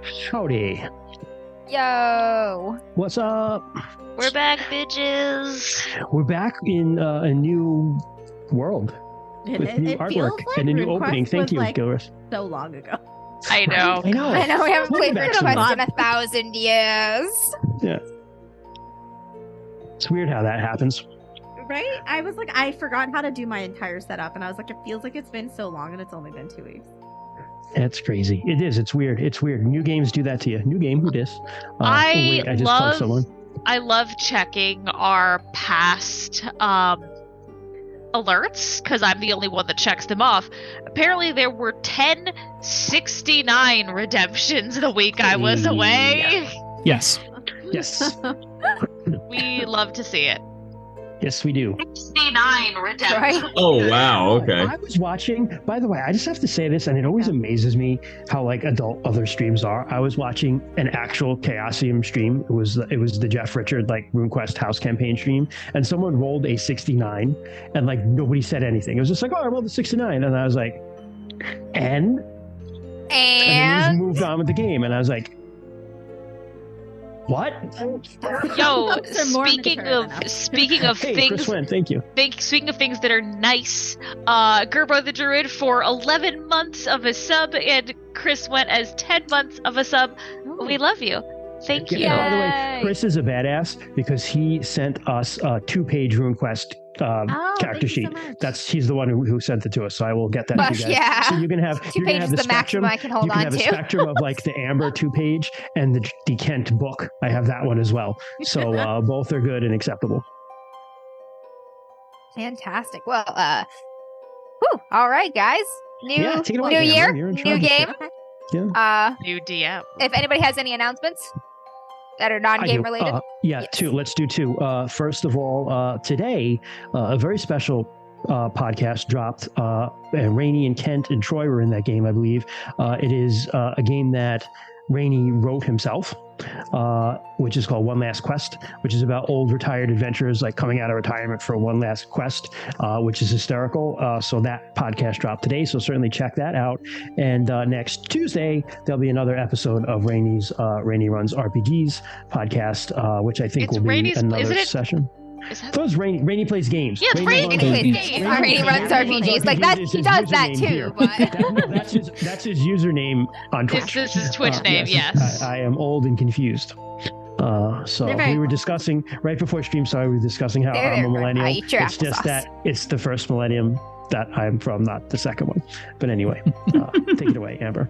Howdy. Yo. What's up? We're back, bitches. We're back in a new world with new artwork and a new opening. Thank you, Gilris. So long ago. I know. I know. I know we haven't played Welcome back, RuneQuest in 1,000 years. Yeah. It's weird how that happens. Right? I was like, I forgot how to do my entire setup, and I was like, it feels like it's been so long, and it's only been 2 weeks. That's crazy. It is. It's weird. It's weird. New games do that to you. New game. Who dis? I just plugged someone. I love checking our past alerts because I'm the only one that checks them off. Apparently, there were 1069 redemptions the week I was away. Yes. Yes. We love to see it. Yes, we do. 69 redemptions. Right? Oh, wow. Okay. I was watching, by the way, I just have to say this, and it always amazes me how like adult other streams are. I was watching an actual Chaosium stream. It was the Jeff Richard like RuneQuest house campaign stream, and someone rolled a 69, and like nobody said anything. It was just like, oh, I rolled a 69, and I was like, and then we just moved on with the game, and I was like, what? Yo, They're more speaking of Hey, things, Chris Wynn, thank you. speaking of things that are nice, Gerbo the Druid for 11 months of a sub, and Chris went as 10 months of a sub. We love you. Thank you. By the way, Chris is a badass because he sent us a 2-page RuneQuest character sheet. He's the one who sent it to us, so I will get that to you guys. Yeah. So you can have 2 pages the is the maximum spectrum. I can hold You can on have to. a spectrum of like the Amber 2-page and the Kent book. I have that one as well. So both are good and acceptable. Fantastic. Well, all right, guys. New Take it away, new Amber. year, You're in new charge. game. Yeah. New DM. If anybody has any announcements that are non-game related. Yes. Two. Let's do two. First of all, today, a very special podcast dropped. And Rainey and Kent and Troy were in that game, I believe. It is a game that Rainey wrote himself, which is called One Last Quest, which is about old retired adventurers like coming out of retirement for one last quest, which is hysterical. So that podcast dropped today, so certainly check that out. And next Tuesday, there'll be another episode of Rainey's Rainey Runs RPGs podcast, which I think It's will be Rainey's- another isn't it- session. Is that... So it's Rainey plays games. Yeah, it's Rainey Plays Rainey games. Rainey runs RPGs. Like that, he does that too. But That's his username on Twitch. This is his Twitch name, yes. I am old and confused. So we were discussing right before stream started. We were discussing how I'm a millennial. It's just that it's the first millennium that I'm from, not the second one. But anyway, take it away, Amber.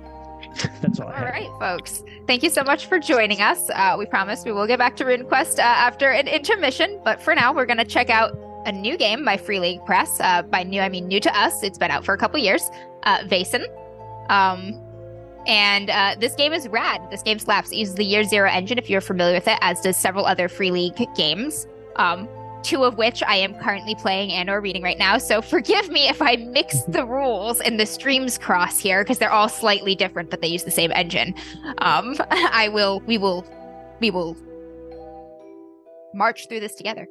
That's all I have. All right, folks. Thank you so much for joining us. We promise we will get back to RuneQuest after an intermission, but for now, we're going to check out a new game by Free League Press. By new, I mean new to us. It's been out for a couple years. Vaesen. And this game is rad. This game slaps. It uses the Year Zero engine, if you're familiar with it, as does several other Free League games. 2 of which I am currently playing and or reading right now. So forgive me if I mix the rules and the streams cross here, because they're all slightly different, but they use the same engine. We will march through this together.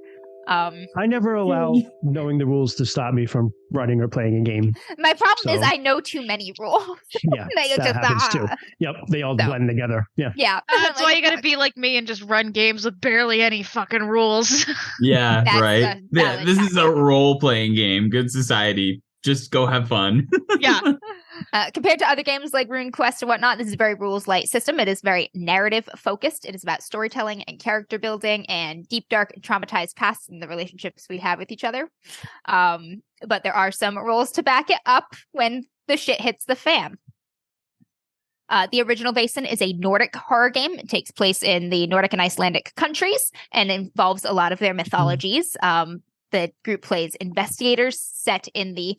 I never allow knowing the rules to stop me from running or playing a game. My problem is I know too many rules. Yeah, that happens too. Yep, they all blend together. Yeah. Yeah. That's why you gotta be like me and just run games with barely any fucking rules. Yeah, That's right. This is a role-playing game. Good society. Just go have fun. Yeah. Compared to other games like RuneQuest and whatnot, this is a very rules-light system. It is very narrative-focused. It is about storytelling and character building and deep, dark, and traumatized pasts and the relationships we have with each other. But there are some rules to back it up when the shit hits the fan. The original Vaesen is a Nordic horror game. It takes place in the Nordic and Icelandic countries and involves a lot of their mythologies. The group plays investigators set in the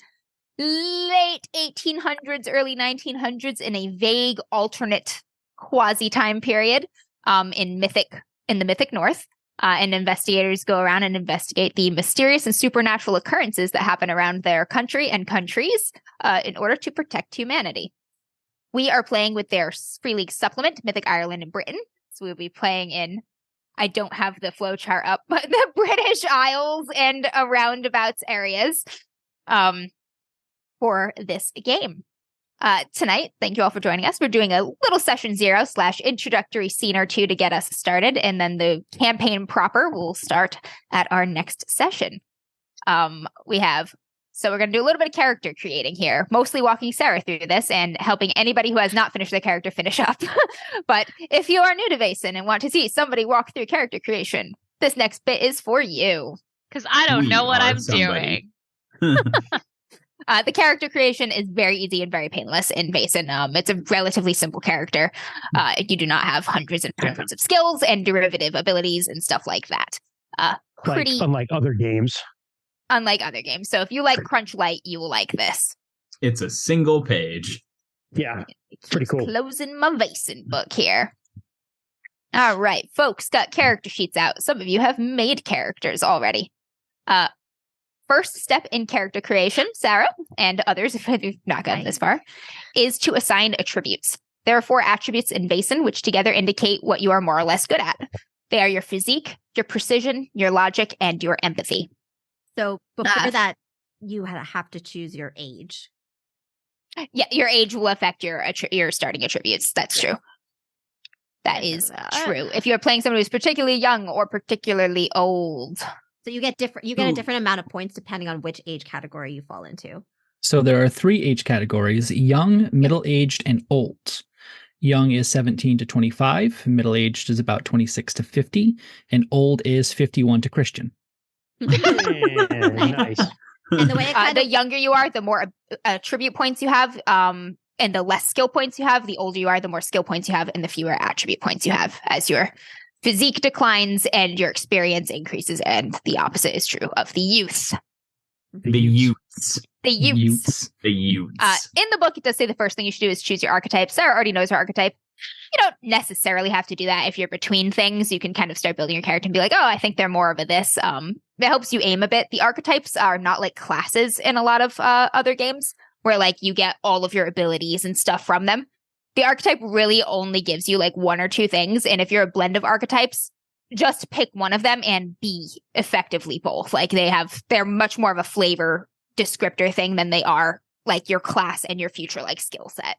late 1800s, early 1900s in a vague alternate quasi time period in the mythic north. And investigators go around and investigate the mysterious and supernatural occurrences that happen around their country and countries in order to protect humanity. We are playing with their Free League supplement, Mythic Ireland and Britain. So we'll be playing in, I don't have the flowchart up, but the British Isles and roundabouts areas for this game. Tonight, thank you all for joining us. We're doing a little session 0 / introductory scene or two to get us started, and then the campaign proper will start at our next session. So we're going to do a little bit of character creating here, mostly walking Sarah through this and helping anybody who has not finished their character finish up. But if you are new to Vaesen and want to see somebody walk through character creation, this next bit is for you. Because I don't know what I'm doing. The character creation is very easy and very painless in Vaesen. It's a relatively simple character. You do not have hundreds and hundreds of skills and derivative abilities and stuff like that. Unlike other games. Unlike other games. So if you like Crunch Light, you will like this. It's a single page. Yeah, pretty cool. Closing my Vaesen book here. All right, folks, got character sheets out. Some of you have made characters already. First step in character creation, Sarah, and others, if you've not gotten this far, is to assign attributes. There are 4 attributes in Vaesen, which together indicate what you are more or less good at. They are your physique, your precision, your logic, and your empathy. So before that, you have to choose your age. Yeah, your age will affect your starting attributes. That's true. That is true. If you're playing someone who's particularly young or particularly old. So you get a different amount of points depending on which age category you fall into. So there are 3 age categories: young, middle-aged, and old. Young is 17 to 25, middle-aged is about 26 to 50, and old is 51 to Christian. Nice. And the way the younger you are, the more attribute points you have, and the less skill points you have. The older you are, the more skill points you have, and the fewer attribute points you have as your physique declines and your experience increases. And the opposite is true of the youth. The youths. The youths. The youths. In the book, it does say the first thing you should do is choose your archetype. Sarah already knows her archetype. You don't necessarily have to do that. If you're between things, you can kind of start building your character and be like, oh, I think they're more of a this. That helps you aim a bit. The archetypes are not like classes in a lot of other games where like you get all of your abilities and stuff from them. The archetype really only gives you like 1 or 2 things. And if you're a blend of archetypes, just pick one of them and be effectively both. Like they're much more of a flavor descriptor thing than they are like your class and your future like skill set.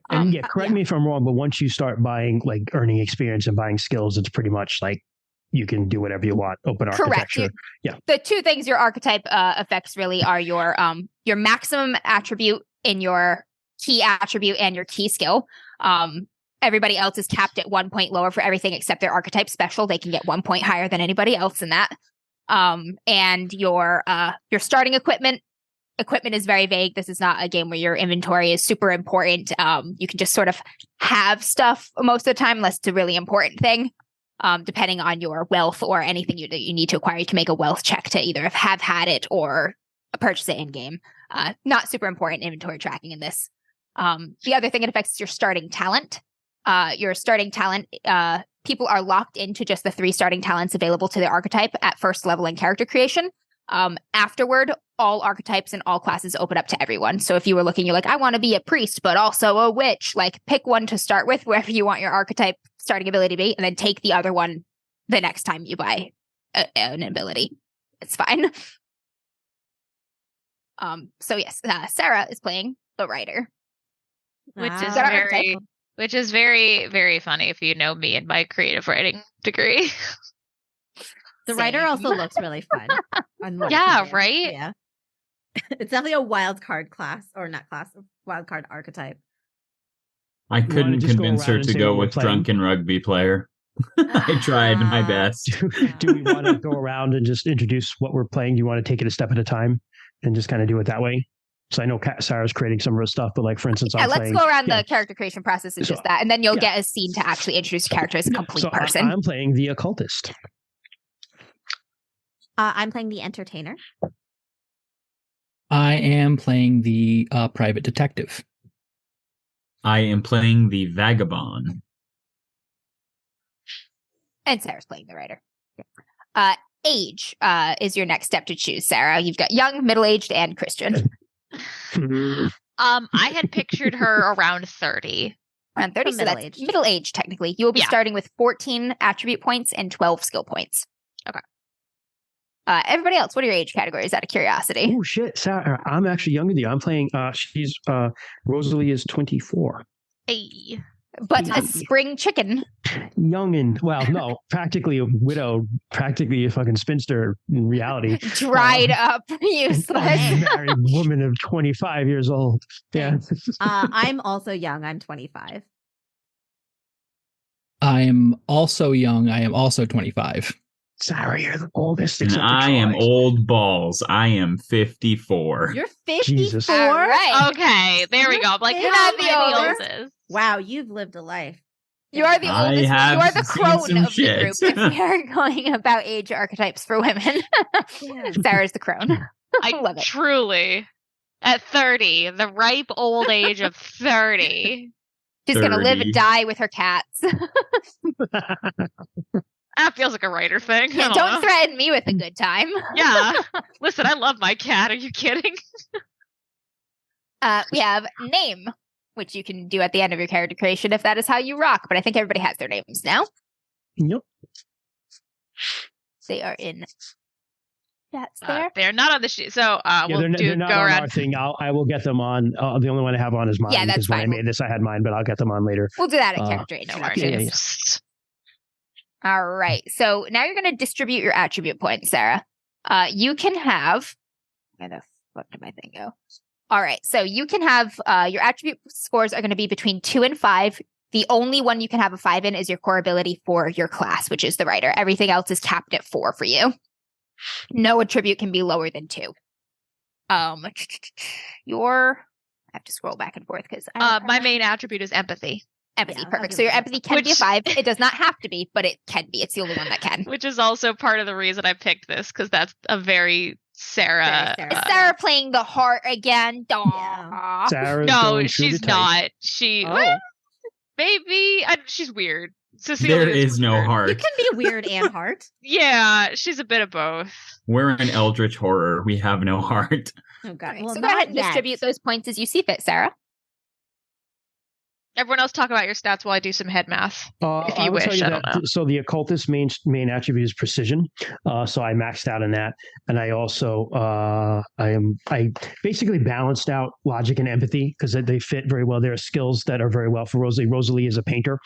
And correct me if I'm wrong, but once you start buying, like earning experience and buying skills, it's pretty much like you can do whatever you want. Open architecture. Yeah. The 2 things your archetype affects really are your maximum attribute in your key attribute and your key skill. Everybody else is capped at 1 point lower for everything except their archetype special. They can get 1 point higher than anybody else in that. And your starting equipment. Equipment is very vague. This is not a game where your inventory is super important. You can just sort of have stuff most of the time, unless it's a really important thing. Depending on your wealth or anything you need to acquire, you can make a wealth check to either have had it or purchase it in game. Not super important inventory tracking in this. The other thing it affects is your starting talent. Your starting talent, people are locked into just the 3 starting talents available to their archetype at first level in character creation. Afterward, all archetypes and all classes open up to everyone. So if you were looking, you're like, I want to be a priest, but also a witch, like pick one to start with, wherever you want your archetype starting ability to be, and then take the other one the next time you buy an ability. It's fine. So yes, Sarah is playing the writer. Which is very, very funny if you know me and my creative writing degree. The writer also looks really fun. Yeah, right? Yeah. It's definitely a wild card class, or not class, wild card archetype. I couldn't convince her to go with drunken rugby player. I tried my best. Do we want to go around and just introduce what we're playing? Do you want to take it a step at a time and just kind of do it that way? So I know Sarah's creating some of her stuff, but like, for instance, let's go around the character creation process and just that. And then you'll get a scene to actually introduce your character as a complete person. I'm playing the occultist. I'm playing the entertainer. I am playing the private detective. I am playing the vagabond. And Sarah's playing the writer. Age is your next step to choose, Sarah. You've got young, middle-aged, and Christian. I had pictured her around 30. Around 30, so that's middle-aged, technically. You will be starting with 14 attribute points and 12 skill points. Okay. Everybody else, what are your age categories out of curiosity? Oh shit, Sarah, I'm actually younger than you. I'm playing. Rosalie is 24. Hey. But a spring chicken. Youngin. Well, no, practically a widow, practically a fucking spinster in reality. Dried up, useless. Married woman of 25 years old. Yeah. I'm also young. I'm 25. I am also young. I am also 25. Sarah, you're the oldest. And I am old balls. I am 54. You're 54? Jesus. All right. Okay, there we go. I'm like, You're how not the am I the oldest. oldest? Wow, you've lived a life. You are the I oldest. You have are the seen crone some of the shit. group. If we are going about age archetypes for women, Sarah's the crone. I love it. truly, at 30, the ripe old age of 30. She's going to live 30. and die with her cats. That feels like a writer thing. I Don't don't know. threaten me with a good time. Yeah. Listen, I love my cat. Are you kidding? We have name, which you can do at the end of your character creation if that is how you rock. But I think everybody has their names now. Yep. They are in. That's there. They're not on the sheet. So we'll they're do not go on around. our thing. I will get them on. The only one I have on is mine. Yeah, that's because when I fine. made this, I had mine, but I'll get them on later. We'll do that at Uh, character No introductions. worries. All right. So now you're going to distribute your attribute points, Sarah. You can have. Where the fuck did my thing go? All right. So you can have your attribute scores are going to be between 2 and 5. The only one you can have a 5 in is your core ability for your class, which is the writer. Everything else is capped at 4 for you. No attribute can be lower than 2. I have to scroll back and forth because My main attribute is empathy, empathy. Yeah, Perfect. I'll So your give it empathy can be a Which- 5. It does not have to be, but it can be. It's the only one that can. which is also part of the reason I picked this because that's a very Sarah. Very Sarah. Is Sarah playing the heart again? Aw. Sarah's No, going true she's to type. not. She Oh, maybe she's weird. Cecilia There is no weird. you heart. can be weird and heart. Yeah, she's a bit of both. We're an eldritch horror. We have no heart. Oh god. Okay, Well, so go ahead not and yet. distribute those points as you see fit, Sarah. Everyone else talk about your stats while I do some head math. If you I will tell wish, you I that, don't know. So the occultist main attribute is precision. So I maxed out on that, and I also I basically balanced out logic and empathy because they fit very well. There are skills that are very well for Rosalie. Rosalie is a painter,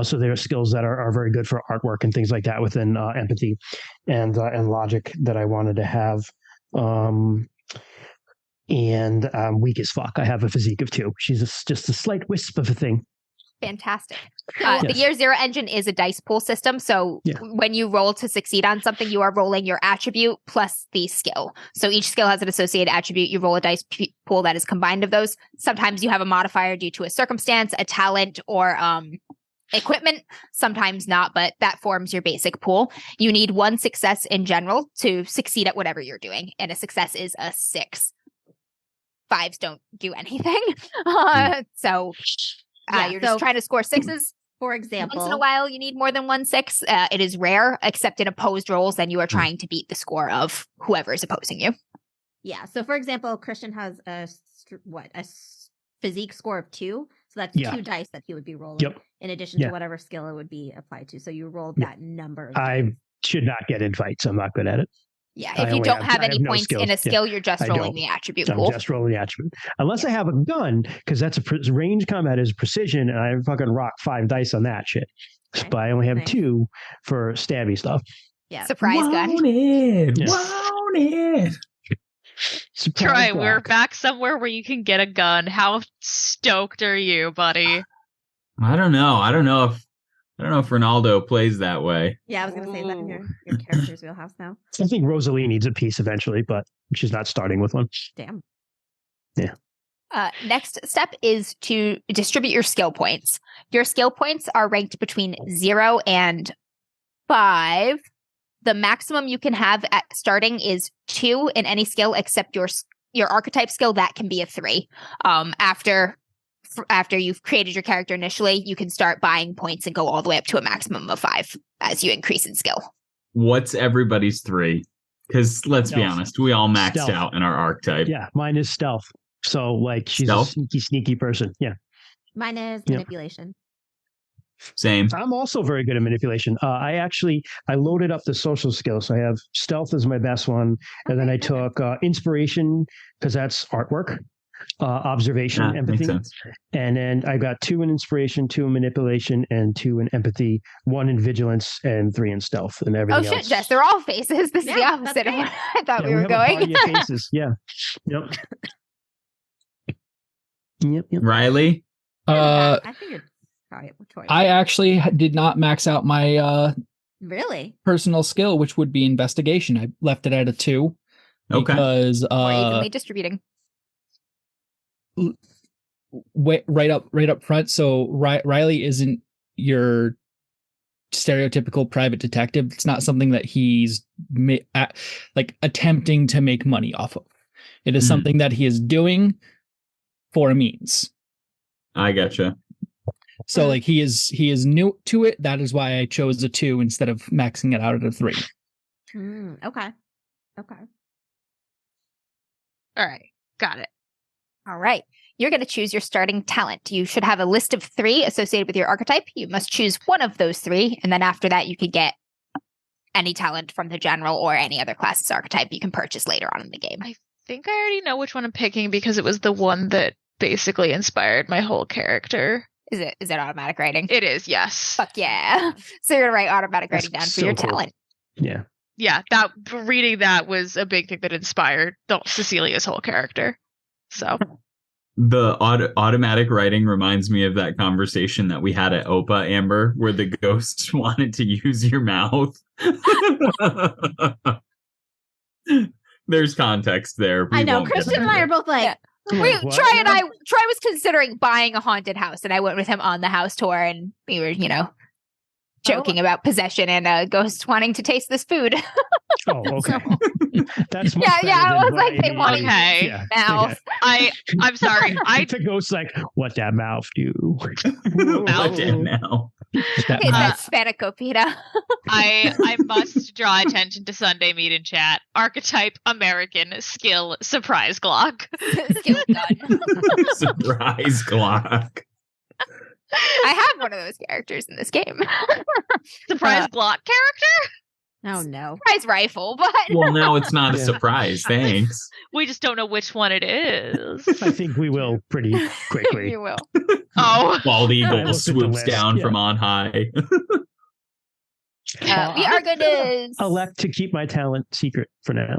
so there are skills that are very good for artwork and things like that within empathy and logic that I wanted to have. And I'm weak as fuck. I have a physique of 2. She's just a slight wisp of a thing. Fantastic. Yes. The Year Zero engine is a dice pool system. So Yeah. when you roll to succeed on something, you are rolling your attribute plus the skill. So each skill has an associated attribute. You roll a dice pool that is combined of those. Sometimes you have a modifier due to a circumstance, a talent, or equipment. Sometimes not, but that forms your basic pool. You need 1 success in general to succeed at whatever you're doing. And a success is a 6. 5s don't do anything. So Yeah, you're so- just trying to score 6s. For example, Once in a while, you need more than 1 6. It is rare, except in opposed rolls. Then you are trying to beat the score of whoever is opposing you. yeah. So for example, Christian has a physique score of 2. So that's Yeah. 2 dice that he would be rolling. Yep. In addition Yeah. to whatever skill it would be applied to. So you rolled Yeah. that number. Of I dice. should not get in fights. I'm not good at it. Yeah, I if you only don't have- have I any have no points in skills. a skill, you're just I rolling don't. the attribute I'm pool. just rolling the attribute. Unless I have a gun, because that's range combat is precision, and I fucking rock 5 dice on that shit. Okay. But I only have Nice. 2 for stabby stuff. Yeah. Surprise gun. Wanted. Yeah. Wanted. Surprise Troy, we're Glock. back somewhere where you can get a gun. How stoked are you, buddy? I don't know. I don't know if Ronaldo plays that way. Yeah, I was gonna say is that in Ooh. your character's wheelhouse now. I think Rosalie needs a piece eventually, but she's not starting with one. Damn. Next step is to distribute your skill points. Your skill points are ranked between 0 and 5. The maximum you can have at starting is 2 in any skill except your archetype skill. That can be a 3. After you've created your character initially, you can start buying points and go all the way up to a maximum of 5 as you increase in skill. What's everybody's 3? Because let's be Stealth. honest, we all maxed Stealth. out in our archetype. Yeah, mine is stealth. So like she's Stealth? a sneaky person. Yeah. Mine is Yep. manipulation. Same. I'm also very good at manipulation. I loaded up the social skills. So I have stealth as my best one. And then I took inspiration, because that's artwork, observation, empathy. Makes sense. And then I got 2 in inspiration, 2 in manipulation, and 2 in empathy, 1 in vigilance, and 3 in stealth, and everything else. Oh shit, Jess, they're all faces. This is the opposite of what I thought we were going. Faces. Yeah. Yep. Yep. Riley? I think it's probably a choice. I actually did not max out my Really? personal skill, which would be investigation. I left it at a 2 because More evenly distributing. right up front. So Riley isn't your stereotypical private detective. It's not something that he's attempting to make money off of. It is something that he is doing for a means. I gotcha. So like he is new to it. That is why I chose a 2 instead of maxing it out at a 3. Okay. All right. Got it. All right. You're going to choose your starting talent. You should have a list of 3 associated with your archetype. You must choose one of those 3. And then after that, you could get any talent from the general or any other class's archetype you can purchase later on in the game. I think I already know which one I'm picking because it was the one that basically inspired my whole character. Is it automatic writing? It is, yes. Fuck yeah. So you're going to write automatic writing down for your talent. Yeah. Yeah, reading that was a big thing that inspired Cecilia's whole character. So the automatic writing reminds me of that conversation that we had at OPA, Amber, where the ghosts wanted to use your mouth. There's context there. I know. Christian and I are both like, Troy was considering buying a haunted house, and I went with him on the house tour, and we were, joking about possession and a ghost wanting to taste this food. Oh, okay. That's I was like, they want okay. Mouth. Okay. I'm sorry. The ghost's like, what that mouth do? What did now? That spanakopita. I must draw attention to Sunday Meet and Chat. Archetype American, skill surprise Glock. Skill gun. Surprise Glock. I have one of those characters in this game. Surprise Glock character? Oh no. Surprise rifle, but Well, now it's not a surprise. Thanks. We just don't know which one it is. I think we will pretty quickly. You will. Oh. Bald eagle looked swoops at the down list, from on high. We are going to elect to keep my talent secret for now.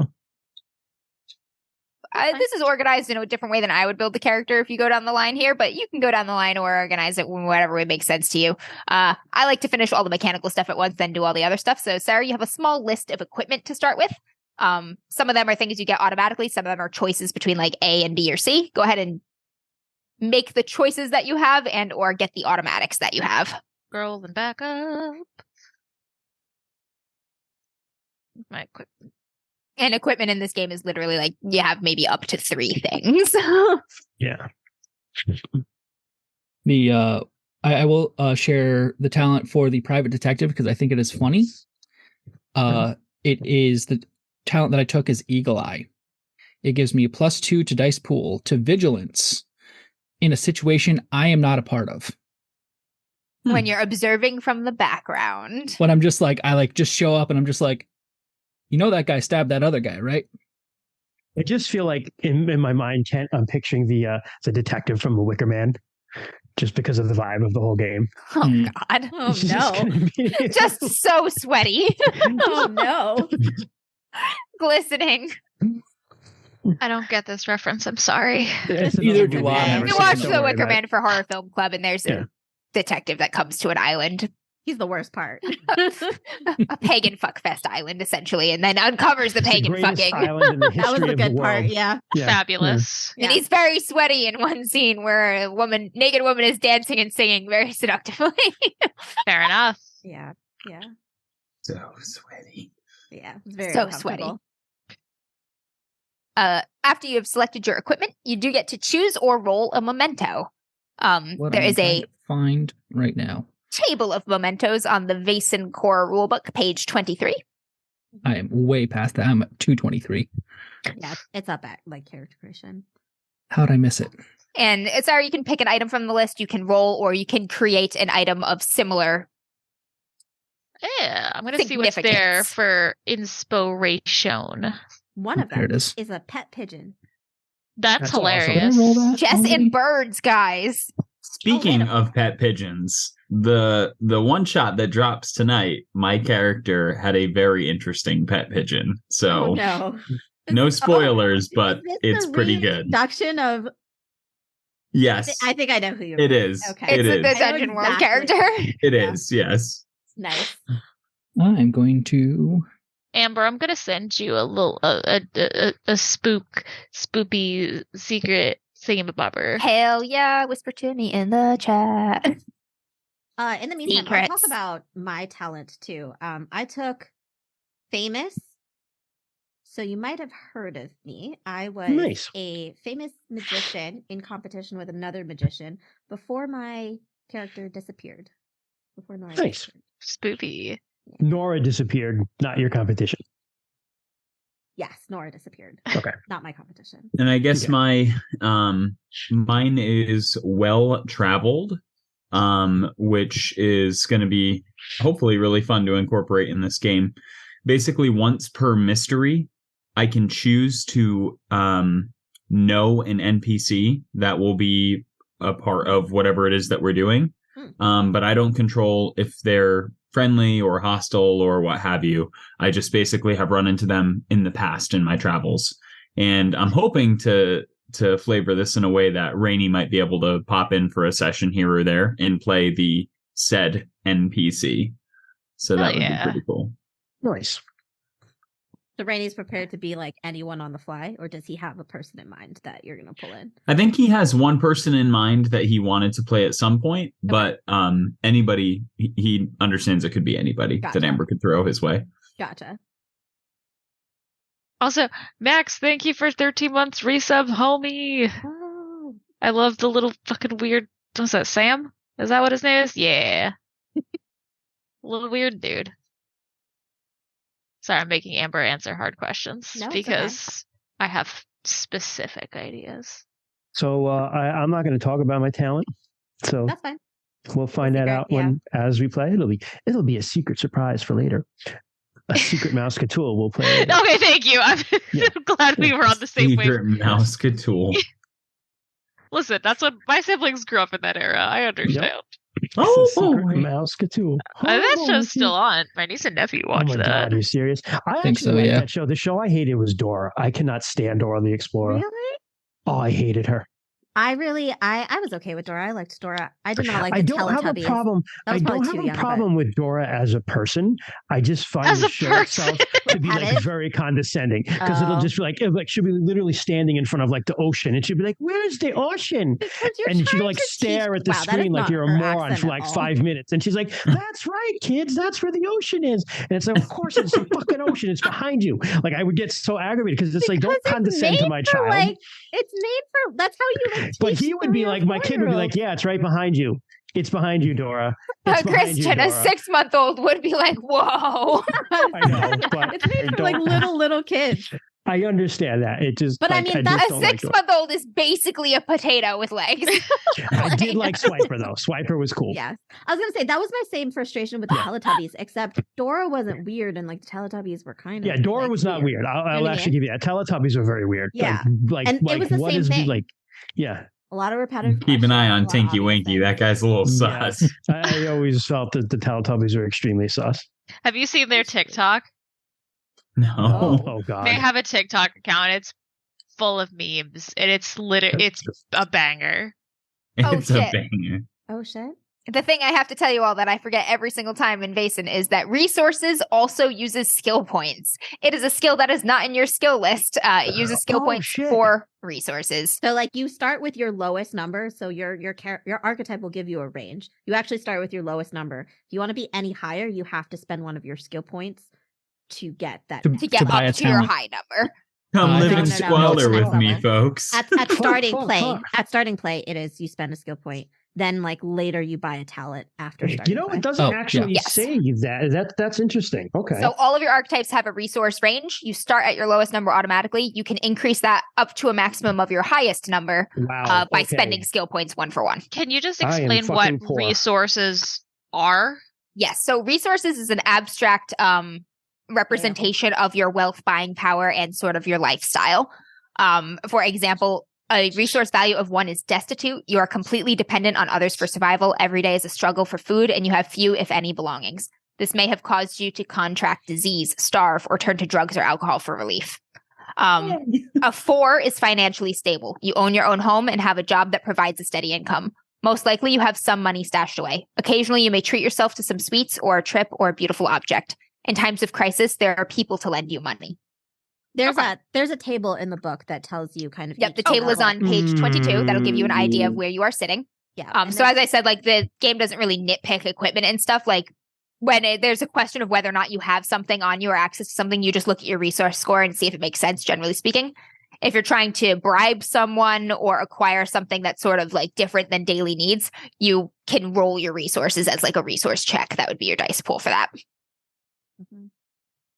This is organized in a different way than I would build the character if you go down the line here, but you can go down the line or organize it whatever way makes sense to you. I like to finish all the mechanical stuff at once, then do all the other stuff. So, Sarah, you have a small list of equipment to start with. Some of them are things you get automatically. Some of them are choices between like A and B or C. Go ahead and make the choices that you have and or get the automatics that you have. Girls and back up. My equipment. And equipment in this game is literally like you have maybe up to 3 things. Yeah. I will share the talent for the private detective because I think it is funny. It is the talent that I took is Eagle Eye. It gives me a +2 to dice pool to vigilance in a situation I am not a part of. When you're observing from the background. When I'm just like, I just show up and I'm just like, that guy stabbed that other guy, right? I just feel like in my mind, Kent, I'm picturing the detective from The Wicker Man, just because of the vibe of the whole game. Oh God! Oh no! Just so sweaty. Oh no! Glistening. I don't get this reference. I'm sorry. Neither do I. You watch The Wicker Man for Horror Film Club, and there's a detective that comes to an island. He's the worst part. A pagan fuckfest island, essentially, and then uncovers the pagan fucking. That was the good part. Yeah. Fabulous. And he's very sweaty in one scene where a naked woman is dancing and singing very seductively. Fair enough. Yeah. Yeah. So sweaty. Yeah. It's very so sweaty. After you have selected your equipment, you do get to choose or roll a memento. There is a find right now. Table of mementos on the Vaesen core rulebook, page 23. I am way past that. I'm at 223. Yeah, it's up at like character creation. How'd I miss it? And sorry, you can pick an item from the list, you can roll, or you can create an item of similar. Yeah, I'm gonna see what's there Significance. for inspiration. One of There it them is. is a pet pigeon. That's That's awesome. hilarious. Did I roll that? Jess already? and birds, guys. Speaking wait. of pet pigeons, the one shot that drops tonight, my character had a very interesting pet pigeon. So Oh no. no spoilers, but Is this it's the pretty good. reintroduction of Yes, I think I know who you're it is. Okay. It It's the is. Dungeon World Exactly. character. It Yeah. is. Yes. Nice. I'm going to. Amber, I'm gonna send you a little a spoopy secret thingamabobber. Hell yeah, whisper to me in the chat. In the meantime, I'll talk Secrets. about my talent too. I took famous. So you might have heard of me. I was Nice. a famous magician in competition with another magician before my character disappeared. Before Nora Nice. disappeared. Spoopy. Nora disappeared, not your competition. Yes, Nora disappeared. Okay. Not my competition. And I guess Okay. my mine is well traveled, which is going to be hopefully really fun to incorporate in this game. Basically, once per mystery, I can choose to know an NPC that will be a part of whatever it is that we're doing. But I don't control if they're friendly or hostile or what have you. I just basically have run into them in the past in my travels. And I'm hoping to flavor this in a way that Rainey might be able to pop in for a session here or there and play the said NPC. So that would be pretty cool. Nice. So Rainey's prepared to be like anyone on the fly, or does he have a person in mind that you're going to pull in? I think he has one person in mind that he wanted to play at some point, but anybody, he understands it could be anybody Gotcha. that Amber could throw his way. Gotcha. Also, Max, thank you for 13 months resub, homie. Oh. I love the little fucking weird. What's that? Sam? Is that what his name is? Yeah. Little weird dude. Sorry, I'm making Amber answer hard questions No, it's because I have specific ideas. So I'm not going to talk about my talent. So That's fine. we'll find that Secret, out when as we play. It'll be a secret surprise for later. A secret Mousecatool we'll play later. Okay, thank you. I'm Yeah. glad we were on the same Secret wave. Mousecatool. Listen, that's what my siblings grew up in that era. I understand. It's a secret Mousecatool. That show's still on. My niece and nephew watch Oh my that. God, are you serious? I Think actually so, liked yeah. that show. The show I hated was Dora. I cannot stand Dora the Explorer. Really? Oh, I hated her. I was okay with Dora. I liked Dora. I did not like I the don't have a Teletubbies. problem. That I was probably don't too have a young, problem with Dora as a person. I just find As the a show person. itself to be At like it? very condescending because it'll Oh. just be like she'll be literally standing in front of like the ocean and she'll be like, "Where's the ocean?" Because you're And she'll trying like to stare teach... at the Wow, that is screen like not you're a her moron accent for at like all. 5 minutes. And she's like, "That's right, kids. That's where the ocean is." And it's like, of course, it's the fucking ocean. It's behind you. Like I would get so aggravated because it's like, don't Because it's condescend to made my for, child. Like, it's made for... That's how you like But teach he would be 3 or like, my kid would be like, 4-year-olds. "Yeah, it's right behind you. It's behind you, Dora. It's behind you, Christian, a Dora." 6-month-old would be like, whoa. I know, but it's made I for like don't- little kids. I understand that. It just, But I like, mean, just A that's don't like Dora. 6-month-old is basically a potato with legs. I did like Swiper though. Swiper was cool. Yes. I was gonna say that was my same frustration with the Teletubbies, except Dora wasn't weird and like the Teletubbies were kind of Yeah, Dora like, was not weird. I'll You know what I actually mean? give you that. Teletubbies are very weird. Yeah. Like And it was the what same is thing. like? Yeah, a lot of repetitive. Keep an eye on questions, a lot of Tinky obvious Winky. things. That guy's a little Yeah. sus. I always felt that the Teletubbies are extremely sus. Have you seen their TikTok? No. Oh God. They have a TikTok account. It's full of memes, and it's a banger. Oh, It's a shit. banger. Oh shit! The thing I have to tell you all that I forget every single time in Vaesen is that resources also uses skill points. It is a skill that is not in your skill list. It uses skill Oh, points shit. for resources. So like you start with your lowest number. So your archetype will give you a range. You actually start with your lowest number. If you want to be any higher, you have to spend one of your skill points to get that. To- next To get buy a up to your talent. high number. Come I live think in it's- squalor no, with me, no. folks. At Fuck, starting fuck, play, fuck. at starting play, it is you spend a skill point. then like later you buy a talent after starting. You know, play. it doesn't actually Yes. say that. That's interesting. Okay. So all of your archetypes have a resource range. You start at your lowest number automatically. You can increase that up to a maximum of your highest number Wow. by okay. spending skill points 1 for 1. Can you just I am explain what fucking poor. resources are? Yes. So resources is an abstract representation of your wealth buying power and sort of your lifestyle. For example, a resource value of 1 is destitute. You are completely dependent on others for survival. Every day is a struggle for food, and you have few, if any, belongings. This may have caused you to contract disease, starve, or turn to drugs or alcohol for relief. A 4 is financially stable. You own your own home and have a job that provides a steady income. Most likely, you have some money stashed away. Occasionally, you may treat yourself to some sweets or a trip or a beautiful object. In times of crisis, there are people to lend you money. There's a table in the book that tells you kind of. Yep, the each table is level. on page 22. That'll give you an idea of where you are sitting. Yeah. and So as I said, like the game doesn't really nitpick equipment and stuff. Like when there's a question of whether or not you have something on you or access to something, you just look at your resource score and see if it makes sense, generally speaking. If you're trying to bribe someone or acquire something that's sort of like different than daily needs, you can roll your resources as like a resource check. That would be your dice pool for that.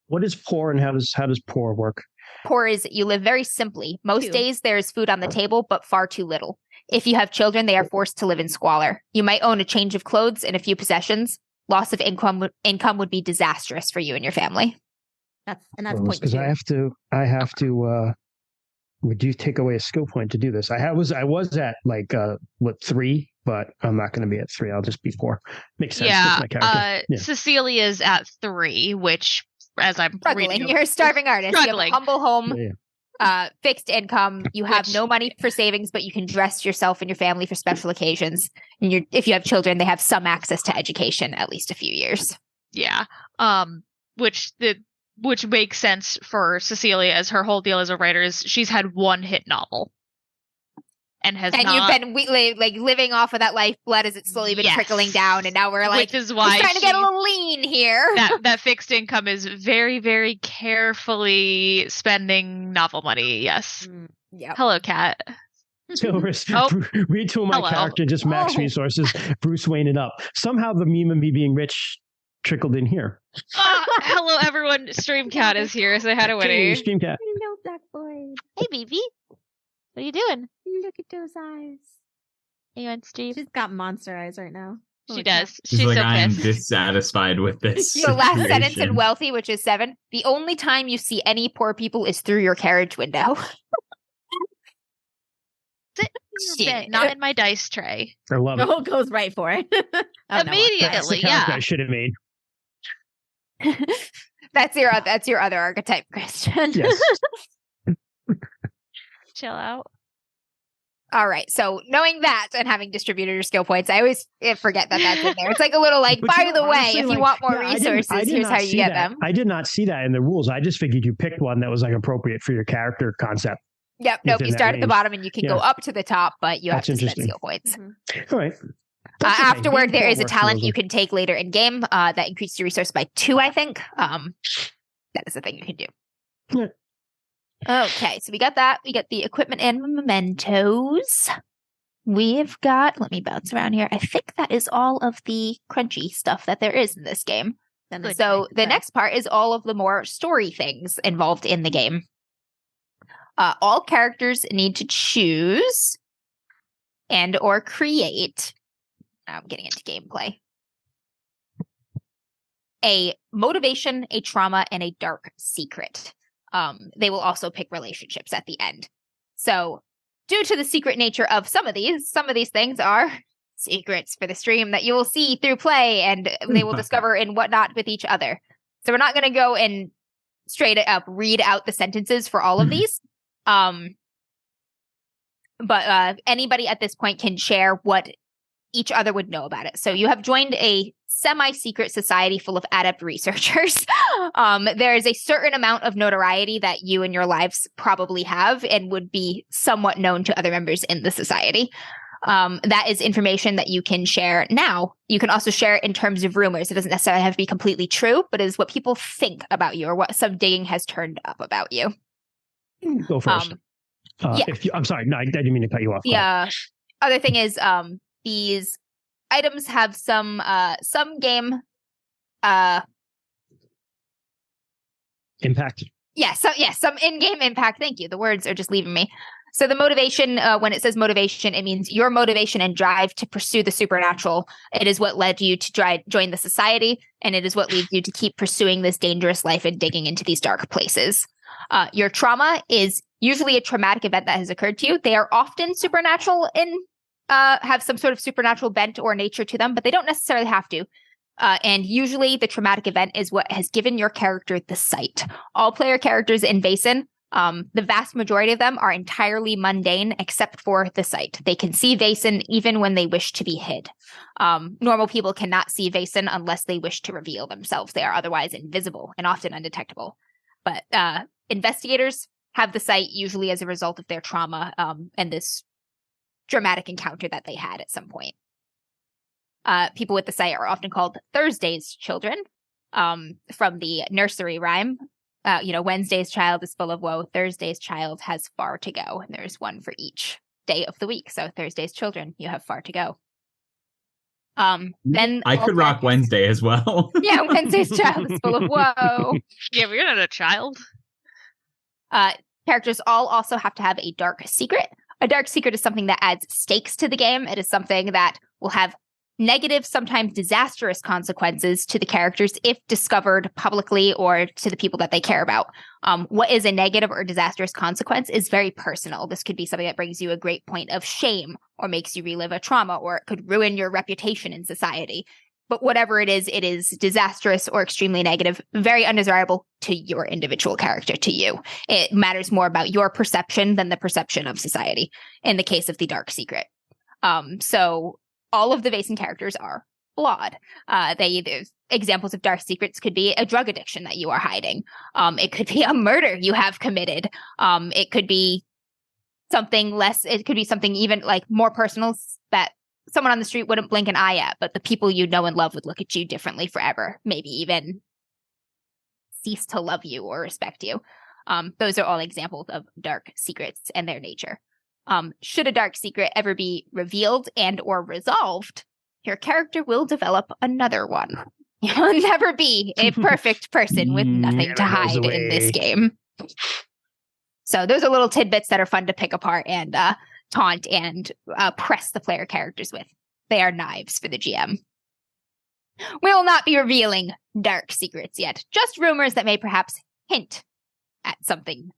What is poor and how does poor work? Poor is you live very simply. Most 2. days there is food on the table, but far too little. If you have children, they are forced to live in squalor. You might own a change of clothes and a few possessions. Loss of income would be disastrous for you and your family. That's point Because 2. I have to. Would you take away a skill point to do this? I was at like 3, but I'm not going to be at 3. I'll just be 4. Makes sense. Yeah, That's my character. Yeah. Cecilia's at 3, which, as I'm Struggling. reading, You're a starving artist. You have Struggling. a humble home, Yeah. fixed income. You have Which- no money for savings, but you can dress yourself and your family for special occasions. And if you have children, they have some access to education, at least a few years. yeah, which makes sense for Cecilia, as her whole deal as a writer is she's had 1 hit novel, and has And not. you've been like living off of that lifeblood as it's slowly been Yes. trickling down, and now we're like, which is why trying to get a little lean here. that fixed income is very, very carefully spending novel money. Yes. Yep. Hello, Kat. So Oh. read to my Hello. character, just max Oh. resources, Bruce Wayne it up. Somehow the meme of me being rich trickled in here. Hello, everyone. Streamcat is here. Say hi to Hey, Winnie. Streamcat. Hello, Black Boy. Hey, baby. What are you doing? Look at those eyes. Are you on stream? She's got monster eyes right now. She Holy crap. does. She's She's like, so I am pissed. dissatisfied with this. The last sentence in situation." wealthy, which is 7. The only time you see any poor people is through your carriage window. Sit in your Shit. bed, not in my dice tray. I love it. Oh, goes right for it. Oh, no, That's the Immediately, character yeah. I should have made. That's your other archetype, Christian. Yes. Chill out. All right. So knowing that and having distributed your skill points, I always forget that that's in there. It's like a little like, But by you the know, way, honestly, if you like, want more yeah, I did resources, here's not how you see get that. them. I did not see that in the rules. I just figured you picked one that was like appropriate for your character concept. Yep. Nope. within You that start at the range. bottom and you can go Yeah. up to the top, but you have That's to spend interesting. skill points. Mhm. All right. That's okay. Afterward, there Game is a works for talent those you can take later in game that increases your resource by 2, I think. That is the thing you can do. Yeah. Okay, so we got that. We got the equipment and mementos. We've got, let me bounce around here. I think that is all of the crunchy stuff that there is in this game. Then Good. So the Okay. next part is all of the more story things involved in the game. All characters need to choose and or create. I'm getting into gameplay. A motivation, a trauma, and a dark secret. They will also pick relationships at the end. So, due to the secret nature of some of these things are secrets for the stream that you will see through play, and they will discover in whatnot with each other. So, we're not going to go and straight up read out the sentences for all of these. But anybody at this point can share what each other would know about it. So you have joined a semi-secret society full of adept researchers. There is a certain amount of notoriety that you and your lives probably have and would be somewhat known to other members in the society. That is information that you can share now. You can also share it in terms of rumors. It doesn't necessarily have to be completely true, but it is what people think about you or what some digging has turned up about you. Go first. Yeah. I'm sorry. No, I didn't mean to cut you off. The other thing is these items have some game Impact. Some in-game impact. Thank you. The words are just leaving me. So the motivation, when it says motivation, it means your motivation and drive to pursue the supernatural. It is what led you to join the society, and it is what leads you to keep pursuing this dangerous life and digging into these dark places. Your trauma is usually a traumatic event that has occurred to you. They are often supernatural have some sort of supernatural bent or nature to them, but they don't necessarily have to. And usually the traumatic event is what has given your character the sight. All player characters in Vaesen, the vast majority of them are entirely mundane except for the sight. They can see Vaesen even when they wish to be hid. Normal people cannot see Vaesen unless they wish to reveal themselves. They are otherwise invisible and often undetectable. But investigators have the sight usually as a result of their trauma and this dramatic encounter that they had at some point. People with the sight are often called Thursday's children, from the nursery rhyme. Wednesday's child is full of woe. Thursday's child has far to go. And there's one for each day of the week. So Thursday's children, you have far to go. Then I could rock Wednesday as well. Yeah, Wednesday's child is full of woe. Yeah, we're not a child. Characters all also have to have a dark secret. A dark secret is something that adds stakes to the game. It is something that will have negative, sometimes disastrous consequences to the characters if discovered publicly or to the people that they care about. What is a negative or disastrous consequence is very personal. This could be something that brings you a great point of shame or makes you relive a trauma, or it could ruin your reputation in society. But whatever it is disastrous or extremely negative, very undesirable to your individual character, to you. It matters more about your perception than the perception of society in the case of the dark secret. So all of the Vaesen characters are flawed. Examples of dark secrets could be a drug addiction that you are hiding. It could be a murder you have committed. It could be something less. It could be something even like more personal that someone on the street wouldn't blink an eye at, but the people you know and love would look at you differently forever. Maybe even cease to love you or respect you. Those are all examples of dark secrets and their nature. Should a dark secret ever be revealed and or resolved, your character will develop another one. You'll never be a perfect person with nothing to hide in this game. So those are little tidbits that are fun to pick apart and taunt and press the player characters with. They are knives for the GM. We will not be revealing dark secrets yet, just rumors that may perhaps hint at something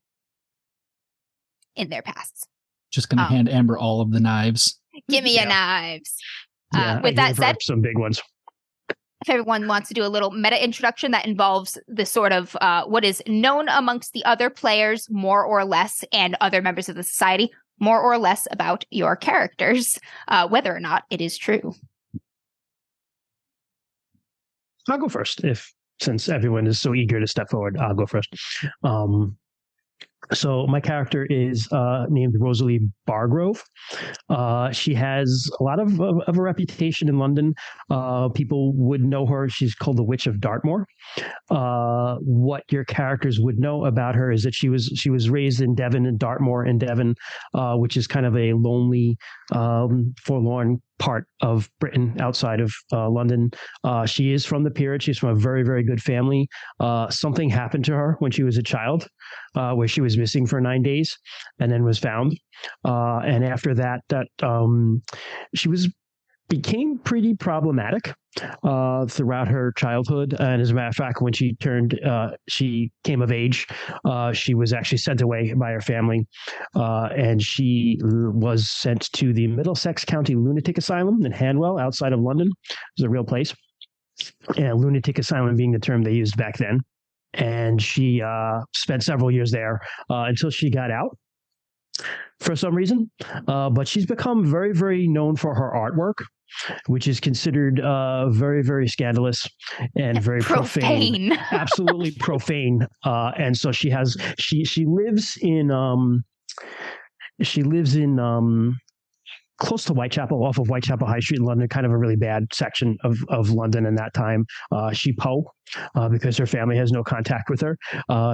in their pasts. Just going to hand Amber all of the knives. Give me your knives. With that said, some big ones. If everyone wants to do a little meta introduction that involves the sort of what is known amongst the other players, more or less, and other members of the society, more or less about your characters, whether or not it is true. I'll go first, since everyone is so eager to step forward. I'll go first. So my character is named Rosalie Bargrove. She has a lot of a reputation in London. People would know her. She's called the Witch of Dartmoor. What your characters would know about her is that she was raised in Devon, and Dartmoor in Devon, which is kind of a lonely, forlorn part of Britain outside of London. She is from the peerage. She's from a very, very good family. Something happened to her when she was a child, where she was missing for 9 days and then was found. And after that she became pretty problematic throughout her childhood. And as a matter of fact, when she came of age, she was actually sent away by her family. And she was sent to the Middlesex County Lunatic Asylum in Hanwell, outside of London. It was a real place. And lunatic asylum being the term they used back then. And she spent several years there until she got out for some reason. But she's become very, very known for her artwork, which is considered very, very scandalous and very profane. Absolutely profane. And so she lives in close to Whitechapel, off of Whitechapel High Street in London, kind of a really bad section of London in that time. She because her family has no contact with her.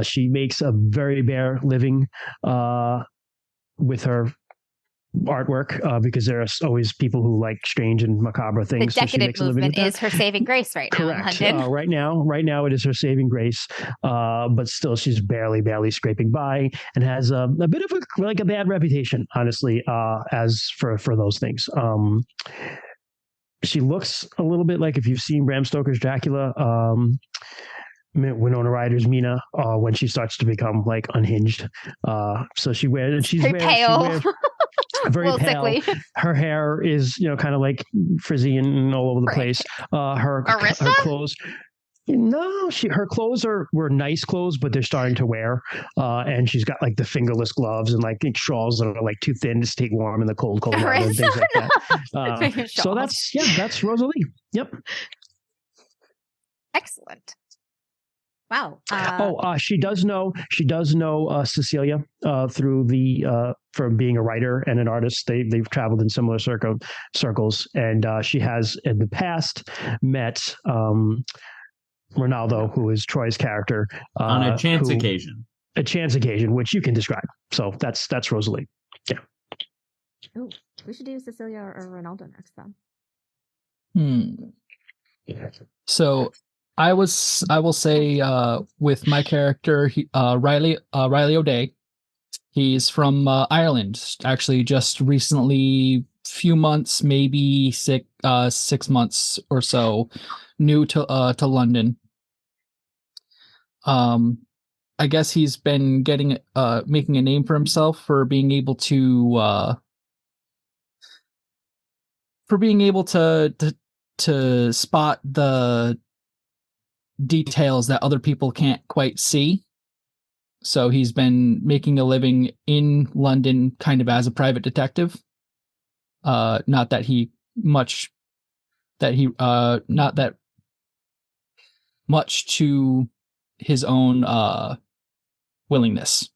She makes a very bare living with her artwork because there are always people who like strange and macabre The things. decadent movement is her saving grace right now in Correct. London. Right now it is her saving grace, but still she's barely scraping by and has a bit of a bad reputation, honestly, as for those things. She looks a little bit like, if you've seen Bram Stoker's Dracula, Winona Ryder's Mina, when she starts to become like unhinged. So she's very pale. She wears very pale. Sickly. Her hair is, kind of like frizzy and all over the place. Her clothes. No, her clothes were nice clothes, but they're starting to wear. And she's got like the fingerless gloves and like shawls that are like too thin to stay warm in the cold weather and things like that. So that's Rosalie. Yep. Excellent. Wow. She does know Cecilia through from being a writer and an artist. They've traveled in similar circles, and she has in the past met Ronaldo, who is Troy's character, on a chance occasion. A chance occasion, which you can describe. So that's Rosalie. Yeah. Ooh, we should do Cecilia or Ronaldo next then. So I will say with my character, Riley O'Day. He's from Ireland. Actually, just recently, few months, maybe 6 months or so, new to London. I guess he's been making a name for himself for being able to spot the details that other people can't quite see. So he's been making a living in London kind of as a private detective. Not that much to his own willingness.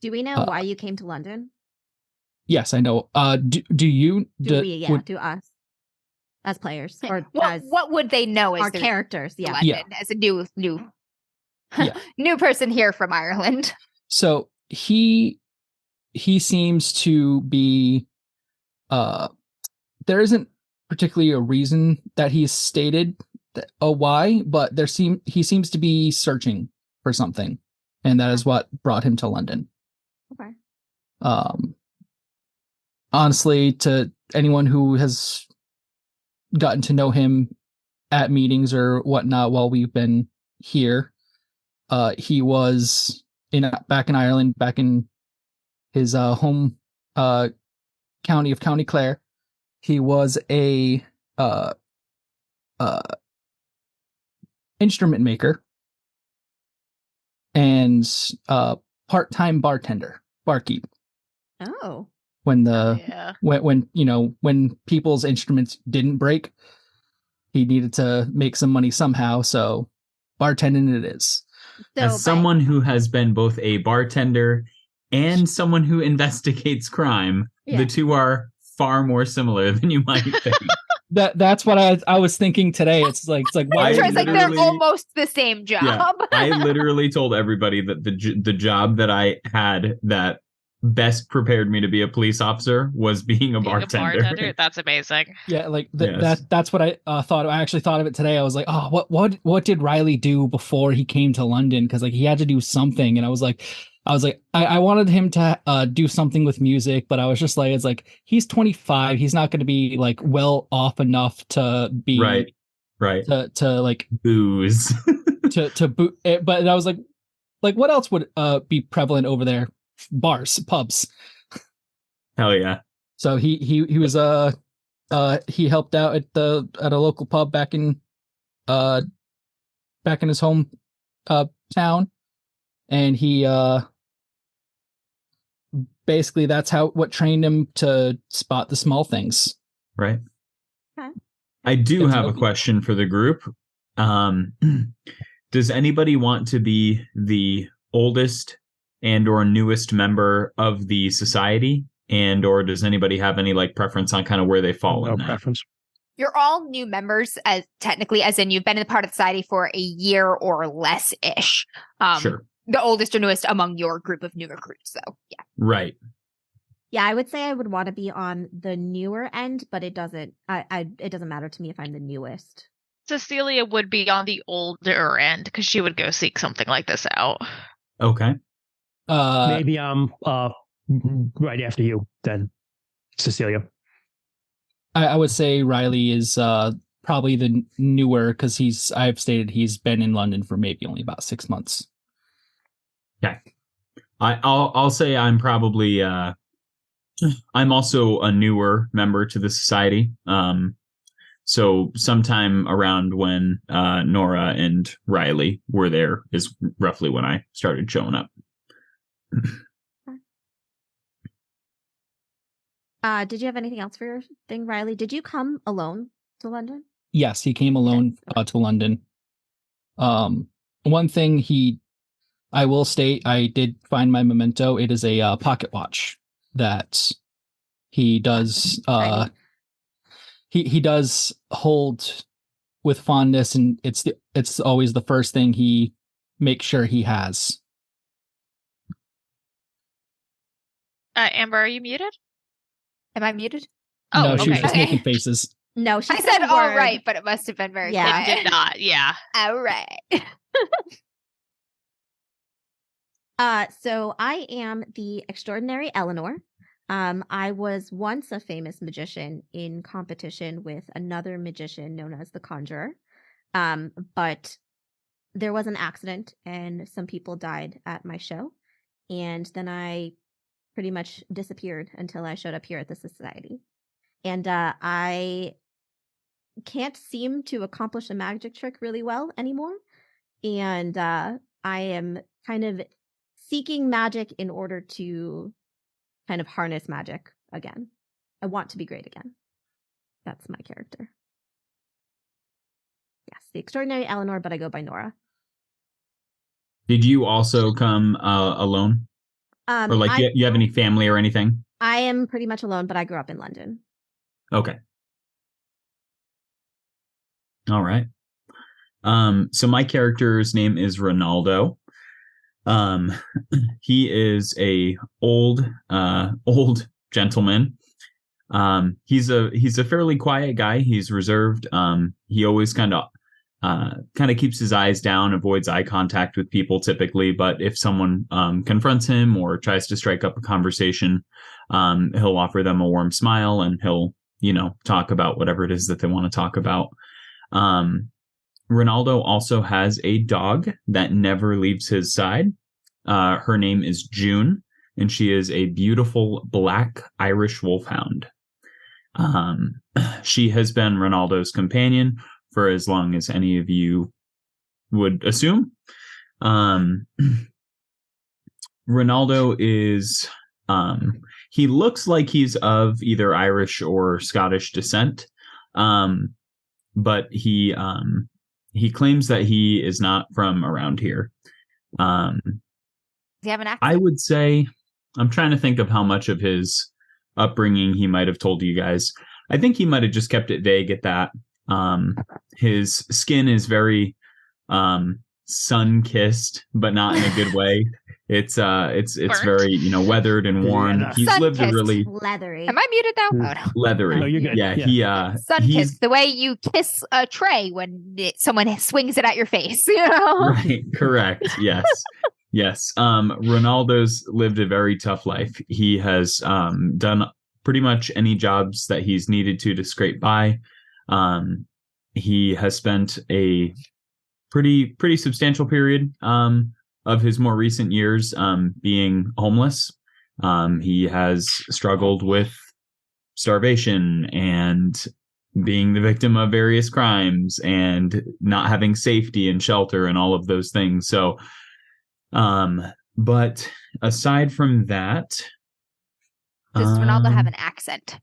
Do we know why you came to London? Yes, I know. Do us as players, or what would they know as our characters? Yeah, London, as a new new person here from Ireland. So he seems to be. There isn't particularly a reason that he's stated why, but he seems to be searching for something, and that is what brought him to London. Okay. Honestly, to anyone who has gotten to know him at meetings or whatnot while we've been here, he was back in Ireland, back in his home county of County Clare. He was a instrument maker and part-time barkeep. Oh. When when people's instruments didn't break, he needed to make some money somehow, so bartending it is. So as someone who has been both a bartender and someone who investigates crime, the two are far more similar than you might think. That's what I was thinking today. It's like why? It's like they're almost the same job. Yeah, I literally told everybody that the job that I had that best prepared me to be a police officer was being a bartender. That's amazing. Yeah, like that's what I thought. I actually thought of it today. I was like, oh, what did Riley do before he came to London? Because like he had to do something, and I was like, I wanted him to do something with music, but I was just like, it's like he's 25. He's not going to be like well off enough to be right to like booze to boot. But I was like what else would be prevalent over there? Bars, pubs. Hell yeah. So he was he helped out at a local pub back in his home town, and he basically that's what trained him to spot the small things. Right. Okay. I do have a question for the group. Does anybody want to be the oldest and or newest member of the society, and or does anybody have any like preference on kind of where they fall in that? Preference. You're all new members, as in you've been in the part of the society for a year or less ish. Sure. The oldest or newest among your group of new recruits, so yeah. Right. Yeah, I would say I would want to be on the newer end, but it doesn't. It doesn't matter to me if I'm the newest. Cecilia would be on the older end because she would go seek something like this out. Okay. Maybe I'm right after you then, Cecilia. I would say Riley is probably the newer because I've stated he's been in London for maybe only about 6 months. Okay. I'll say I'm probably I'm also a newer member to the society. So sometime around when Nora and Riley were there is roughly when I started showing up. Did you have anything else for your thing, Riley? Did you come alone to London? Yes, he came alone to London. One thing I will state, I did find my memento. It is a pocket watch that he does. He does hold with fondness, and it's always the first thing he makes sure he has. Amber, are you muted? Am I muted? Oh, No, she was okay. just making faces. No, she I said a all word. right, but it must have been very Yeah. It quiet. did not. Yeah. All right. So I am the extraordinary Eleanor. I was once a famous magician in competition with another magician known as the Conjurer. But there was an accident and some people died at my show. And then I pretty much disappeared until I showed up here at the society. And I can't seem to accomplish a magic trick really well anymore. And I am kind of seeking magic in order to kind of harness magic again. I want to be great again. That's my character. Yes, the extraordinary Eleanor, but I go by Nora. Did you also come alone? Or like you have any family or anything? I am pretty much alone, but I grew up in London. Okay. All right. So my character's name is Ronaldo. He is a old gentleman. He's a fairly quiet guy. He's reserved. He always kind of keeps his eyes down, avoids eye contact with people typically. But if someone confronts him or tries to strike up a conversation, he'll offer them a warm smile and he'll, talk about whatever it is that they want to talk about. Ronaldo also has a dog that never leaves his side. Her name is June, and she is a beautiful black Irish wolfhound. She has been Ronaldo's companion for as long as any of you would assume. Ronaldo is, he looks like he's of either Irish or Scottish descent, but he claims that he is not from around here. Does he have an accent? I would say, I'm trying to think of how much of his upbringing he might have told you guys. I think he might have just kept it vague at that. His skin is very sun-kissed, but not in a good way. It's very, weathered and worn. Yeah, He's lived a sun-kissed. really Leathery. Am I muted now? Oh, no. leathery. No, you're good. Yeah, Yeah. Sun he's kiss, the way you kiss a tray when someone swings it at your face. right. Correct. Yes. Yes. Ronaldo's lived a very tough life. He has done pretty much any jobs that he's needed to scrape by. He has spent a pretty substantial period of his more recent years being homeless. He has struggled with starvation and being the victim of various crimes and not having safety and shelter and all of those things. So, but aside from that, Does Ronaldo have an accent?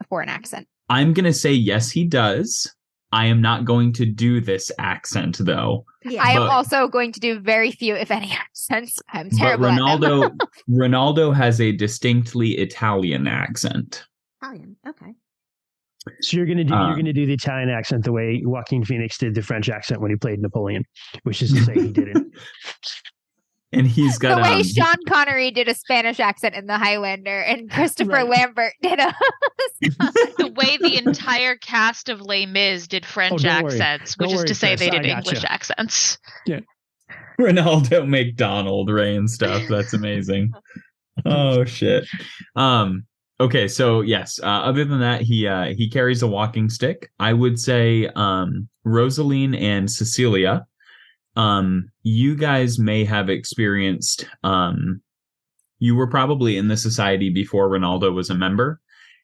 A foreign accent? I'm going to say yes, he does. I am not going to do this accent, though. Yeah. I am But- also going to do very few, if any, accents. I'm But terrible at them. Ronaldo has a distinctly Italian accent. Italian. Okay. So you're gonna do the Italian accent the way Joaquin Phoenix did the French accent when he played Napoleon, which is to say he didn't. And he's got the way Sean Connery did a Spanish accent in The Highlander, and Christopher Lambert did a the way the entire cast of Les Mis did French accents, which is to say they did English accents. Yeah. Ronaldo McDonald Ray and stuff. That's amazing. Oh shit. Okay, so yes. Other than that, he carries a walking stick. I would say Rosaline and Cecilia. You guys may have experienced. You were probably in the society before Ronaldo was a member,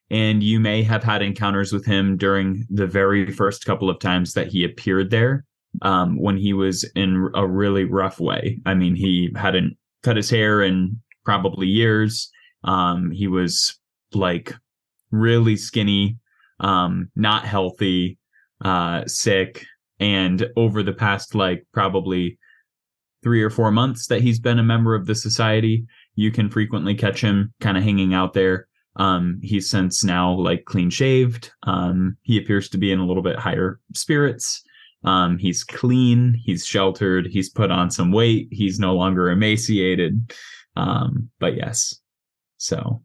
and you may have had encounters with him during the very first couple of times that he appeared there. When he was in a really rough way. I mean, he hadn't cut his hair in probably years. He was like really skinny, not healthy, sick. And over the past like probably 3 or 4 months that he's been a member of the society, you can frequently catch him kind of hanging out there. He's since now like clean shaved. He appears to be in a little bit higher spirits. He's clean, he's sheltered, he's put on some weight, he's no longer emaciated. But yes. So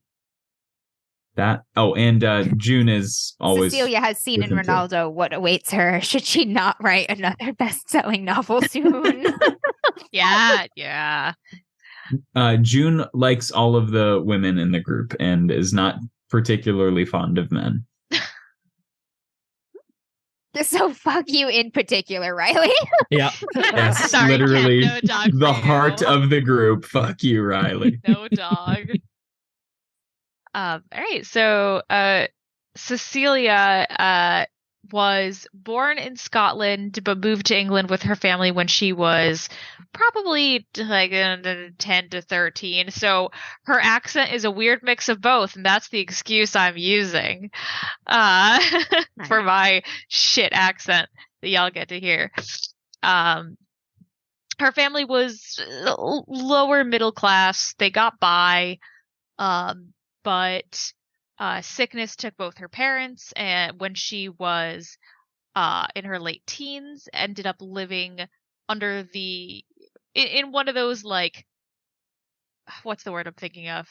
that. Oh, and June is always. Cecilia has seen in Ronaldo what awaits her should she not write another best-selling novel soon. Yeah. June likes all of the women in the group and is not particularly fond of men. So fuck you in particular, Riley. Yeah. That's Sorry, literally Kat, no dog the for you. heart of the group. Fuck you, Riley. No dog. All right. So Cecilia was born in Scotland but moved to England with her family when she was probably like 10 to 13. So her accent is a weird mix of both, and that's the excuse I'm using for my shit accent that y'all get to hear. Her family was lower middle class. They got by, but sickness took both her parents, and when she was in her late teens, ended up living under in one of those, like, what's the word I'm thinking of?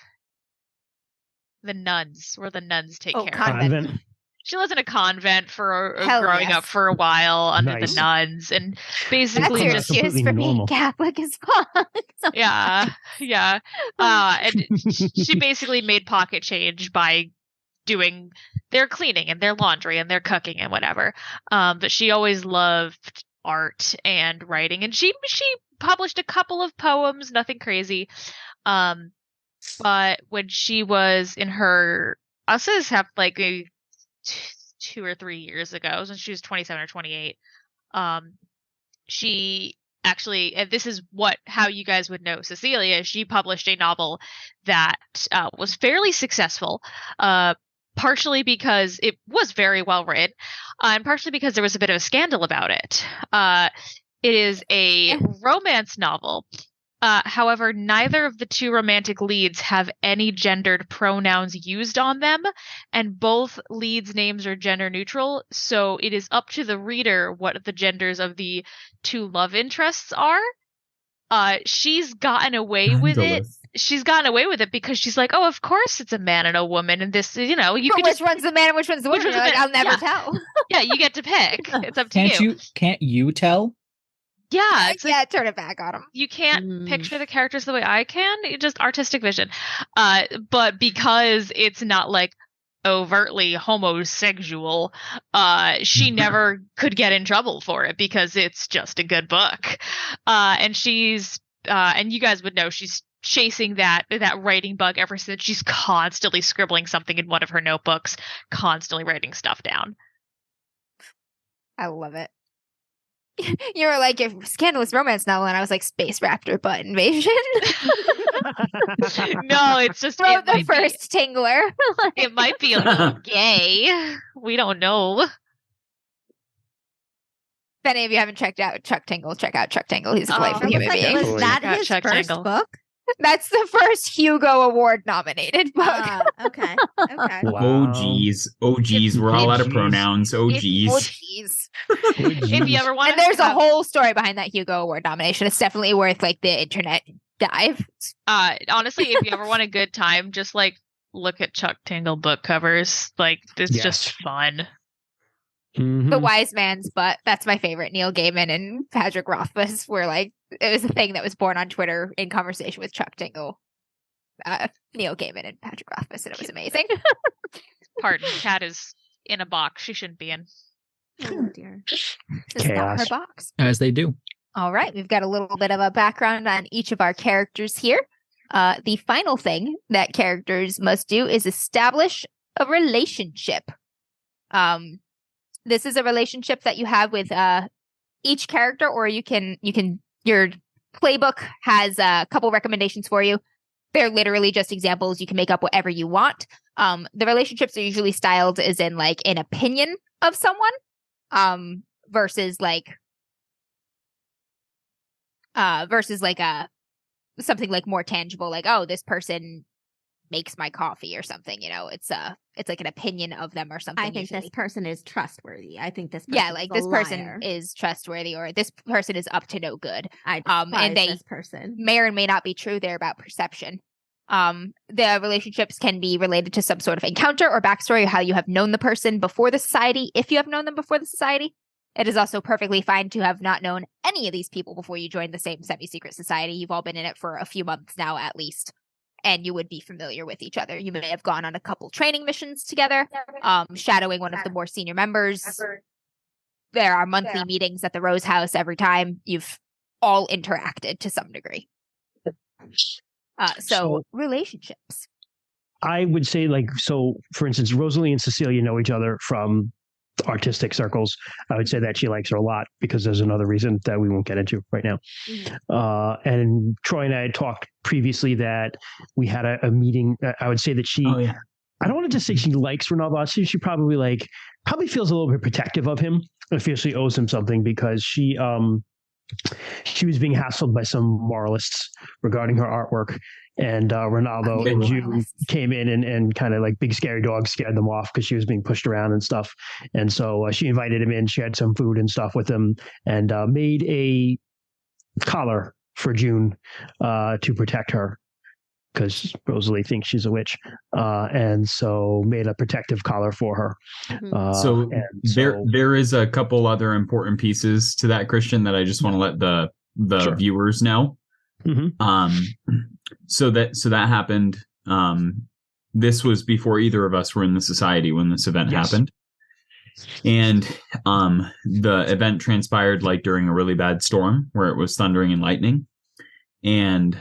The nuns, where the nuns take care of her. Convent. She lives in a convent for Hell growing yes. up for a while under Nice. the nuns, and That's basically your just excuse for being normal. Catholic as fuck. yeah. And she basically made pocket change by doing their cleaning and their laundry and their cooking and whatever. But she always loved art and writing, and she published a couple of poems, nothing crazy. But when she was in her, I'll say this happened like maybe 2 or 3 years ago, when she was 27 or 28, she actually, and this is how you guys would know Cecilia, she published a novel that was fairly successful, partially because it was very well written, and partially because there was a bit of a scandal about it. It is a romance novel. However, neither of the two romantic leads have any gendered pronouns used on them, and both leads' names are gender neutral, so it is up to the reader what the genders of the two love interests are. She's gotten away with it. She's gotten away with it because she's like, oh, of course it's a man and a woman, and this, you can Which just, one's the man and which one's the woman? one's the Like, man? I'll never Yeah. tell. yeah, you get to pick. It's up to Can't you tell? Yeah, it's like, Turn it back on him. you can't picture the characters the way I can. It's just artistic vision. But because it's not like overtly homosexual, she never could get in trouble for it because it's just a good book. And she's and you guys would know she's chasing that writing bug ever since. She's constantly scribbling something in one of her notebooks, constantly writing stuff down. I love it. You were like, your scandalous romance novel, and I was like, Space Raptor Butt Invasion. No, it's just Wrote the first Tingler. It might be a little gay. We don't know. If any of you haven't checked out Chuck Tingle, check out Chuck Tingle. He's a delightful human being. Was that Got his Chuck first Tingle. book? That's the first Hugo Award nominated book. Okay. Okay. Oh geez. We're all out of pronouns. Oh Oh, geez. jeez. If you ever want And there's a whole story behind that Hugo Award nomination. It's definitely worth like the internet dive. Honestly, if you ever want a good time, just like look at Chuck Tingle book covers. Like, it's just fun. Mhm. The Wise Man's Butt. That's my favorite. Neil Gaiman and Patrick Rothfuss were like, it was a thing that was born on Twitter in conversation with Chuck Tingle, Neil Gaiman and Patrick Rothfuss, and it was amazing. Pardon, Cat is in a box she shouldn't be in. Oh dear. This is not her box. As they do. All right, we've got a little bit of a background on each of our characters here. The final thing that characters must do is establish a relationship. This is a relationship that you have with each character, or you can your playbook has a couple recommendations for you. They're literally just examples. You can make up whatever you want. The relationships are usually styled as in like an opinion of someone, versus like a something like more tangible, like, oh, this person makes my coffee or something. It's like an opinion of them or something. I think usually. This person is trustworthy. I think this person like is a this person liar. is trustworthy, or this person is up to no good. I despise and they this person. may or may not be true. They're about perception. The relationships can be related to some sort of encounter or backstory, or how you have known the person before the society, if you have known them before the society. It is also perfectly fine to have not known any of these people before you joined the same semi-secret society. You've all been in it for a few months now, at least, and you would be familiar with each other. You may have gone on a couple training missions together, shadowing one of the more senior members. There are monthly meetings at the Rose House every time. You've all interacted to some degree. So relationships. I would say, for instance, Rosalie and Cecilia know each other from artistic circles. I would say that she likes her a lot, because there's another reason that we won't get into right now. Mm-hmm. And Troy and I had talked previously that we had a meeting. I would say that she, I don't want to just say she likes Ronaldo. She probably feels a little bit protective of him. I feel she owes him something, because she was being hassled by some moralists regarding her artwork. And Ronaldo and June came in and kind of like big scary dogs scared them off, because she was being pushed around and stuff. And so she invited him in. She had some food and stuff with him, and made a collar for June to protect her, because Rosalie thinks she's a witch. And so made a protective collar for her. Mm-hmm. There is a couple other important pieces to that, Christian, that I just want to let the viewers know. Mm-hmm. So that happened. This was before either of us were in the society when this event happened. And the event transpired like during a really bad storm where it was thundering and lightning. And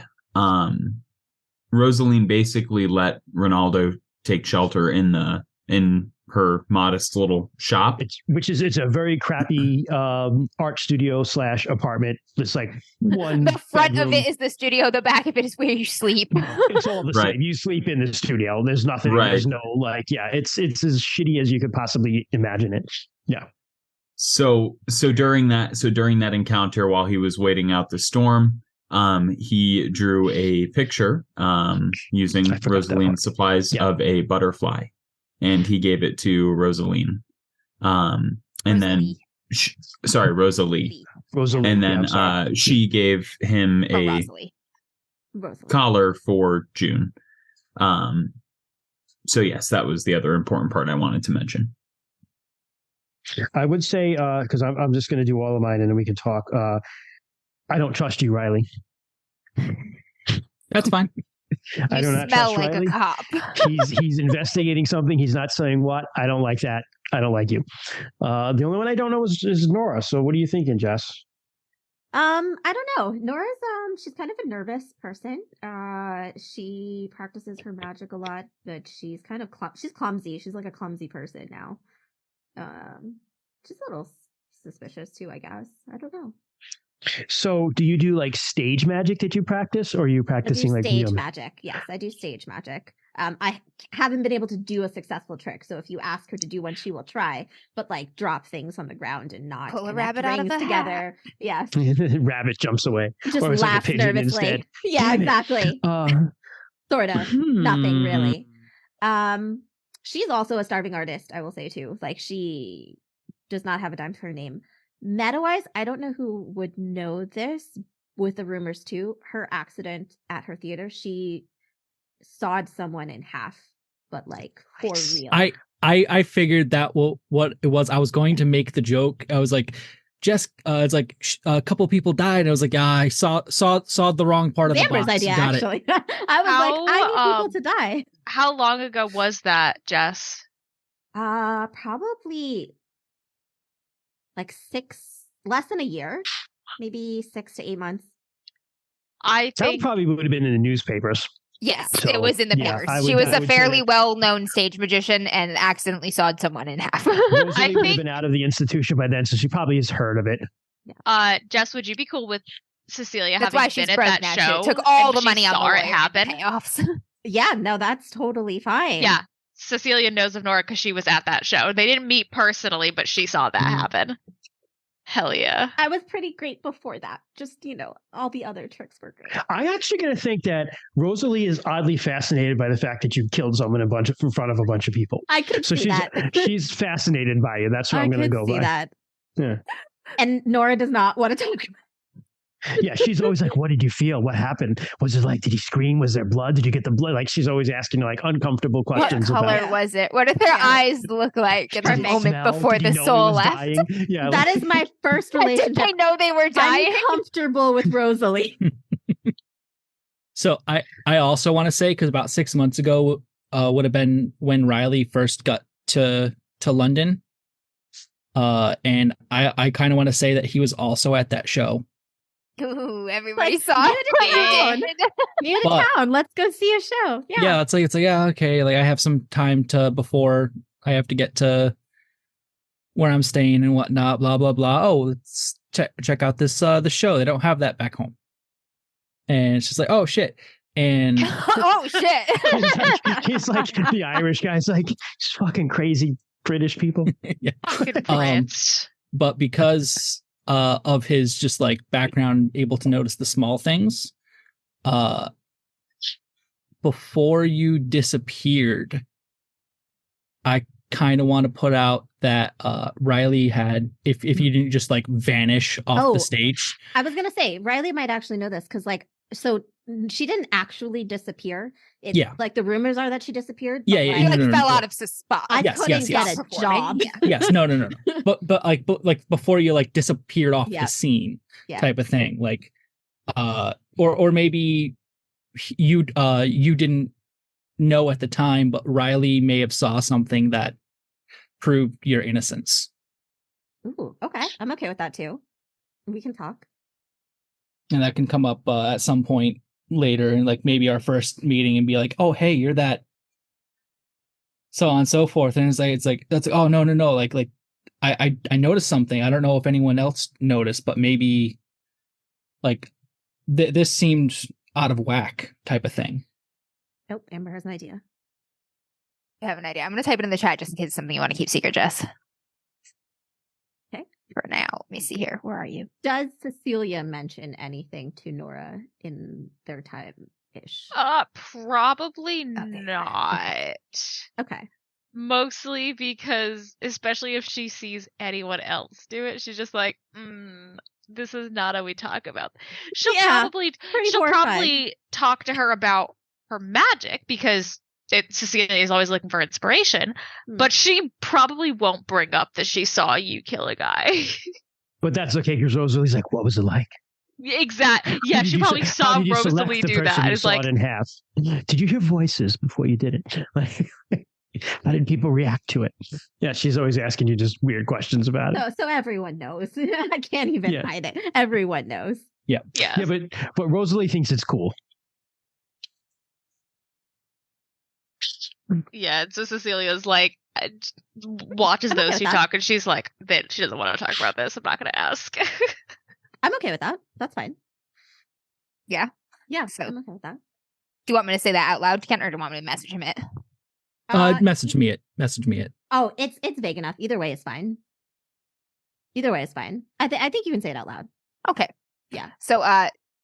Rosaline basically let Ronaldo take shelter in her modest little shop. It's a very crappy art studio / apartment. It's like one. The front bedroom. of it is the studio. The back of it is where you sleep. It's all the same. You sleep in the studio. There's nothing. Right. There's no it's as shitty as you could possibly imagine it. Yeah. So during that encounter, while he was waiting out the storm, he drew a picture using Rosaline's supplies of a butterfly. And he gave it to Rosaline. And then, Rosalie. And then she gave him a collar for June. So yes, that was the other important part I wanted to mention. I would say, because I'm just going to do all of mine and then we can talk. I don't trust you, Riley. That's fine. I do not smell trust like Riley. a cop. He's investigating something. He's not saying what. I don't like that. I don't like you. The only one I don't know is Nora. So what are you thinking, Jess? I don't know. Nora's she's kind of a nervous person. She practices her magic a lot, but she's kind of she's clumsy. She's like a clumsy person now. She's a little suspicious too, I guess. I don't know. So do you do like stage magic that you practice, or are you practicing like stage magic? Yes, I do stage magic. I haven't been able to do a successful trick, so if you ask her to do one, she will try, but like drop things on the ground and not pull a rabbit out of the together. Yes. Rabbit jumps away. Just laughs like nervously. Instead. Yeah, exactly. Sort of. Nothing really. She's also a starving artist, I will say too. Like she does not have a dime to her name. Meta-wise, I don't know who would know this, with the rumors too, her accident at her theater, she sawed someone in half, but like for real. I figured that what it was. I was going to make the joke. I was like, Jess, it's like a couple people died. And I was like, I saw the wrong part of the Amber's box. idea, Got actually. I was like, I need people to die. How long ago was that, Jess? Probably like less than a year, maybe 6 to 8 months. I That think probably would have been in the newspapers. Yes, So, it was in the yeah, papers. I She would- was I a would say fairly that- well-known stage magician and accidentally sawed someone in half. Rosalie I would have think- been out of the institution by then, so she probably has heard of it. Jess, would you be cool with Cecilia That's having why she's been at broke that now. show? She took all and the she money on the saw it lawyer and the happen? payoffs. Yeah, no, that's totally fine. Yeah, Cecilia knows of Nora because she was at that show. They didn't meet personally, but she saw that happen. Hell yeah. I was pretty great before that. Just, all the other tricks were great. I'm actually going to think that Rosalie is oddly fascinated by the fact that you killed someone in front of a bunch of people. I could So see that. she's fascinated by you. That's what I'm going to go see by. that. Yeah. And Nora does not want to talk about Yeah, she's always like, "What did you feel? What happened? Was it like? Did he scream? Was there blood? Did you get the blood?" Like she's always asking like uncomfortable What questions color about. was it? What did their Yeah. eyes look like at the Did it moment smell? before Did he the know he soul was left? dying? Yeah, that. Is my first Did relationship. they know they were dying? I'm comfortable with Rosalie. So I also want to say, because about 6 months ago would have been when Riley first got to London. And I kind of want to say that he was also at that show. Ooh, everybody Like, saw new it. to town. New to But- town. Let's go see a show. Yeah. Yeah, it's like yeah, okay. Like I have some time before I have to get to where I'm staying and whatnot. Blah blah blah. Oh, let's check out this the show. They don't have that back home. And it's just like, oh shit. And Oh shit! he's like the Irish guy's like fucking crazy British people. yeah. Fucking France. But because of his just like background, able to notice the small things, before you disappeared, I kind of want to put out that Riley had, if you didn't just like vanish off Oh. the stage. I was going to say, Riley might actually know this because, so she didn't actually disappear. It's, Yeah. Like the rumors are that she disappeared. Yeah, but, yeah, He like, no, like no, fell no. out of spot. I Yes, couldn't yes, get yes. a Performing. job. Yeah. Yes, no. But like before you like disappeared off Yeah. the scene, Yeah. type of thing. Like, or maybe you didn't know at the time, but Riley may have saw something that proved your innocence. Ooh, okay. I'm okay with that too. We can talk. And that can come up at some point later, and like maybe our first meeting, and be like, "Oh, hey, you're that," so on and so forth. And it's like that's oh no, like I noticed something. I don't know if anyone else noticed, but maybe like this seemed out of whack, type of thing. Oh, Amber has an idea. I have an idea. I'm going to type it in the chat just in case it's something you want to keep secret, Jess. Okay. For now, let me see here. Where are you? Does Cecilia mention anything to Nora in their time-ish? Probably Okay. not. Okay. Mostly because, especially if she sees anyone else do it, she's just like, this is not how we talk about. She'll Yeah, probably Pretty she'll horrified. probably talk to her about her magic because Cecilia is always looking for inspiration, Hmm. but she probably won't bring up that she saw you kill a guy. But that's okay because Rosalie's like, "What was it like?" Exactly. Yeah, How did she you probably se- how saw did you select Rosalie the do person that. who It's saw like, it in half. Did you hear voices before you did it? Like, how did people react to it? Yeah, she's always asking you just weird questions about it. So everyone knows. I can't even Yeah. hide it. Everyone knows. yeah. Yeah, but Rosalie thinks it's cool. Yeah, so Cecilia's like watches I'm okay those with two that. talk, and she's like, that she doesn't want to talk about this. I'm not going to ask. I'm okay with that. That's fine. Yeah? Yeah, So- I'm okay with that. Do you want me to say that out loud, Kent, or do you want me to message him it? Message me it. Oh, it's vague enough. Either way is fine. Either way is fine. I think you can say it out loud. Okay. Yeah. So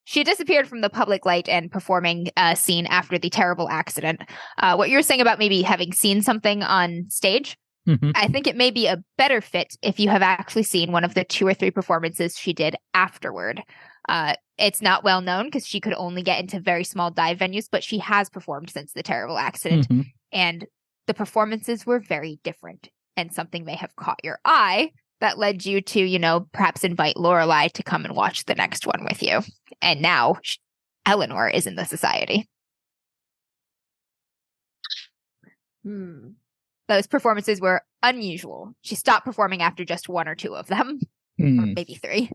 she disappeared from the public light and performing scene after the terrible accident. What you're saying about maybe having seen something on stage, Mhm. I think it may be a better fit if you have actually seen one of the 2 or 3 performances she did afterward. It's not well known because she could only get into very small dive venues, but she has performed since the terrible accident. Mhm. And the performances were very different. And something may have caught your eye that led you to, perhaps invite Lorelai to come and watch the next one with you. And now Eleanor is in the society. Those performances were unusual. She stopped performing after just 1 or 2 of them, or maybe 3.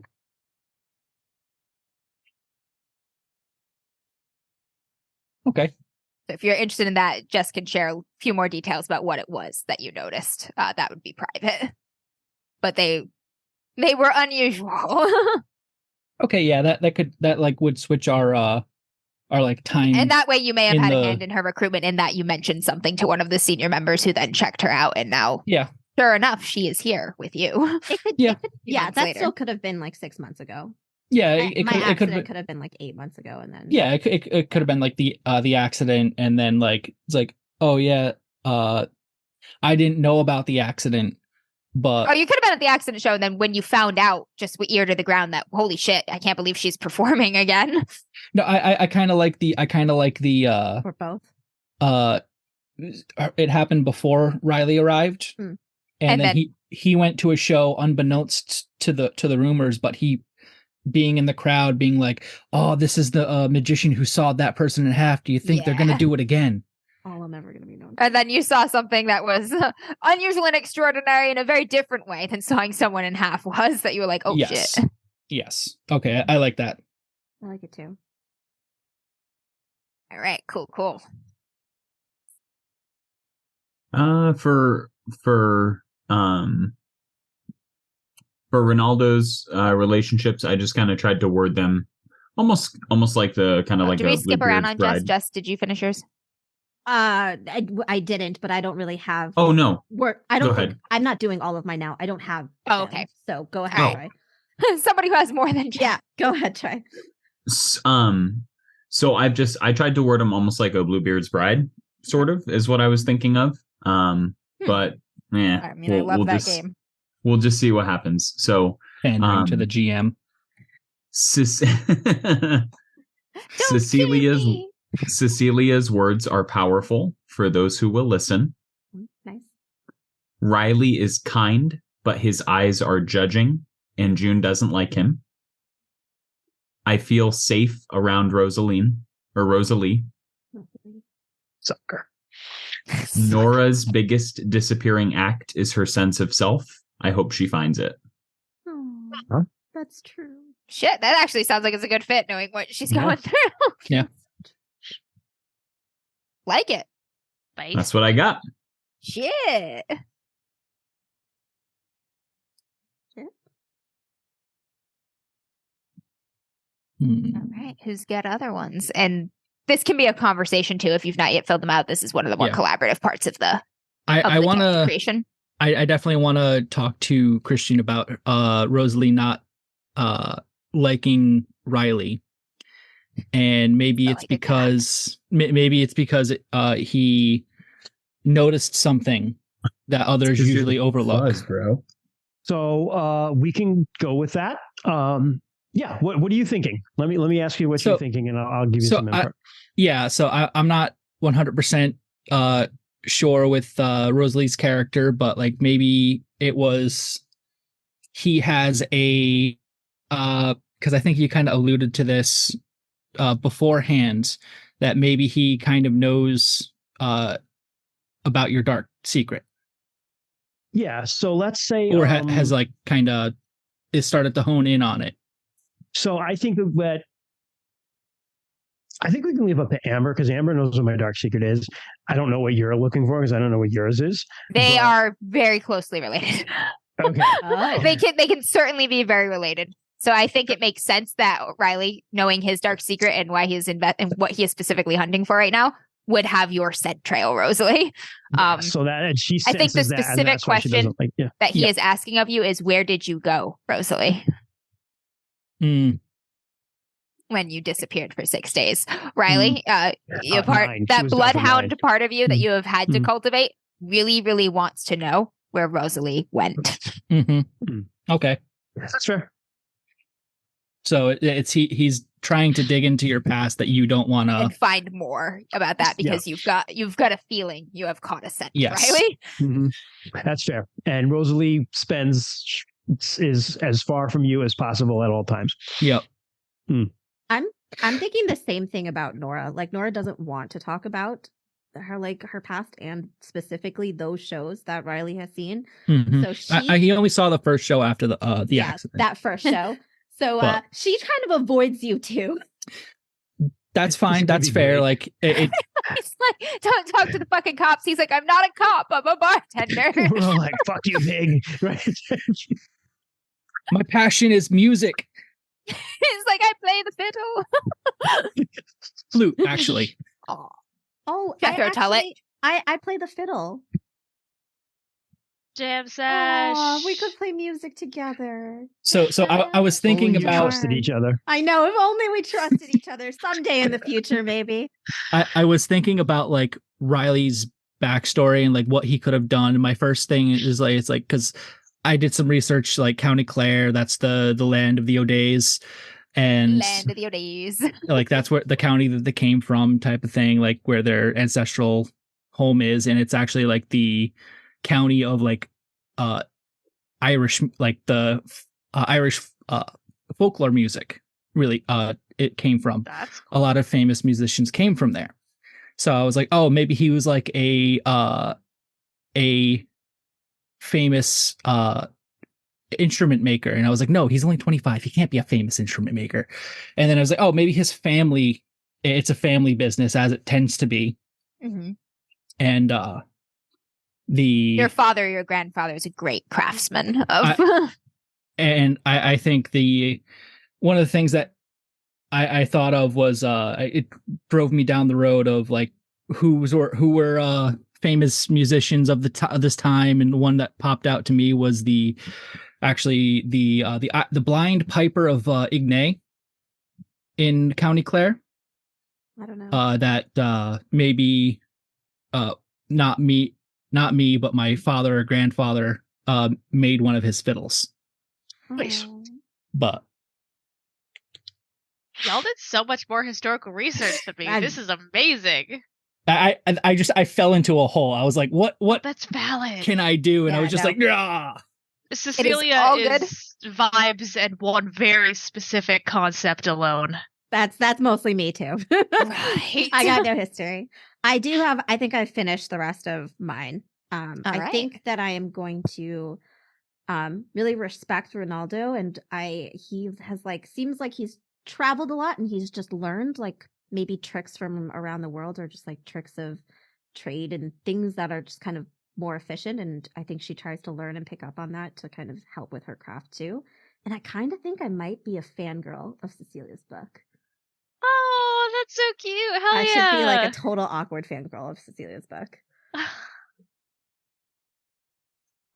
Okay. So if you're interested in that, Jess can share a few more details about what it was that you noticed. That would be private. But they were unusual. Okay, yeah, that would switch our time. And that way you may have in had a the- hand in her recruitment in that you mentioned something to one of the senior members who then checked her out, and now Yeah. sure enough, she is here with you. Yeah. Yeah, months that later. still could have been like 6 months ago. Yeah, My it could accident could have been like 8 months ago, and then yeah, it could have been like the accident, and then like it's like, oh yeah, I didn't know about the accident, but Oh, you could have been at the accident show, and then when you found out, just with ear to the ground, that holy shit, I can't believe she's performing again. no, I kind of like the or both. it happened before Riley arrived, Hmm. and then then- he went to a show unbeknownst to the rumors, but he being in the crowd, being like, "Oh, this is the magician who sawed that person in half. Do you think they're gonna Yeah. do it again?" All I'm ever gonna be known. And then you saw something that was unusual and extraordinary in a very different way than sawing someone in half was, that you were like, oh Yes. shit. Yes. Okay, I like that. I like it too. All right, cool. For Ronaldo's relationships, I just kind of tried to word them almost like the kind of like Did we a skip around Bluebeard's on bride. Jess? Jess, did you finish yours? I didn't, but I don't really have. Oh no. I don't Go think ahead. I'm not doing all of mine now. I don't have. Oh, them, okay. So go ahead, Oh. Troy. Somebody who has more than Jess. Yeah, go ahead, Troy. So I tried to word them almost like a Bluebeard's bride, sort of, is what I was thinking of. But yeah, I mean, I love that game. We'll just see what happens. So Pandering to the GM. Cecilia's words are powerful for those who will listen. Nice. Riley is kind, but his eyes are judging, and June doesn't like him. I feel safe around Rosalie. Sucker. Nora's biggest disappearing act is her sense of self. I hope she finds it. Oh, Huh? that's true. Shit, that actually sounds like it's a good fit, knowing what she's Yeah. going through. Yeah. Like it. Bye. That's what I got. Shit. Hmm. All right, who's got other ones? And this can be a conversation too if you've not yet filled them out. This is one of the more Yeah. collaborative parts of the I want character to. creation. I definitely want to talk to Christian about Rosalie not liking Riley, and maybe I it's like it. because he noticed something that others usually overlook. bro. So we can go with that. Yeah. What are you thinking? Let me ask you what So- you're thinking, and I'll give you so some input. Yeah, so I'm not 100% sure with Rosalie's character, but like maybe it was he has a because I think you kind of alluded to this beforehand, that maybe he kind of knows about your dark secret, Yeah. So let's say, or has like kind of is started to hone in on it. So I think that we can leave up to Amber, because Amber knows what my dark secret is. I don't know what you're looking for because I don't know what yours is. They but- are very closely related. Okay. Oh. they can certainly be very related. So I think it makes sense that Riley, knowing his dark secret and why he is and what he is specifically hunting for right now, would have your scent trail, Rosalie. Yeah, so that, and she I think the senses that, and specific that's why she question doesn't like. Yeah. that he Yeah. is asking of you is, where did you go, Rosalie, Mm, when you disappeared for 6 days? Riley, you 9. She that was gone for bloodhound 9. part of you that Mm. you have had to Mm. cultivate really, really wants to know where Rosalie went. mhm. Hmm. Okay. That's fair. So he's trying to dig into your past that you don't want to. And find more about that because you've got a feeling you have caught a scent, Yes. Riley. Mhm. That's fair. And Rosalie is as far from you as possible at all times. Yep. I'm thinking the same thing about Nora. Like Nora doesn't want to talk about her past and specifically those shows that Riley has seen. Mhm. So he only saw the first show after the accident. That first show. So But- she kind of avoids you too. That's fine. That's fair. Like it He's like, don't talk to the fucking cops. He's like, I'm not a cop. I'm a bartender. We're all like, fuck you, pig. Right? my passion is music, He's like, I play the fiddle. flute. Actually, Oh, Jethro Tull it. I play the fiddle. Jam sesh. Oh, we could play music together. so I was thinking Only you about. trusted each other. I know. If only we trusted each other someday in the future, maybe. I was thinking about like Riley's backstory and like what he could have done. And my first thing is like it's like because I did some research, like County Clare, that's the land of the O'Days, and Land of the O'Days. like that's where the county that they came from, type of thing, like where their ancestral home is, and it's actually like the county of like Irish, like the Irish folklore music. Really, it came from. That's A lot of famous musicians came from there. So I was like, oh, maybe he was like a famous instrument maker. And I was like, no, he's only 25. He can't be a famous instrument maker. And then I was like, oh, maybe his family, it's a family business as it tends to be. Mm-hmm. And Your father, your grandfather is a great craftsman of. I think one of the things that I thought of was it drove me down the road of like who were famous musicians of this time, and the one that popped out to me was the blind piper of Ignay in County Clare. I don't know. That maybe not me, but my father or grandfather made one of his fiddles. Nice. Oh. But Y'all did so much more historical research than me. This is amazing. I fell into a hole. I was like, what That's valid. can I do? And I Yeah, was just no. like, yeah. Cecilia all good. is vibes and one very specific concept alone. That's mostly me too. Right. I got no history. I think I've finished the rest of mine. I right. think that I am going to really respect Ronaldo, and he has like seems like he's traveled a lot and he's just learned like maybe tricks from around the world, or just like tricks of trade and things that are just kind of more efficient. And I think she tries to learn and pick up on that to kind of help with her craft too. And I kind of think I might be a fangirl of Cecilia's book. Oh, that's so cute. Hell I yeah. should be like a total awkward fangirl of Cecilia's book.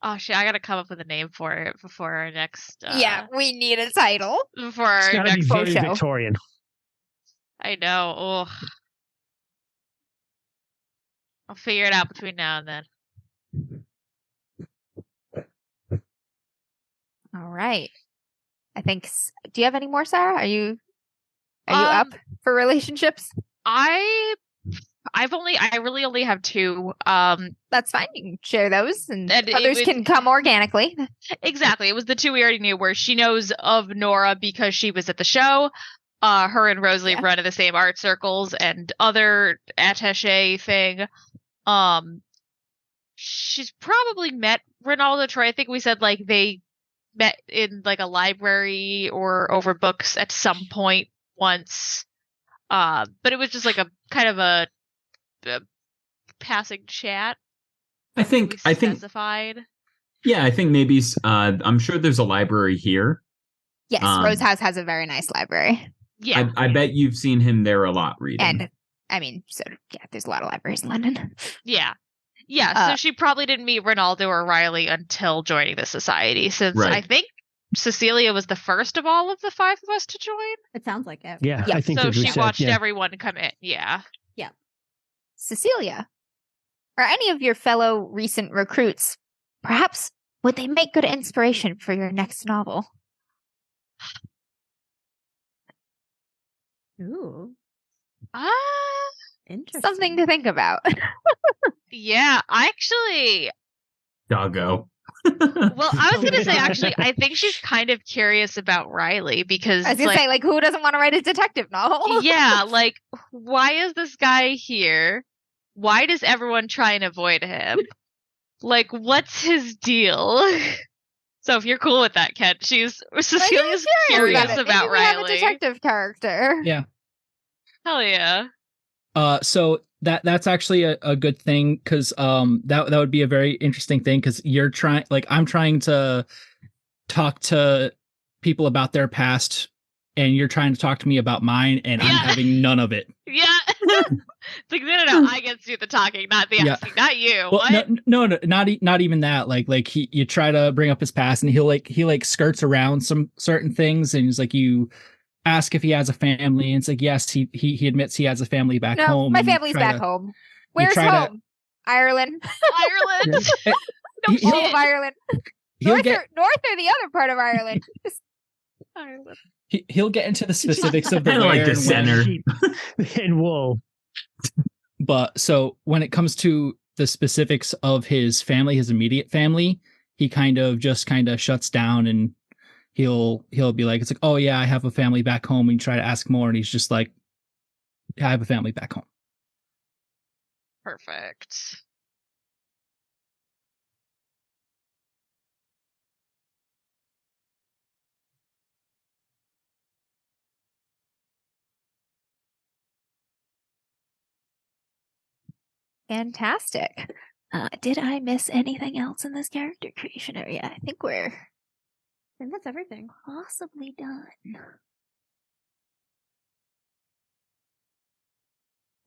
Oh shit, I gotta come up with a name for it before our next Yeah, we need a title. before It's our got to be next very show. Victorian. I know. Oh. I'll figure it out between now and then. All right. I think. Do you have any more, Sarah? Are you up for relationships? I really only have two. That's fine. You can share those, and And it others would- can come organically. Exactly. It was the two we already knew, where she knows of Nora because she was at the show. Her and Rosalie Yeah. run in the same art circles and other attaché thing. She's probably met Ronaldo Troy. I think we said like they met in like a library or over books at some point once. But it was just like a kind of a passing chat. I think Specified. yeah, I think maybe I'm sure there's a library here. Yes, Rose House has a very nice library, Yeah. I bet you've seen him there a lot reading. and I mean, so yeah, there's a lot of libraries in London. Yeah. Yeah, so she probably didn't meet Ronaldo or Riley until joining the society, since Right. I think Cecilia was the first of all of the five of us to join. It sounds like it. Yeah, Yeah, I think So that's what she we said, watched yeah. everyone come in. Yeah. Cecilia, are any of your fellow recent recruits, perhaps would they make good inspiration for your next novel? Ooh, Ah, interesting. Something to think about. yeah. Actually, Doggo. well, I was Oh my gonna say God. actually, I think she's kind of curious about Riley because I was it's gonna like, say, like, who doesn't want to write a detective novel? yeah, like, why is this guy here? Why does everyone try and avoid him? Like, what's his deal? So if you're cool with that, Kent, Cecilia's curious yeah. about Maybe we have a Riley. detective character. Yeah. Hell yeah. So that's actually a good thing because that would be a very interesting thing because you're trying like I'm trying to talk to people about their past and you're trying to talk to me about mine and I'm Yeah. having none of it. Yeah. It's like, no, I get to do the talking, not the Yeah. asking, not you. Well, What? no, not even that. Like you try to bring up his past and he skirts around some certain things and he's like you ask if he has a family and it's like yes he admits he has a family back No, home. my and you family's try back to- home. Where's try to- home? Ireland. Ireland. Eh, No he'll- All of shit. Ireland. He'll North, get north or the other part of Ireland. Ireland. he'll get into the specifics of the Kinda like where the and when. center. Sheep and wool. But so when it comes to the specifics of his family, his immediate family, he kind of shuts down and he'll be like, it's like, oh yeah, I have a family back home. And you try to ask more and he's just like, yeah, I have a family back home. Perfect. Fantastic. Did I miss anything else in this character creation area? I think we're I think that's everything. possibly done.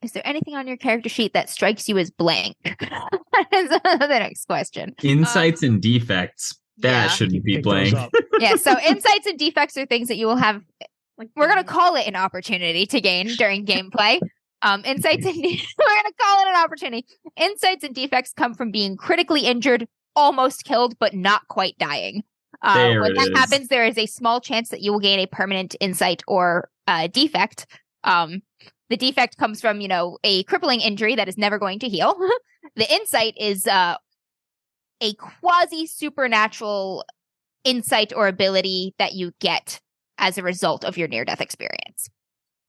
Is there anything on your character sheet that strikes you as blank? Is the next question. Insights and defects. That Yeah. shouldn't be Pick those blank. up. Yeah, so insights and defects are things that you will have. Like We're going to damage. call it an opportunity to gain during gameplay. Insights and we're going to call it an opportunity. Insights and defects come from being critically injured, almost killed, but not quite dying. There When it that is. happens, there is a small chance that you will gain a permanent insight or defect. The defect comes from, a crippling injury that is never going to heal. The insight is a quasi supernatural insight or ability that you get as a result of your near-death experience.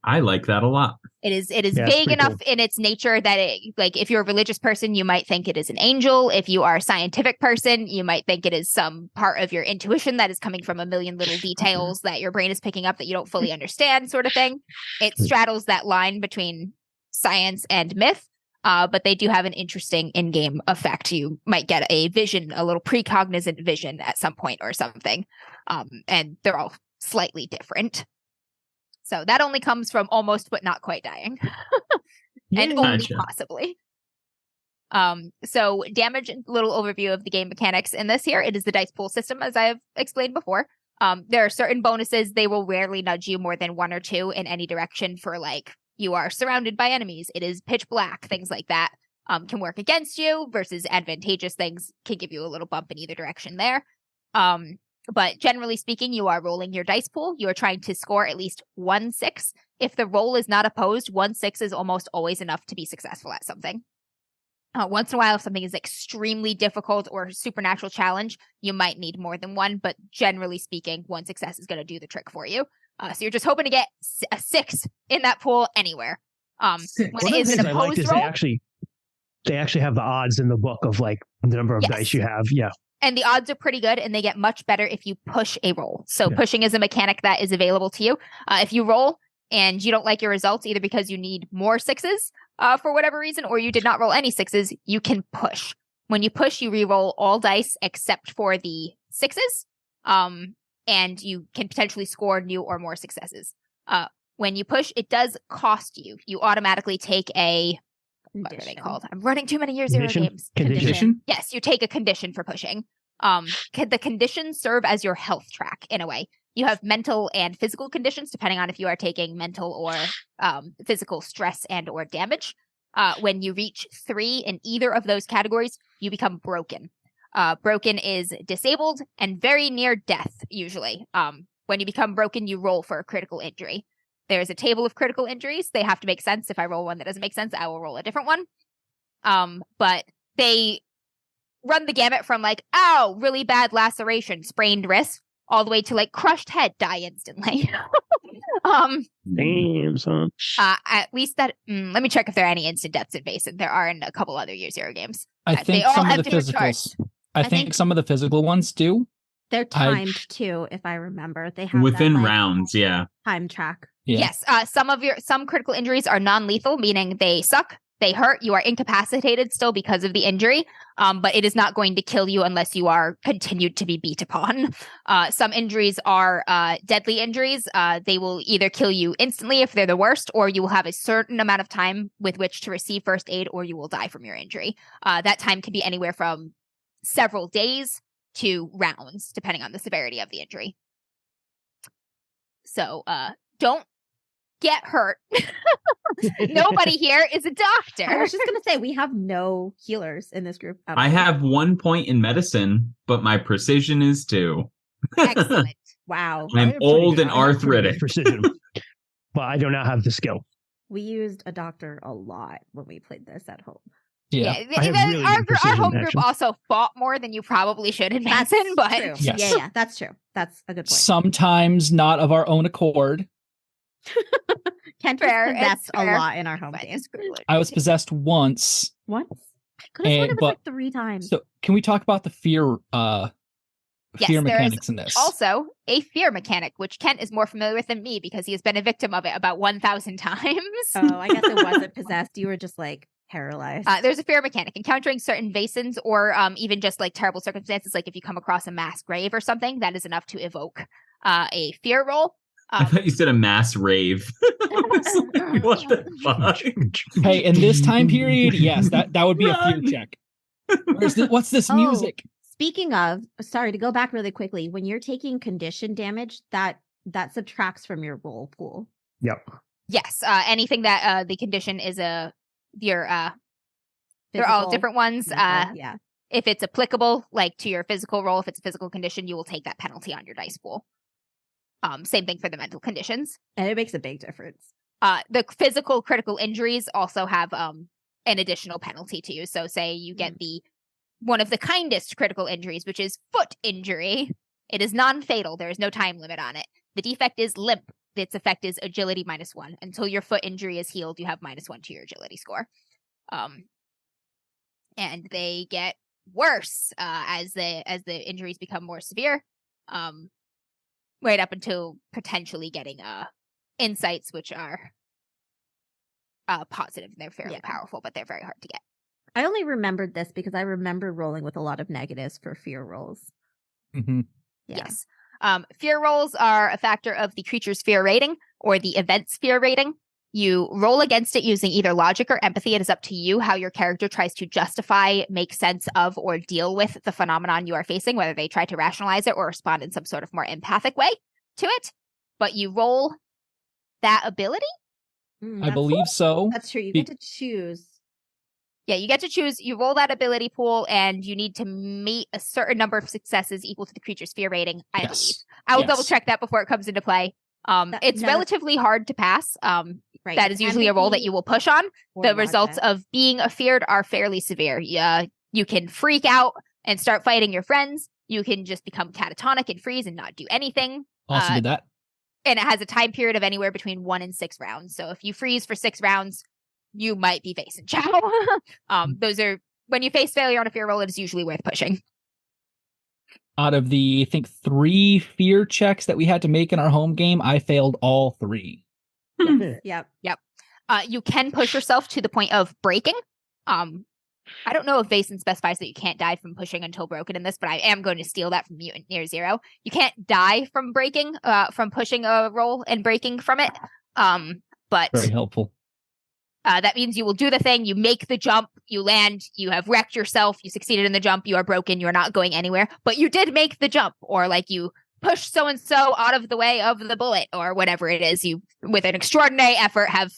I like that a lot. It is Yeah, it's vague pretty enough in its nature that if you're a religious person, you might think it is an angel. If you are a scientific person, you might think it is some part of your intuition that is coming from a million little details that your brain is picking up that you don't fully understand, sort of thing. It straddles that line between science and myth, but they do have an interesting in-game effect. You might get a vision, a little precognizant vision at some point or something, and they're all slightly different. So that only comes from almost but not quite dying. And Yeah. only Gotcha. possibly. So damage, little overview of the game mechanics in this here. It is the dice pool system, as I have explained before. There are certain bonuses. They will rarely nudge you more than one or two in any direction for you are surrounded by enemies. It is pitch black, things like that. Can work against you versus advantageous things can give you a little bump in either direction there. But generally speaking, you are rolling your dice pool. You are trying to score at least 1 6. If the roll is not opposed, 1 6 is almost always enough to be successful at something. Once in a while, if something is extremely difficult or supernatural challenge, you might need more than one. But generally speaking, 1 success is going to do the trick for you. So you're just hoping to get a 6 in that pool anywhere. When One it of the is things an I like opposed is roll, they actually have the odds in the book of the number of Yes. dice you have. Yeah. and the odds are pretty good, and they get much better if you push a roll. So Yeah. pushing is a mechanic that is available to you. If you roll and you don't like your results, either because you need more 6s for whatever reason, or you did not roll any 6s, you can push. When you push, you re-roll all dice except for the 6s, and you can potentially score new or more successes. When you push, it does cost you. You automatically take a... What are they Condition. called? I'm running too many Year Zero Condition? games. Condition? Yes, you take a condition for pushing. Can the conditions serve as your health track in a way? You have mental and physical conditions, depending on if you are taking mental or physical stress and or damage. When you reach 3 in either of those categories, you become broken. Broken is disabled and very near death, usually. When you become broken, you roll for a critical injury. There's a table of critical injuries. They have to make sense. If I roll one that doesn't make sense, I will roll a different one. But they run the gamut from like, ow, really bad laceration, sprained wrist, all the way to like crushed head, die instantly. Damn, son. At least that. Let me check if there are any instant deaths in Vaesen. There are in a couple other Year Zero games. I They think all some have of the different physicals. charts. I think some of the physical ones do. They're timed too, if I remember. They have Within that, like, rounds, yeah. time track. Yeah. Yes. Some critical injuries are non-lethal, meaning they suck, they hurt, you are incapacitated still because of the injury, but it is not going to kill you unless you are continued to be beat upon. Some injuries are deadly injuries. They will either kill you instantly if they're the worst, or you will have a certain amount of time with which to receive first aid, or you will die from your injury. That time can be anywhere from several days to rounds, depending on the severity of the injury. So don't get hurt. Nobody here is a doctor. I was just going to say, we have no healers in this group. At I all. have 1 point in medicine, but my precision is 2. Excellent. Wow. I I'm have pretty old good- and I have pretty good arthritic. precision, but I do not have the skill. We used a doctor a lot when we played this at home. Yeah. I have really good Our precision, home group actually. also fought more than you probably should in That's Vaesen, but true. Yes. Yeah, that's true. That's a good point. Sometimes not of our own accord. Kent was Fair, it's possessed a fair. lot in our home But game. it's cool. I was possessed once. Once? I could have sworn it was but- like 3 times. So can we talk about the fear Yes, fear there is mechanics in this? Also, a fear mechanic, which Kent is more familiar with than me because he has been a victim of it about 1,000 times. Oh, I guess it wasn't possessed. You were just like paralyzed. There's a fear mechanic. Encountering certain Vaesens or even just like terrible circumstances, like if you come across a mass grave or something, that is enough to evoke a fear roll. I thought you said a mass rave. I was like, what the fuck? Hey, in this time period, yes, that would be a fear Run. check. What's this Oh. music? Speaking of, sorry to go back really quickly. When you're taking condition damage, that subtracts from your roll pool. Yep. Yes, anything that the condition is they're all Physical, different ones. mental, yeah. If it's applicable, like to your physical roll, if it's a physical condition, you will take that penalty on your dice pool. Same thing for the mental conditions. And it makes a big difference. The physical critical injuries also have an additional penalty to you. So say you get one of the kindest critical injuries, which is foot injury. It is non-fatal. There is no time limit on it. The defect is limp. Its effect is agility -1. Until your foot injury is healed, you have -1 to your agility score. And they get worse as the injuries become more severe. Right up until potentially getting insights, which are positive. They're fairly powerful, but they're very hard to get. I only remembered this because I remember rolling with a lot of negatives for fear rolls. Mm-hmm. Yeah. Yes. Fear rolls are a factor of the creature's fear rating or the event's fear rating. You roll against it using either logic or empathy. It is up to you how your character tries to justify, make sense of, or deal with the phenomenon you are facing, whether they try to rationalize it or respond in some sort of more empathic way to it. But you roll that ability. I believe so. That's true. You Be- get to choose. Yeah, you get to choose. You roll that ability pool, and you need to meet a certain number of successes equal to the creature's fear rating, I believe. Yes. I will Yes. double check that before it comes into play. It's no. relatively hard to pass. Right. That is usually a roll that you will push on. or The results logic. of being afeared are fairly severe. You can freak out and start fighting your friends. You can just become catatonic and freeze and not do anything. Also did that. And it has a time period of anywhere between 1 and 6 rounds. So if you freeze for 6 rounds, you might be Vaesen Chow. Those are when you face failure on a fear roll, it is usually worth pushing. Out of the, I think, 3 fear checks that we had to make in our home game, I failed all 3. Yep. You can push yourself to the point of breaking. I don't know if Vaesen specifies that you can't die from pushing until broken in this, but I am going to steal that from Mutant Near Zero. You can't die from breaking, from pushing a roll and breaking from it. But Very helpful. that means you will do the thing, you make the jump, you land, you have wrecked yourself, you succeeded in the jump, you are broken, you are not going anywhere, but you did make the jump, or like you push so-and-so out of the way of the bullet, or whatever it is, you, with an extraordinary effort, have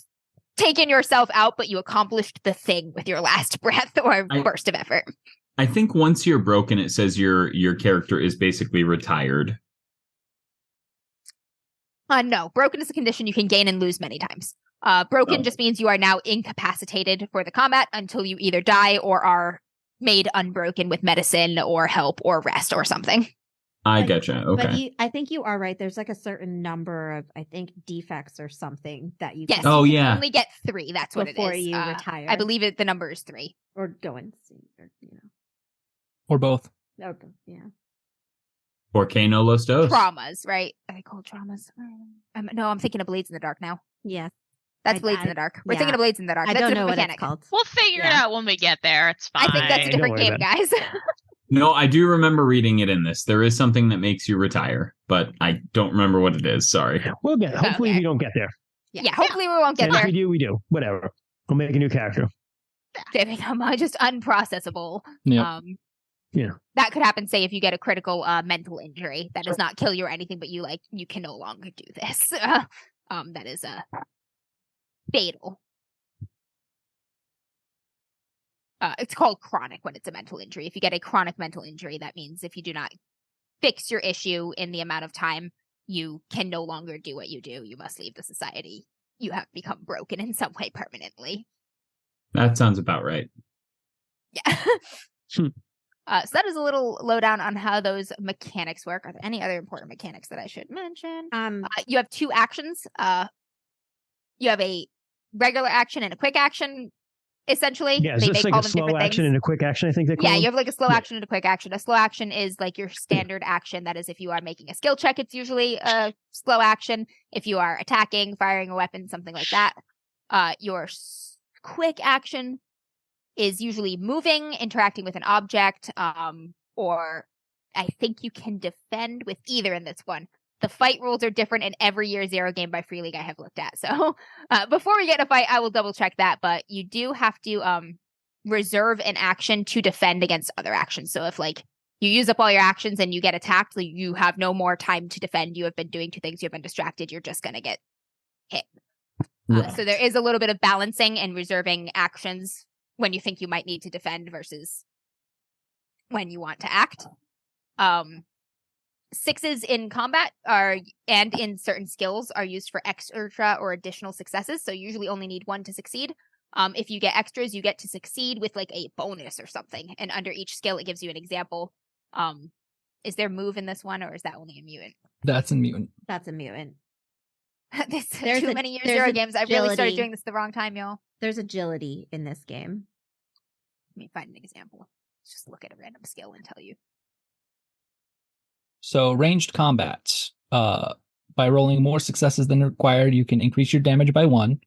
taken yourself out, but you accomplished the thing with your last breath or burst of effort. I think once you're broken, it says your character is basically retired. No, broken is a condition you can gain and lose many times. Broken just means you are now incapacitated for the combat until you either die or are made unbroken with medicine or help or rest or something. I getcha. Okay. But I think you are right. There's like a certain number of, I think, defects or something that you Yes. can Oh, you yeah. only get 3. That's what it is. before you retire. I believe the number is 3. Or go and see, or, Or both. yeah. Volcano Los Dos. Traumas, right? Are they called traumas? No, I'm thinking of Blades in the Dark now. Yeah. That's Blades in the Dark. We're thinking of Blades in the Dark. I That's don't a know what mechanic. it's called. We'll figure it out when we get there. It's fine. I think that's a Don't different worry game, about guys. No, I do remember reading it in this. There is something that makes you retire, but I don't remember what it is. Sorry. We'll get. Hopefully, Okay. we don't get there. Yeah, hopefully we won't get And if there. we do, we do. Whatever. We'll make a new character. They become just unprocessable. Yeah. Yeah. That could happen, say, if you get a critical mental injury that does not kill you or anything, but you can no longer do this. That is fatal. It's called chronic when it's a mental injury. If you get a chronic mental injury, that means if you do not fix your issue in the amount of time, you can no longer do what you do. You must leave the society. You have become broken in some way permanently. That sounds about right. Yeah. So that is a little lowdown on how those mechanics work. Are there any other important mechanics that I should mention? You have 2 actions. You have a regular action and a quick action. Essentially, Yeah, it's just like a slow action and a quick action, I think they call Yeah, them. you have like a slow action and a quick action. A slow action is like your standard action. That is, if you are making a skill check, it's usually a slow action. If you are attacking, firing a weapon, something like that. Your quick action is usually moving, interacting with an object, or I think you can defend with either in this one. The fight rules are different in every Year Zero game by Free League I have looked at. So before we get a fight, I will double check that. But you do have to reserve an action to defend against other actions. So if you use up all your actions and you get attacked, you have no more time to defend. You have been doing 2 things. You have been distracted. You're just going to get hit. Right. So there is a little bit of balancing and reserving actions when you think you might need to defend versus when you want to act. 6s in combat and in certain skills are used for extra or additional successes. So you usually only need 1 to succeed. If you get extras, you get to succeed with a bonus or something. And under each skill, it gives you an example. Is there move in this one, or is that only a mutant? That's in mutant. That's a mutant. There's too many Year Zero games. I really started doing this the wrong time, y'all. There's agility in this game. Let me find an example. Let's just look at a random skill and tell you. So ranged combat. By rolling more successes than required, you can increase your damage by 1.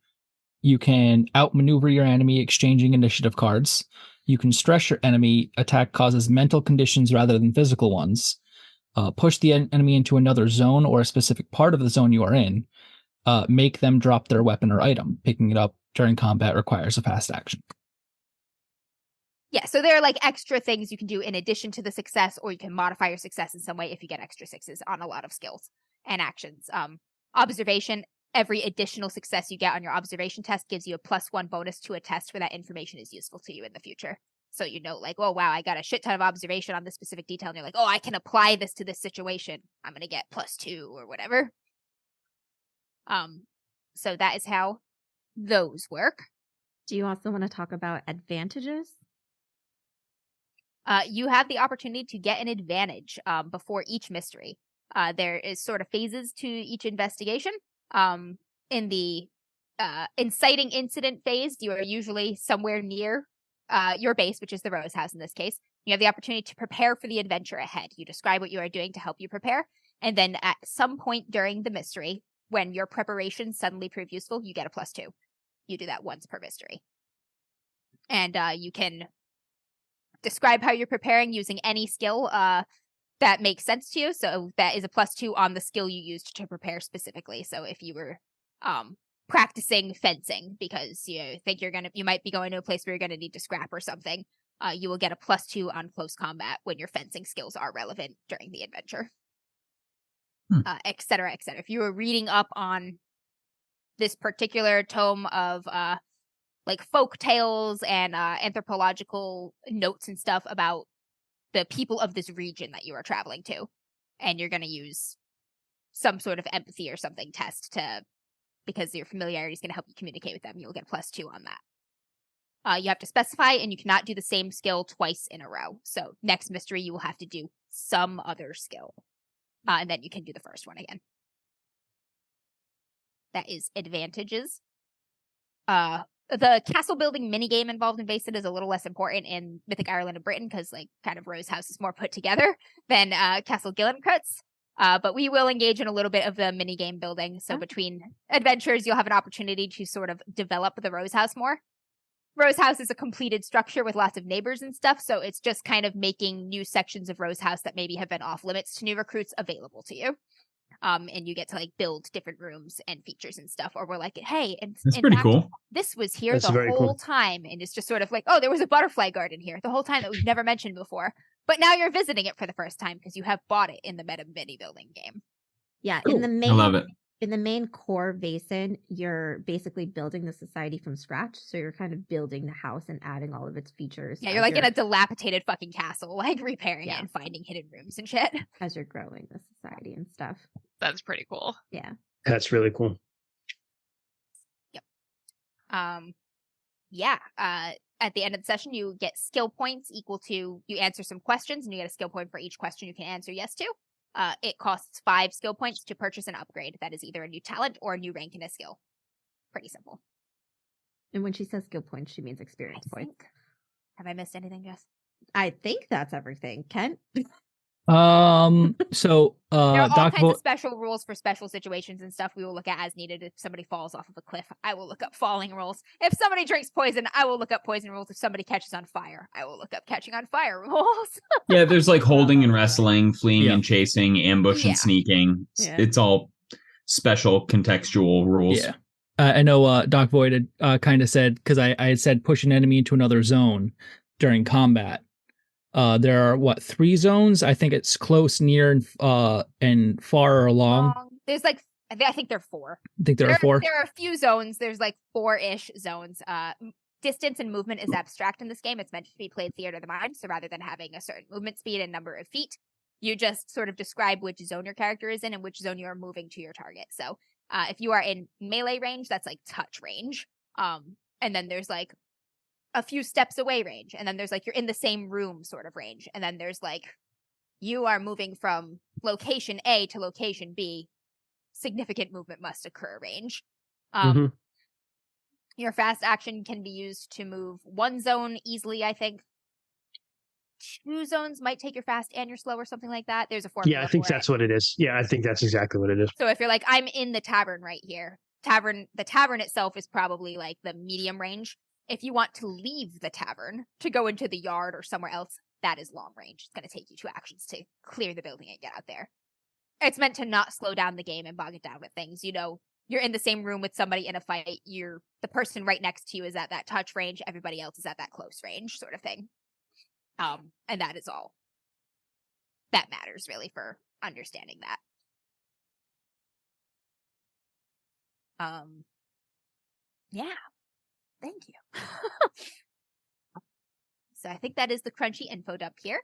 You can outmaneuver your enemy exchanging initiative cards. You can stress your enemy. Attack causes mental conditions rather than physical ones. Push the enemy into another zone or a specific part of the zone you are in. Make them drop their weapon or item. Picking it up during combat requires a fast action. Yeah, so there are extra things you can do in addition to the success, or you can modify your success in some way if you get extra 6s on a lot of skills and actions. Observation, every additional success you get on your observation test gives you a +1 bonus to a test where that information is useful to you in the future. So you know, oh wow, I got a shit ton of observation on this specific detail, and you're oh, I can apply this to this situation. I'm gonna get +2 or whatever. So that is how those work. Do you also want to talk about advantages? You have the opportunity to get an advantage before each mystery. There is sort of phases to each investigation. In the inciting incident phase, you are usually somewhere near your base, which is the Rose House in this case. You have the opportunity to prepare for the adventure ahead. You describe what you are doing to help you prepare. And then at some point during the mystery, when your preparation suddenly prove useful, you get a +2. You do that once per mystery. And you can describe how you're preparing using any skill that makes sense to you. So that is a +2 on the skill you used to prepare specifically. So if you were practicing fencing because you think you might be going to a place where you're going to need to scrap or something, you will get a +2 on close combat when your fencing skills are relevant during the adventure. Et cetera, et cetera. If you were reading up on this particular tome of folk tales and anthropological notes and stuff about the people of this region that you are traveling to, and you're going to use some sort of empathy or something test because your familiarity is going to help you communicate with them. You'll get +2 on that. You have to specify, and you cannot do the same skill twice in a row. So next mystery, you will have to do some other skill. And then you can do the first one again. That is advantages. The castle building minigame involved in Vaesen is a little less important in Mythic Ireland and Britain because, like, kind of Rose House is more put together than Castle Gillenkrutz. But we will engage in a little bit of the minigame building. So between adventures, you'll have an opportunity to sort of develop the Rose House more. Rose House is a completed structure with lots of neighbors and stuff, so it's just kind of making new sections of Rose House that maybe have been off limits to new recruits available to you. And you get to like build different rooms and features and stuff. Or we're like, hey, and That's pretty cool. This was here That's the very whole cool. time, and it's just sort of like, oh, there was a butterfly garden here the whole time that we've never mentioned before. But now you're visiting it for the first time because you have bought it in the meta mini building game. Yeah, Cool. in the main I love it. in the main core Vaesen, you're basically building the society from scratch. So you're kind of building the house and adding all of its features. Yeah, you're like in a dilapidated fucking castle, like repairing it and finding hidden rooms and shit. as you're growing the society and stuff. That's pretty cool. Yeah. That's really cool. At the end of the session, you get skill points equal to, you answer some questions, and you get a skill point for each question you can answer yes to. It costs 5 skill points to purchase an upgrade. That is either a new talent or a new rank in a skill. Pretty simple. And when she says skill points, she means experience points. Have I missed anything, Jess? I think that's everything. Kent? So There are all Doc kinds of special rules for special situations and stuff we will look at as needed. If somebody falls off of a cliff, I will look up falling rules. If somebody drinks poison, I will look up poison rules. If somebody catches on fire, I will look up catching on fire rules. Yeah, there's like holding and wrestling, fleeing and chasing, ambush Yeah. and sneaking. It's all special contextual rules. Yeah. I know Doc Void had kind of said, because I had said push an enemy into another zone during combat. There are 3 zones? I think it's close, near, and far or along. There's like, I think there are 4. I think there are 4. There are a few zones. There's like 4-ish zones. Distance and movement is abstract in this game. It's meant to be played theater of the mind. So rather than having a certain movement speed and number of feet, you just sort of describe which zone your character is in and which zone you are moving to your target. So if you are in melee range, that's like touch range. And then there's like a few steps away range. And then there's like you're in the same room sort of range. And then there's like you are moving from location A to location B. Significant movement must occur range. Your fast action can be used to move 1 zone easily, I think. 2 zones might take your fast and your slow or something like that. There's a formula. Yeah, I think that's what it is. Yeah, I think that's exactly what it is. So if you're like, I'm in the tavern right here. The tavern itself is probably like the medium range. If you want to leave the tavern to go into the yard or somewhere else, that is long range. It's going to take you 2 actions to clear the building and get out there. It's meant to not slow down the game and bog it down with things. You know, you're in the same room with somebody in a fight. The person right next to you is at that touch range. Everybody else is at that close range sort of thing. And that is all that matters really for understanding that. Yeah. Thank you. So I think that is the crunchy info dump here.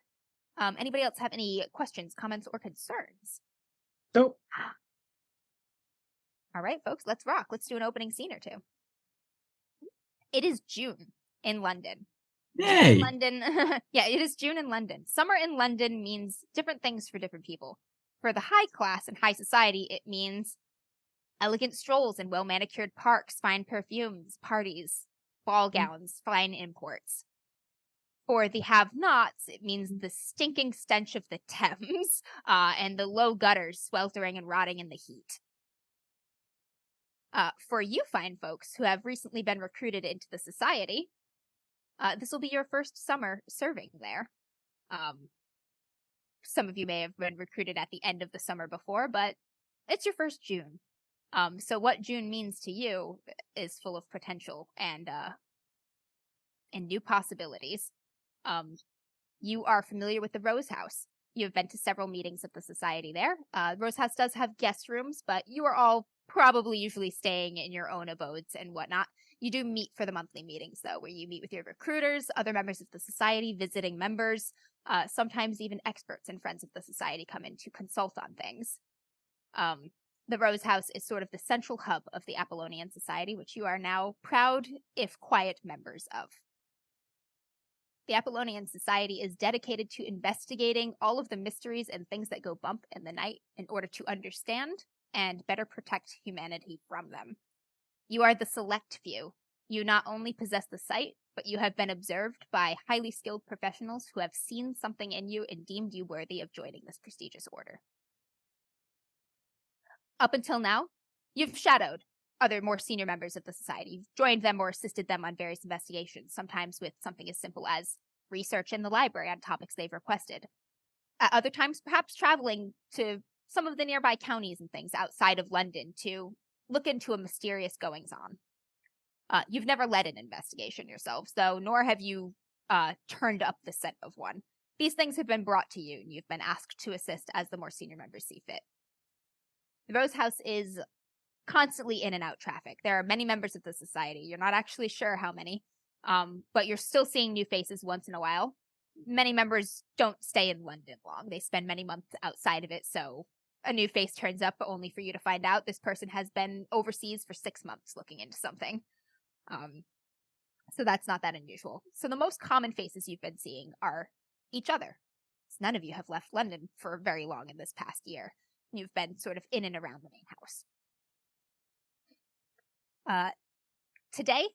Anybody else have any questions, comments, or concerns? Nope. All right, folks, let's rock. Let's do an opening scene or 2. It is June in London. Yay! London. Yeah, it is June in London. Summer in London means different things for different people. For the high class and high society, it means elegant strolls in well-manicured parks, fine perfumes, parties, ball gowns, fine imports. For the have-nots, it means the stinking stench of the Thames and the low gutters sweltering and rotting in the heat. For you fine folks who have recently been recruited into the society, this will be your first summer serving there. Some of you may have been recruited at the end of the summer before, but it's your first June. So what June means to you is full of potential and new possibilities. You are familiar with the Rose House. You have been to several meetings of the society there. Rose House does have guest rooms, but you are all probably usually staying in your own abodes and whatnot. You do meet for the monthly meetings, though, where you meet with your recruiters, other members of the society, visiting members, sometimes even experts and friends of the society come in to consult on things. The Rose House is sort of the central hub of the Apollonian Society, which you are now proud, if quiet, members of. The Apollonian Society is dedicated to investigating all of the mysteries and things that go bump in the night in order to understand and better protect humanity from them. You are the select few. You not only possess the sight, but you have been observed by highly skilled professionals who have seen something in you and deemed you worthy of joining this prestigious order. Up until now, you've shadowed other more senior members of the society. You've joined them or assisted them on various investigations, sometimes with something as simple as research in the library on topics they've requested. At other times, perhaps traveling to some of the nearby counties and things outside of London to look into a mysterious goings-on. You've never led an investigation yourselves, though, nor have you turned up the scent of one. These things have been brought to you, and you've been asked to assist as the more senior members see fit. The Rose House is constantly in and out traffic. There are many members of the society. You're not actually sure how many, but you're still seeing new faces once in a while. Many members don't stay in London long. They spend many months outside of it, so a new face turns up only for you to find out this person has been overseas for 6 months looking into something. So that's not that unusual. So the most common faces you've been seeing are each other. None of you have left London for very long in this past year. You've been sort of in and around the main house. Today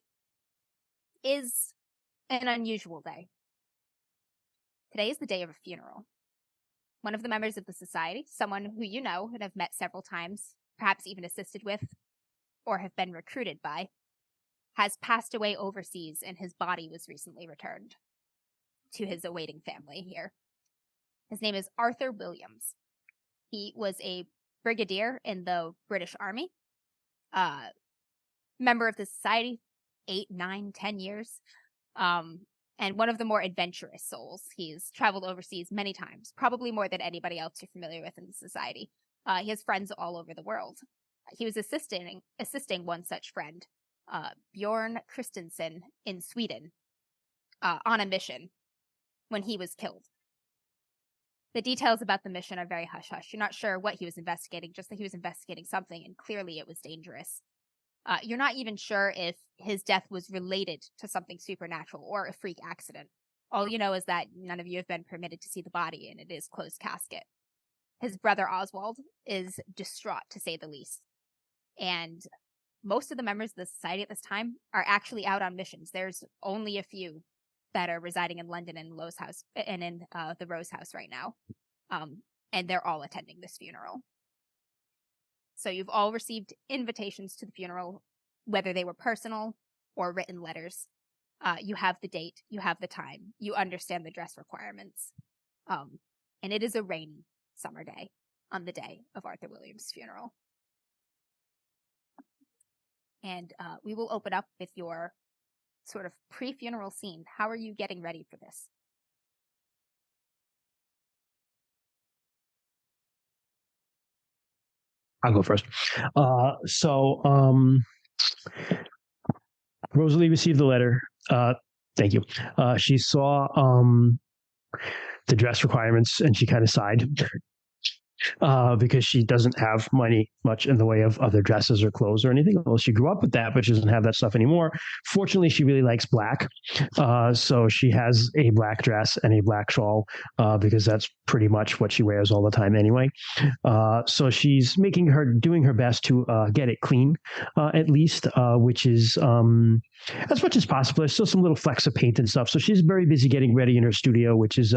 is an unusual day. Today is the day of a funeral. One of the members of the society, someone who you know and have met several times, perhaps even assisted with, or have been recruited by, has passed away overseas and his body was recently returned to his awaiting family here. His name is Arthur Williams. He was a brigadier in the British Army, member of the society, 8, 9, 10 years, and one of the more adventurous souls. He's traveled overseas many times, probably more than anybody else you're familiar with in the society. He has friends all over the world. He was assisting one such friend, Bjorn Christensen, in Sweden, on a mission when he was killed. The details about the mission are very hush-hush. You're not sure what he was investigating, just that he was investigating something, and clearly it was dangerous. You're not even sure if his death was related to something supernatural or a freak accident. All you know is that none of you have been permitted to see the body, and it is closed casket. His brother Oswald is distraught, to say the least. And most of the members of the society at this time are actually out on missions. There's only a few that are residing in London and in the Rose House right now. And they're all attending this funeral. So you've all received invitations to the funeral, whether they were personal or written letters. You have the date, you have the time, you understand the dress requirements. And it is a rainy summer day on the day of Arthur Williams' funeral. And we will open up with your sort of pre-funeral scene. How are you getting ready for this? I'll go first. Rosalie received the letter. Thank you. She saw the dress requirements and she kind of sighed because she doesn't have much in the way of other dresses or clothes or anything. Well, she grew up with that, but she doesn't have that stuff anymore. Fortunately, she really likes black. So she has a black dress and a black shawl because that's pretty much what she wears all the time anyway. So she's doing her best to get it clean, at least, which is as much as possible. There's still some little flecks of paint and stuff. So she's very busy getting ready in her studio, which is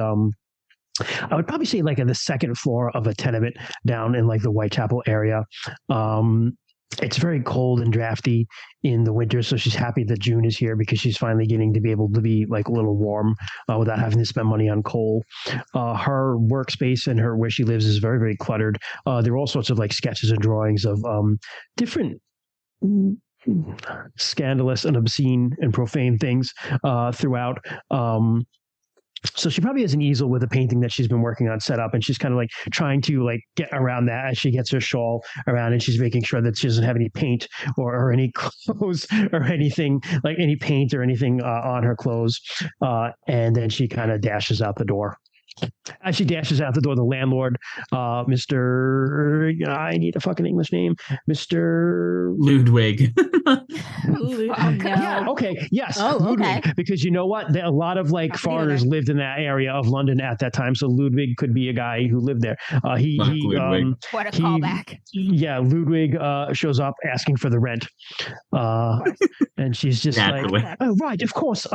I would probably say like in the second floor of a tenement down in like the Whitechapel area. It's very cold and drafty in the winter, so she's happy that June is here because she's finally getting to be able to be like a little warm without having to spend money on coal. Her workspace and where she lives is very, very cluttered. There are all sorts of like sketches and drawings of different scandalous and obscene and profane things throughout. So she probably has an easel with a painting that she's been working on set up, and she's kind of like trying to like get around that as she gets her shawl around, and she's making sure that she doesn't have any paint or any clothes or anything like any paint or anything on her clothes. And then she kind of dashes out the door As she dashes out the door, the landlord, Mr. I need a fucking English name, Mr. Ludwig. Oh, no. Yeah. Okay. Yes. Oh, Ludwig. okay. Because you know what? A lot of like Property foreigners owner. lived in that area of London at that time, so Ludwig could be a guy who lived there. Fuck Ludwig. What a he- callback. Yeah, Ludwig shows up asking for the rent, and she's just Naturally. like, "Oh, right, of course.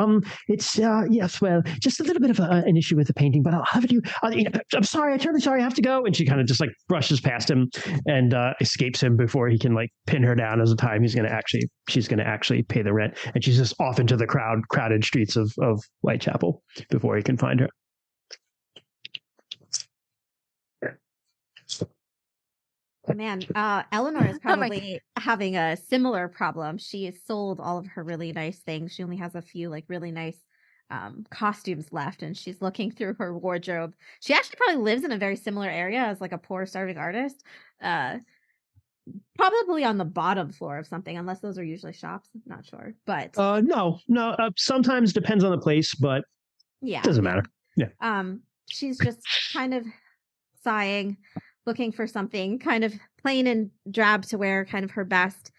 It's yes, well, just a little bit of an issue with the painting, but I'll have you. I'm sorry, I'm terribly sorry, I have to go." And she kind of just like brushes past him and escapes him before he can like pin her down as a time she's going to actually pay the rent, and she's just off into the crowded streets of Whitechapel before he can find her. Man, Eleanor is Oh my probably having a similar problem. She has sold all of her really nice things. She only has a few like really nice costumes left, and she's looking through her wardrobe. She actually probably lives in a very similar area as like a poor starving artist. Probably on the bottom floor of something, unless those are usually shops. I'm not sure, but No. Sometimes depends on the place, but yeah, doesn't matter. She's just kind of sighing, looking for something kind of plain and drab to wear, kind of her best.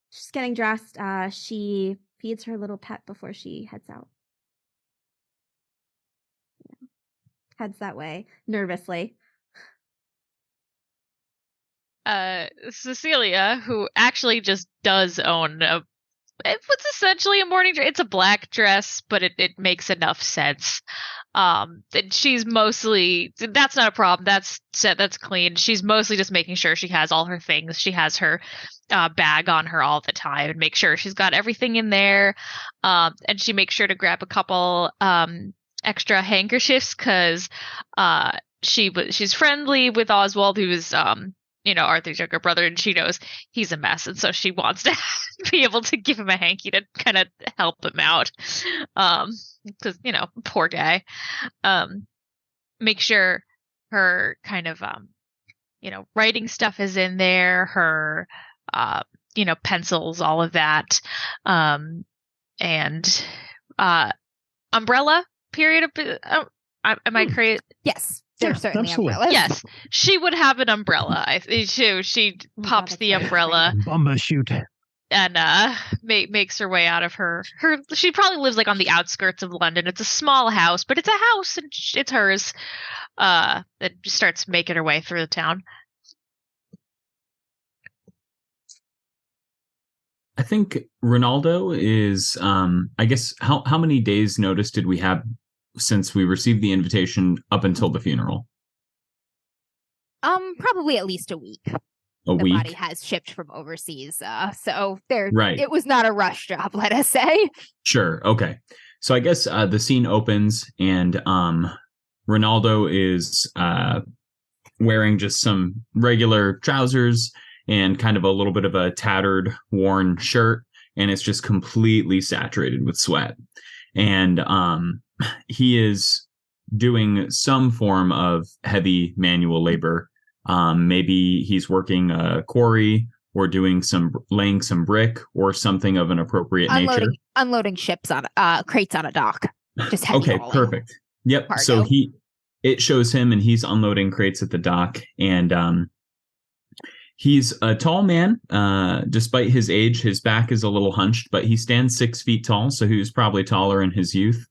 She's getting dressed. She feeds her little pet before she heads out. Yeah. Heads that way, nervously. Cecilia, who actually just does own what's essentially a morning dress. It's a black dress, but it makes enough sense. And she's mostly, that's not a problem. That's clean. She's mostly just making sure she has all her things. She has her bag on her all the time and make sure she's got everything in there. And she makes sure to grab a couple extra handkerchiefs because she's friendly with Oswald, who is Arthur's younger brother, and she knows he's a mess, and so she wants to be able to give him a hanky to kind of help him out. Because poor guy. Make sure her kind of writing stuff is in there, her pencils, all of that, and umbrella. Period. Am I correct? Yes. Yeah, There's certainly absolutely. umbrellas. Yes, she would have an umbrella. She pops that's the right. umbrella Bumba shoot. and makes her way out of her. She probably lives like on the outskirts of London. It's a small house, but it's a house and it's hers. That just starts making her way through the town. I think Ronaldo is I guess how many days notice did we have since we received the invitation up until the funeral? Probably at least a week. A The week. body has shipped from overseas, so there. Right. It was not a rush job, let us say. Sure. Okay. So I guess the scene opens and Ronaldo is wearing just some regular trousers and kind of a little bit of a tattered, worn shirt, and it's just completely saturated with sweat. And he is doing some form of heavy manual labor. Maybe he's working a quarry or laying some brick or something of an appropriate nature. Unloading ships on crates on a dock. Just heavy Okay, hauling. perfect. Yep. Cargo. So it shows him and he's unloading crates at the dock, and he's a tall man. Despite his age, his back is a little hunched, but he stands 6 feet tall, so he was probably taller in his youth.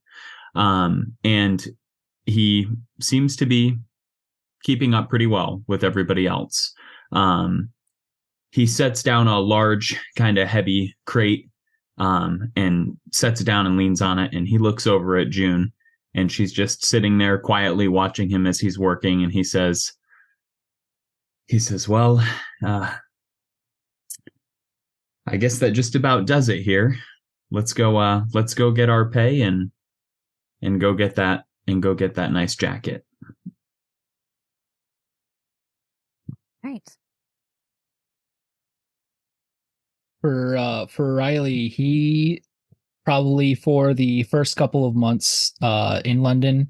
And he seems to be keeping up pretty well with everybody else. He sets down a large, kind of heavy crate, and sets it down and leans on it. And he looks over at June, and she's just sitting there quietly watching him as he's working. And he says, well, I guess that just about does it here. Let's go get our pay and go get that nice jacket. Right. For Riley, he probably for the first couple of months in London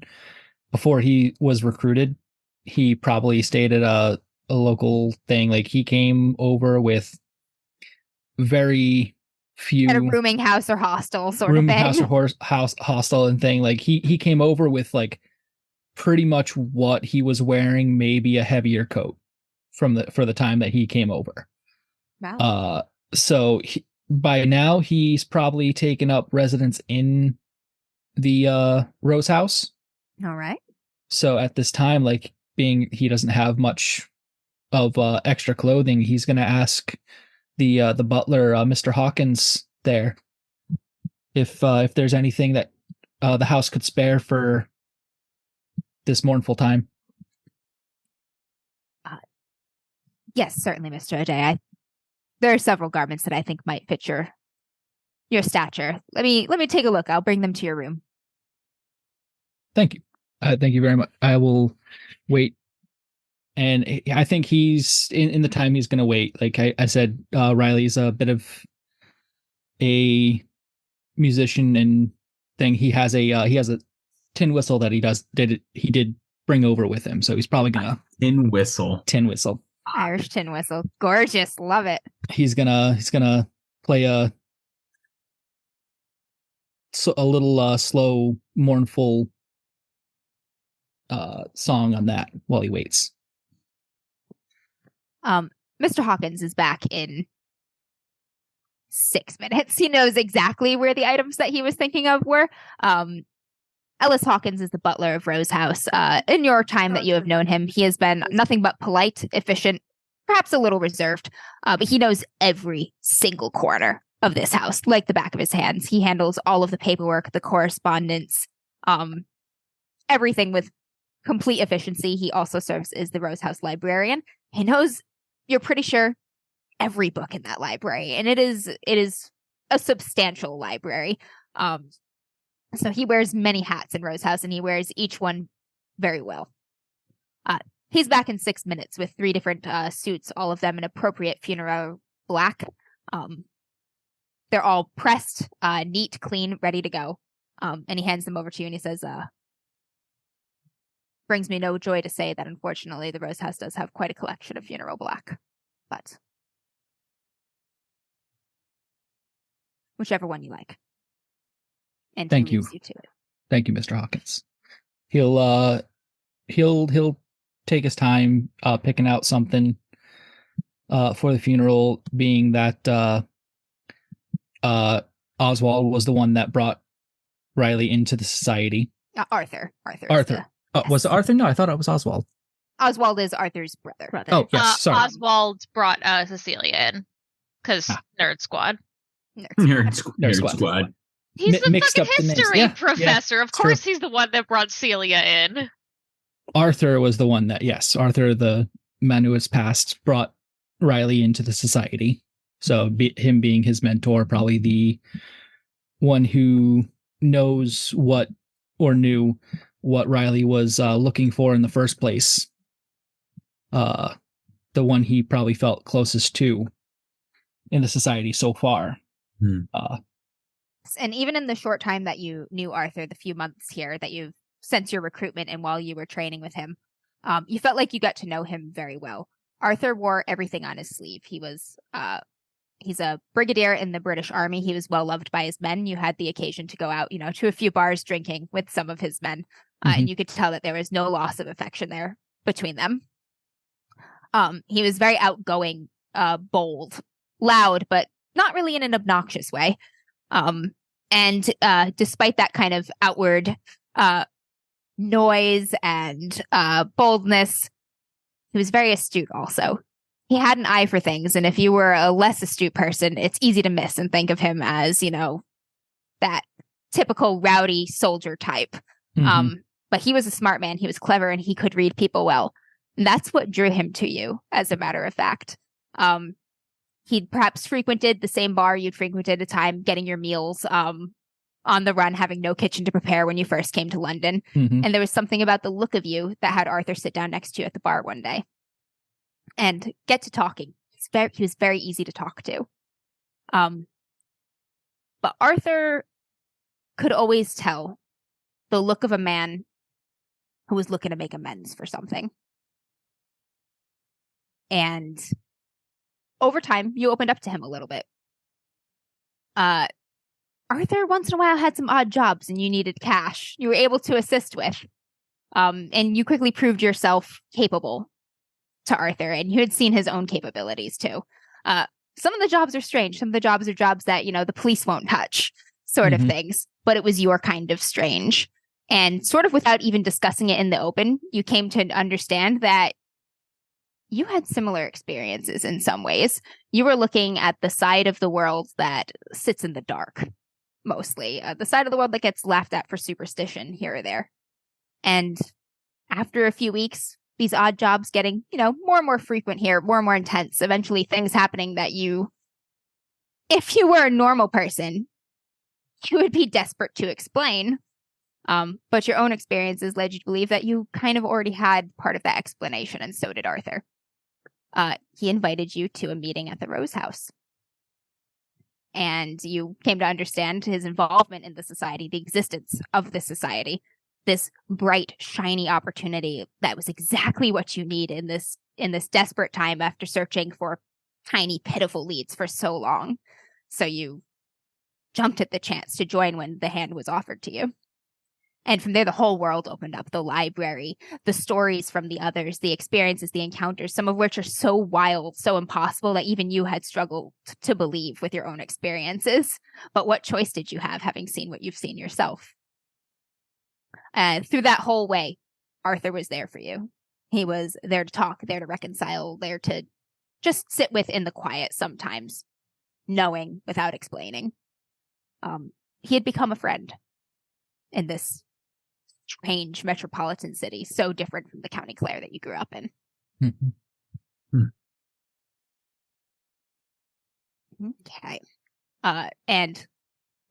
before he was recruited, he probably stayed at a local thing. Like he came over with very few At a rooming house or hostel sort of room thing. house or hostel and thing. Like he came over with like pretty much what he was wearing, maybe a heavier coat for the time that he came over. Wow. So by now he's probably taken up residence in the Rose House. All right. So at this time, like being he doesn't have much of extra clothing, he's gonna ask the butler, Mr. Hawkins, there, if there's anything that the house could spare for this mournful time. Yes, certainly, Mr. O'Day. There are several garments that I think might fit your stature. Let me take a look. I'll bring them to your room. Thank you. Thank you very much. I will wait. And I think he's in the time he's going to wait. Like I said, Riley's a bit of a musician and thing. He has a tin whistle that he did bring over with him. So he's probably gonna tin whistle. Irish tin whistle. Gorgeous. Love it. He's gonna play a little slow, mournful song on that while he waits. Mr. Hawkins is back in 6 minutes. He knows exactly where the items that he was thinking of were. Ellis Hawkins is the butler of Rose House. In your time that you have known him, he has been nothing but polite, efficient, perhaps a little reserved, but he knows every single corner of this house like the back of his hands. He handles all of the paperwork, the correspondence, everything with complete efficiency. He also serves as the Rose House librarian. He knows, you're pretty sure, every book in that library, and it is a substantial library. So he wears many hats in Rose House, and he wears each one very well. He's back in 6 minutes with 3 different suits, all of them in appropriate funeral black. They're all pressed, neat, clean, ready to go. And he hands them over to you, and he says, brings me no joy to say that unfortunately the Rose House does have quite a collection of funeral black. But whichever one you like. And Thank you. To it. Thank you, Mr. Hawkins. He'll take his time picking out something for the funeral, being that Oswald was the one that brought Riley into the society. Arthur. Yes. Was it Arthur? No, I thought it was Oswald. Oswald is Arthur's brother. Oh, yes. Sorry. Oswald brought Cecilia in because Nerd Squad. Nerd Squad. He's the mixed fucking up the names. history professor. Yeah, of course, true. he's the one that brought Celia in. Arthur was the one that, yes, Arthur, the man who has passed, brought Riley into the society. So him being his mentor, probably the one who knows what or knew what Riley was looking for in the first place. The one he probably felt closest to in the society so far. And even in the short time that you knew Arthur, the few months here that you've since your recruitment and while you were training with him, you felt like you got to know him very well. Arthur wore everything on his sleeve. He was he's a brigadier in the British Army. He was well loved by his men. You had the occasion to go out, to a few bars drinking with some of his men, and you could tell that there was no loss of affection there between them. He was very outgoing, bold, loud, but not really in an obnoxious way. And despite that kind of outward noise and boldness, he was very astute also. He had an eye for things, and if you were a less astute person, it's easy to miss and think of him as, that typical rowdy soldier type. But he was a smart man, he was clever, and he could read people well. And that's what drew him to you, as a matter of fact. He'd perhaps frequented the same bar you'd frequented at a time, getting your meals on the run, having no kitchen to prepare when you first came to London. And there was something about the look of you that had Arthur sit down next to you at the bar one day and get to talking. He was very easy to talk to. But Arthur could always tell the look of a man who was looking to make amends for something. And over time, you opened up to him a little bit. Arthur, once in a while, had some odd jobs and you needed cash you were able to assist with. And you quickly proved yourself capable to Arthur, and you had seen his own capabilities too. Some of the jobs are strange. Some of the jobs are jobs that, the police won't touch, sort of things. But it was your kind of strange. And sort of without even discussing it in the open, you came to understand that you had similar experiences in some ways. You were looking at the side of the world that sits in the dark, mostly. The side of the world that gets laughed at for superstition here or there. And after a few weeks, these odd jobs getting, more and more frequent here, more and more intense, eventually things happening that if you were a normal person, you would be desperate to explain. But your own experiences led you to believe that you kind of already had part of that explanation, and so did Arthur. He invited you to a meeting at the Rose House. And you came to understand his involvement in the society, the existence of the society, this bright, shiny opportunity that was exactly what you need in this desperate time after searching for tiny, pitiful leads for so long. So you jumped at the chance to join when the hand was offered to you. And from there, the whole world opened up. The library, the stories from the others, the experiences, the encounters, some of which are so wild, so impossible that even you had struggled to believe with your own experiences. But what choice did you have, having seen what you've seen yourself? Through that whole way, Arthur was there for you. He was there to talk, there to reconcile, there to just sit with in the quiet sometimes, knowing without explaining. He had become a friend in this strange metropolitan city, so different from the County Clare that you grew up in. Okay. And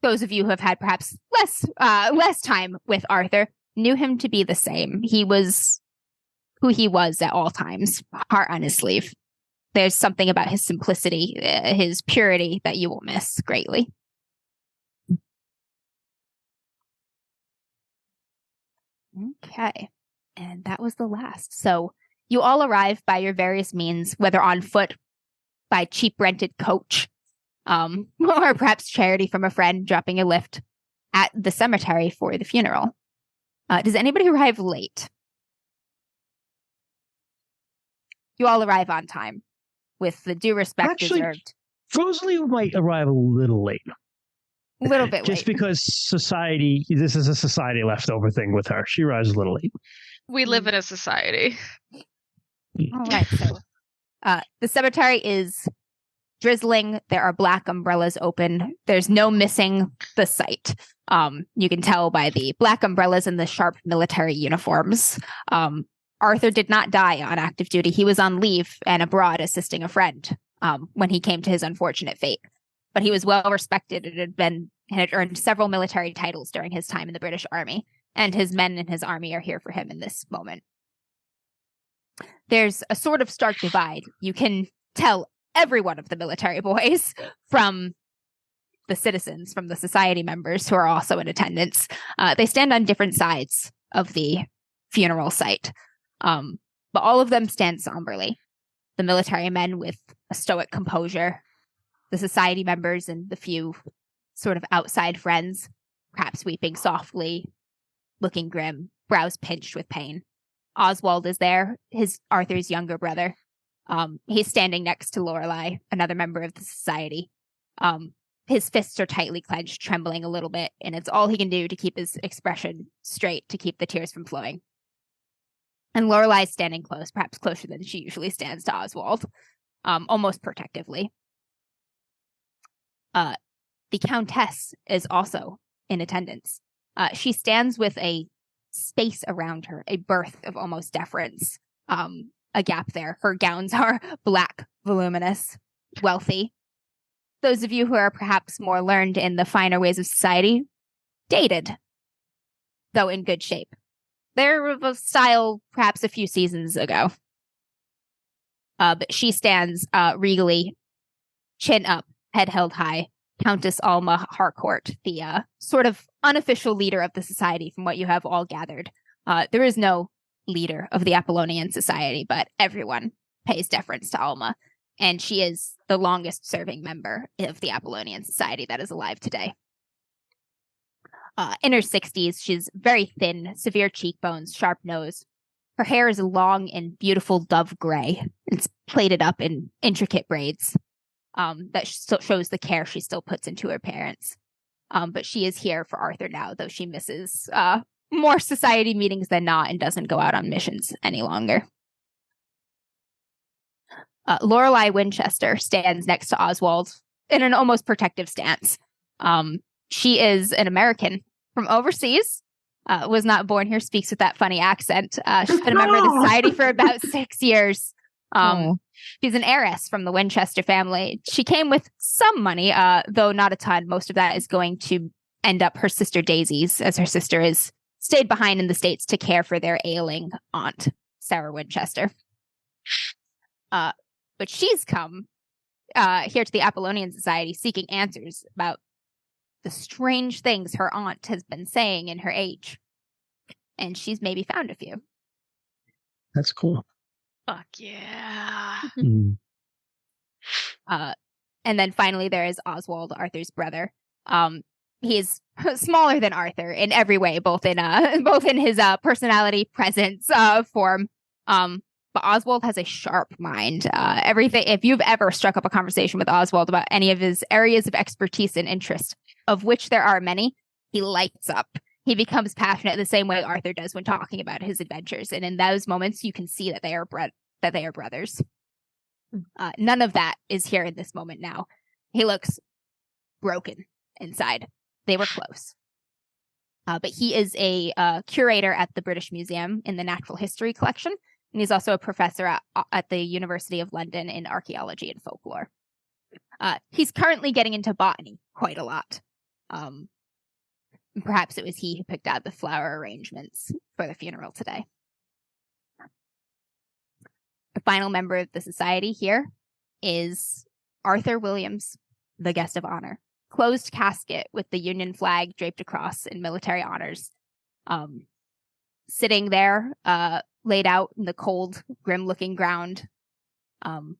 those of you who have had perhaps less time with Arthur knew him to be the same. He was who he was at all times, heart on his sleeve. There's something about his simplicity, his purity that you will miss greatly. Okay. And that was the last. So you all arrive by your various means, whether on foot, by cheap rented coach, or perhaps charity from a friend dropping a lift at the cemetery for the funeral. Does anybody arrive late? You all arrive on time, with the due respect deserved. Rosalie might arrive a little late. A little bit Just late. because this is a society leftover thing with her. She arrives a little late. We live in a society. All right, so the cemetery is drizzling. There are black umbrellas open. There's no missing the sight. You can tell by the black umbrellas and the sharp military uniforms. Arthur did not die on active duty. He was on leave and abroad assisting a friend when he came to his unfortunate fate. But he was well respected and had earned several military titles during his time in the British Army, and his men in his army are here for him in this moment. There's a sort of stark divide. You can tell every one of the military boys from the citizens, from the society members who are also in attendance. They stand on different sides of the funeral site, but all of them stand somberly. The military men with a stoic composure, the society members and the few sort of outside friends, perhaps weeping softly, looking grim, brows pinched with pain. Oswald is there, Arthur's younger brother. He's standing next to Lorelei, another member of the society. His fists are tightly clenched, trembling a little bit, and it's all he can do to keep his expression straight, to keep the tears from flowing. And Lorelai's standing close, perhaps closer than she usually stands to Oswald, almost protectively. The Countess is also in attendance. She stands with a space around her, a birth of almost deference, a gap there. Her gowns are black, voluminous, wealthy. Those of you who are perhaps more learned in the finer ways of society, dated, though in good shape. They're of a style perhaps a few seasons ago. But she stands regally, chin up, head held high. Countess Alma Harcourt, the sort of unofficial leader of the society from what you have all gathered. There is no leader of the Apollonian Society, but everyone pays deference to Alma, and she is the longest serving member of the Apollonian Society that is alive today. in her 60s. She's very thin, severe cheekbones, sharp nose. Her hair is long and beautiful dove gray. It's plaited up in intricate braids that shows the care she still puts into her parents. But she is here for Arthur now, though she misses more society meetings than not and doesn't go out on missions any longer. Lorelei Winchester stands next to Oswald in an almost protective stance. She is an American from overseas, was not born here, speaks with that funny accent. She's been a member of the society for about 6 years. She's an heiress from the Winchester family. She came with some money, though not a ton. Most of that is going to end up her sister Daisy's, as her sister is stayed behind in the States to care for their ailing aunt, Sarah Winchester. But she's come here to the Apollonian Society seeking answers about the strange things her aunt has been saying in her age. And she's maybe found a few. That's cool. Fuck yeah. Mm. And then finally there is Oswald, Arthur's brother. He is smaller than Arthur in every way, both in his personality, presence, form. But Oswald has a sharp mind. Everything. If you've ever struck up a conversation with Oswald about any of his areas of expertise and interest, of which there are many, he lights up. He becomes passionate the same way Arthur does when talking about his adventures. And in those moments, you can see that they are brothers. None of that is here in this moment now. He looks broken inside. They were close. But he is a curator at the British Museum in the Natural History Collection. And he's also a professor at the University of London in archaeology and folklore. He's currently getting into botany quite a lot. Perhaps it was he who picked out the flower arrangements for the funeral today. The final member of the society here is Arthur Williams, the guest of honor. Closed casket with the Union flag draped across in military honors. Sitting there, laid out in the cold, grim-looking ground. The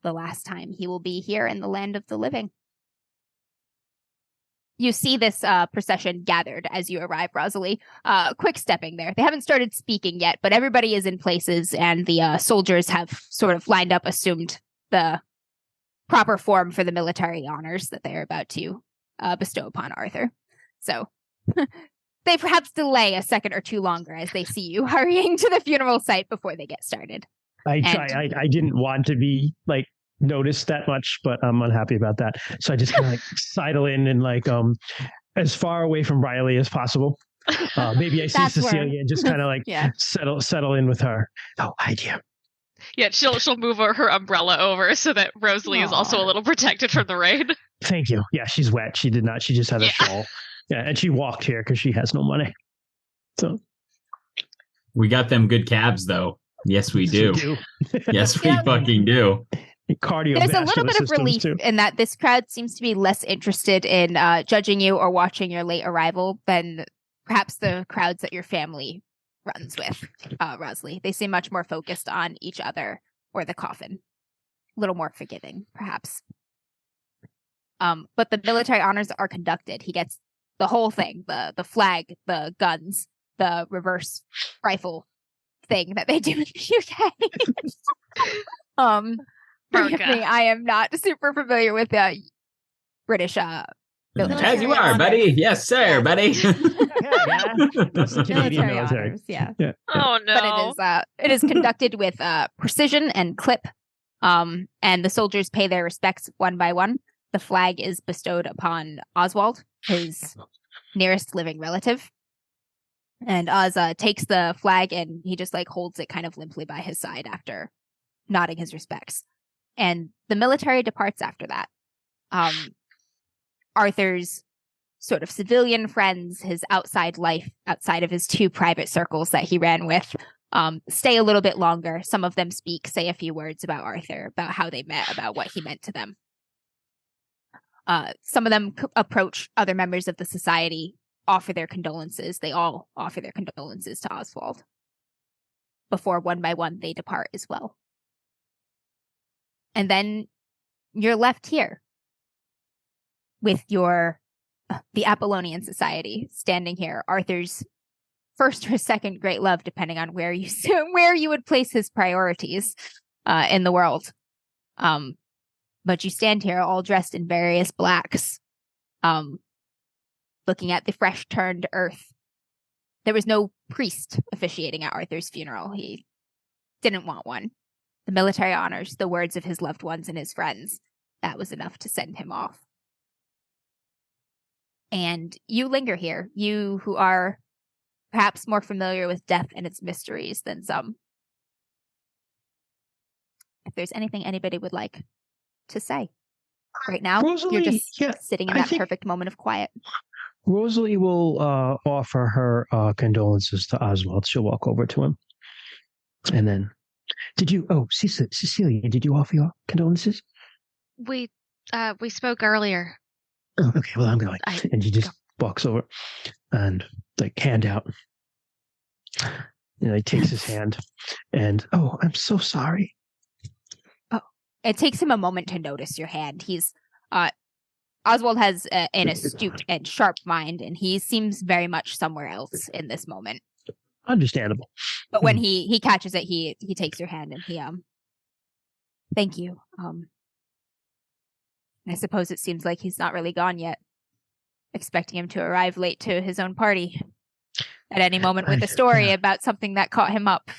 last time he will be here in the land of the living. You see this procession gathered as you arrive, Rosalie. Quick stepping there. They haven't started speaking yet, but everybody is in places, and the soldiers have sort of lined up, assumed the proper form for the military honors that they are about to bestow upon Arthur. So they perhaps delay a second or two longer as they see you hurrying to the funeral site before they get started. I didn't want to be like noticed that much, but I'm unhappy about that. So I just kind of like sidle in and like as far away from Riley as possible. Maybe I see Cecilia and just kind of like settle in with her. Oh, idea. Yeah, she'll move her umbrella over so that Rosalie is also a little protected from the rain. Thank you. Yeah, she's wet. She did not. She just had a shawl. Yeah, and she walked here because she has no money. So we got them good cabs, though. Yes, we do. Yes, we fucking do. Cardiovascular. There's a little bit of relief in that this crowd seems to be less interested in judging you or watching your late arrival than perhaps the crowds that your family runs with, Rosalie. They seem much more focused on each other or the coffin. A little more forgiving, perhaps. But the military honors are conducted. He gets the whole thing, the flag, the guns, the reverse rifle thing that they do in the UK. Forgive me, I am not super familiar with British military. As you are, buddy. Yes, sir, buddy. That's the Canadian military. Honors, yeah. Oh no! But it is conducted with precision and clip, and the soldiers pay their respects one by one. The flag is bestowed upon Oswald, his nearest living relative, and Oz takes the flag and he just like holds it kind of limply by his side after nodding his respects. And the military departs after that. Arthur's sort of civilian friends, his outside life, outside of his two private circles that he ran with, stay a little bit longer. Some of them speak, say a few words about Arthur, about how they met, about what he meant to them. Some of them approach other members of the society, offer their condolences. They all offer their condolences to Oswald. Before one by one they depart as well. And then you're left here with your the Apollonian Society, standing here, Arthur's first or second great love, depending on where you would place his priorities in the world. But you stand here all dressed in various blacks, looking at the fresh turned earth. There was no priest officiating at Arthur's funeral. He didn't want one. The military honors, the words of his loved ones and his friends, that was enough to send him off. And you linger here, you who are perhaps more familiar with death and its mysteries than some. If there's anything anybody would like to say right now, Rosalie, you're just sitting in that perfect moment of quiet. Rosalie will offer her condolences to Oswald. She'll walk over to him. And then, Cecilia, did you offer your condolences? We spoke earlier. Oh, okay, well, I'm going. And she just walks over and, hand out. He takes his hand and, I'm so sorry. Oh, it takes him a moment to notice your hand. He's, Oswald has an astute and sharp mind, and he seems very much somewhere else in this moment. Understandable. But when he catches it, he takes your hand and he, thank you. I suppose it seems like he's not really gone yet. Expecting him to arrive late to his own party at any moment with a story about something that caught him up.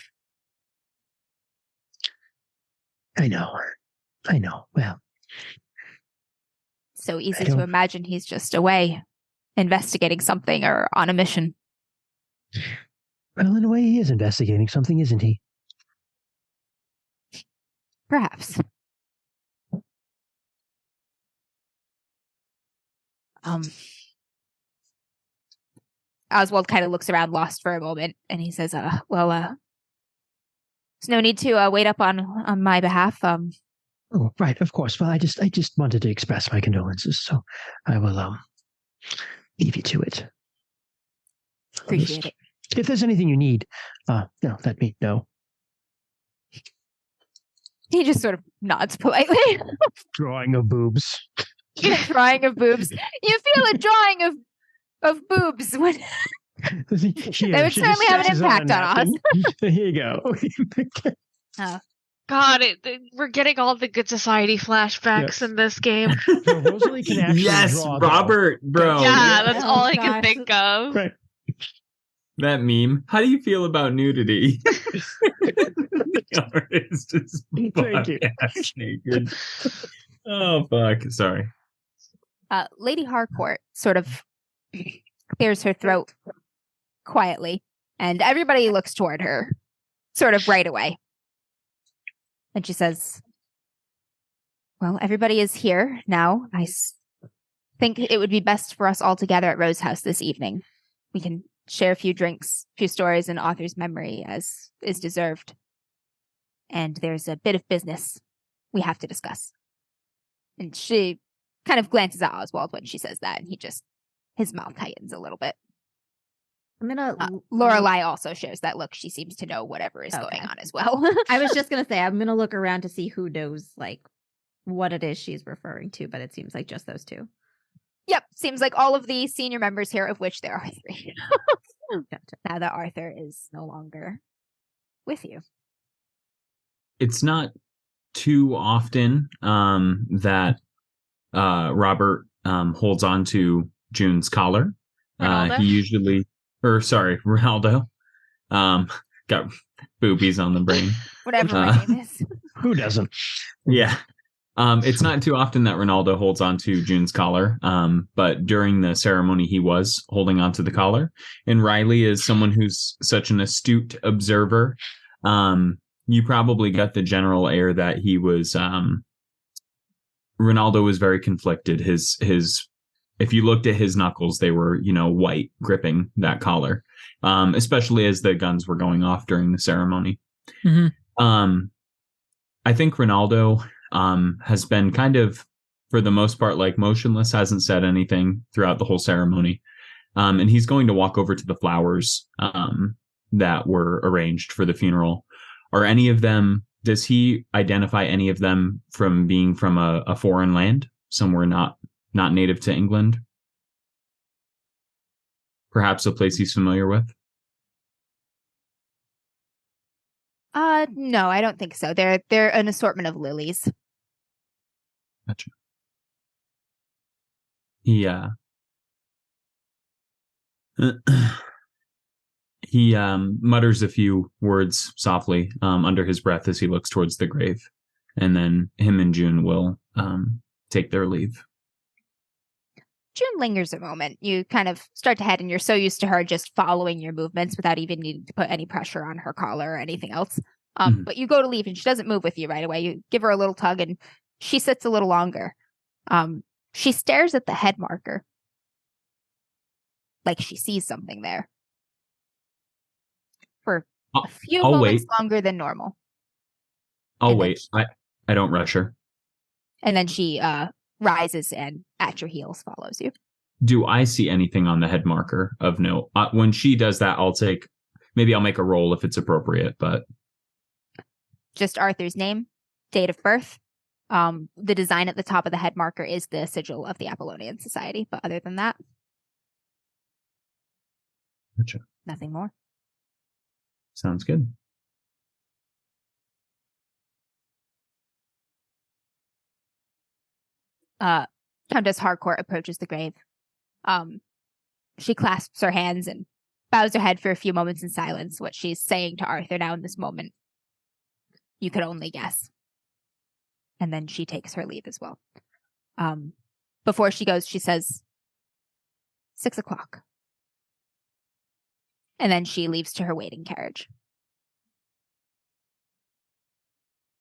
I know. Well, so easy to imagine he's just away investigating something or on a mission. Well, in a way, he is investigating something, isn't he? Perhaps. Oswald kind of looks around lost for a moment, and he says, there's no need to wait up on my behalf. Oh, right, of course. Well, I just wanted to express my condolences, so I will leave you to it. Appreciate it. If there's anything you need, let me know. He just sort of nods politely. Drawing of boobs. Drawing of boobs. You feel a drawing of boobs when that would certainly have an impact on us. Here you go. God, we're getting all the Good Society flashbacks in this game. No, Rosalie can actually draw, Robert, bro. Yeah, that's all I can think of. Right. That meme. How do you feel about nudity? It's just Thank you. Naked. Oh, fuck. Sorry. Lady Harcourt sort of clears her throat quietly, and everybody looks toward her sort of right away. And she says, well, everybody is here now. I think it would be best for us all together at Rose House this evening. We can share a few drinks, a few stories in Arthur's memory, as is deserved. And there's a bit of business we have to discuss. And she kind of glances at Oswald when she says that, and his mouth tightens a little bit. I'm gonna. Lorelai also shares that look. She seems to know whatever is going on as well. I was just gonna say I'm gonna look around to see who knows what it is she's referring to, but it seems like just those two. Yep, seems like all of the senior members here, of which there are 3. Gotcha. Now that Arthur is no longer with you. It's not too often that Robert holds on to June's collar. He usually, Ronaldo. Got boobies on the brain. Whatever my name is. Who doesn't? Yeah. It's not too often that Ronaldo holds on to June's collar, but during the ceremony he was holding on to the collar. And Riley is someone who's such an astute observer. You probably got the general air that he was Ronaldo was very conflicted. His if you looked at his knuckles, they were, white, gripping that collar, especially as the guns were going off during the ceremony. Mm-hmm. I think Ronaldo has been kind of, for the most part, motionless, hasn't said anything throughout the whole ceremony. And he's going to walk over to the flowers that were arranged for the funeral. Are any of them, does he identify any of them from being from a foreign land, somewhere not native to England? Perhaps a place he's familiar with? No, I don't think so. They're an assortment of lilies. Gotcha. He he mutters a few words softly under his breath as he looks towards the grave, and then him and June will take their leave. June lingers a moment. You kind of start to head, and you're so used to her just following your movements without even needing to put any pressure on her collar or anything else. But you go to leave, and she doesn't move with you right away. You give her a little tug, and she sits a little longer. She stares at the head marker, like she sees something there, for a few moments longer than normal. I'll wait. I don't rush her. And then she rises and at your heels follows you. Do I see anything on the head marker of note? When she does that, maybe I'll make a roll if it's appropriate, but. Just Arthur's name, date of birth. The design at the top of the head marker is the sigil of the Apollonian Society, but other than that, gotcha. Nothing more. Sounds good. Countess Harcourt approaches the grave. She clasps her hands and bows her head for a few moments in silence. What she's saying to Arthur now in this moment, you could only guess. And then she takes her leave as well. Before she goes, she says, 6 o'clock. And then she leaves to her waiting carriage.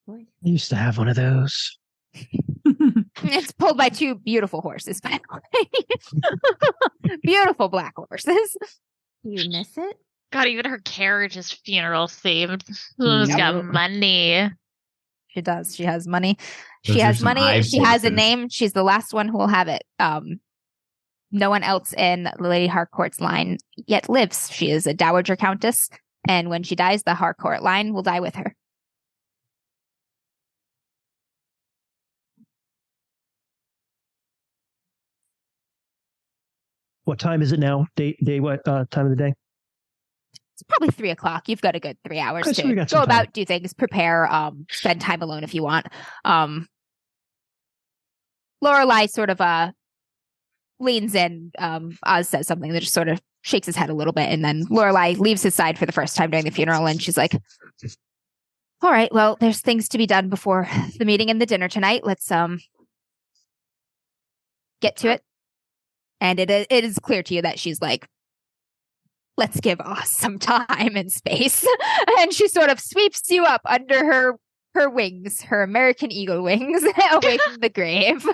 I used to have one of those. It's pulled by 2 beautiful horses, by the way. Beautiful black horses. You miss it? God, even her carriage is funeral themed. She's got money. She does. She has money. Those she are has some money. Ives She has a horses. name. She's the last one who will have it. No one else in Lady Harcourt's line yet lives. She is a dowager countess, and when she dies, the Harcourt line will die with her. What time is it now? What time of the day? It's probably 3 o'clock. You've got a good 3 hours Okay, so we to got some go time. about, do things, prepare, spend time alone if you want. Lorelai sort of leans in. Oz says something that just sort of shakes his head a little bit, and then Lorelai leaves his side for the first time during the funeral, and she's like, all right, well, there's things to be done before the meeting and the dinner tonight. Let's get to it. And it is clear to you that she's like, let's give Oz some time and space. And she sort of sweeps you up under her wings, her American eagle wings, away from the grave.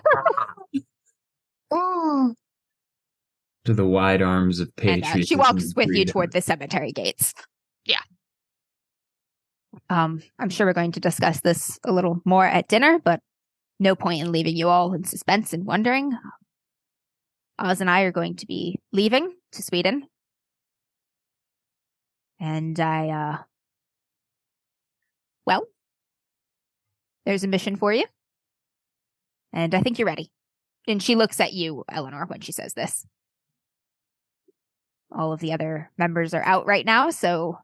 To the wide arms of patriotism. And she walks with you freedom. toward the cemetery gates. Yeah. I'm sure we're going to discuss this a little more at dinner, but no point in leaving you all in suspense and wondering. Oz and I are going to be leaving to Sweden. And there's a mission for you. And I think you're ready. And she looks at you, Eleanor, when she says this. All of the other members are out right now, so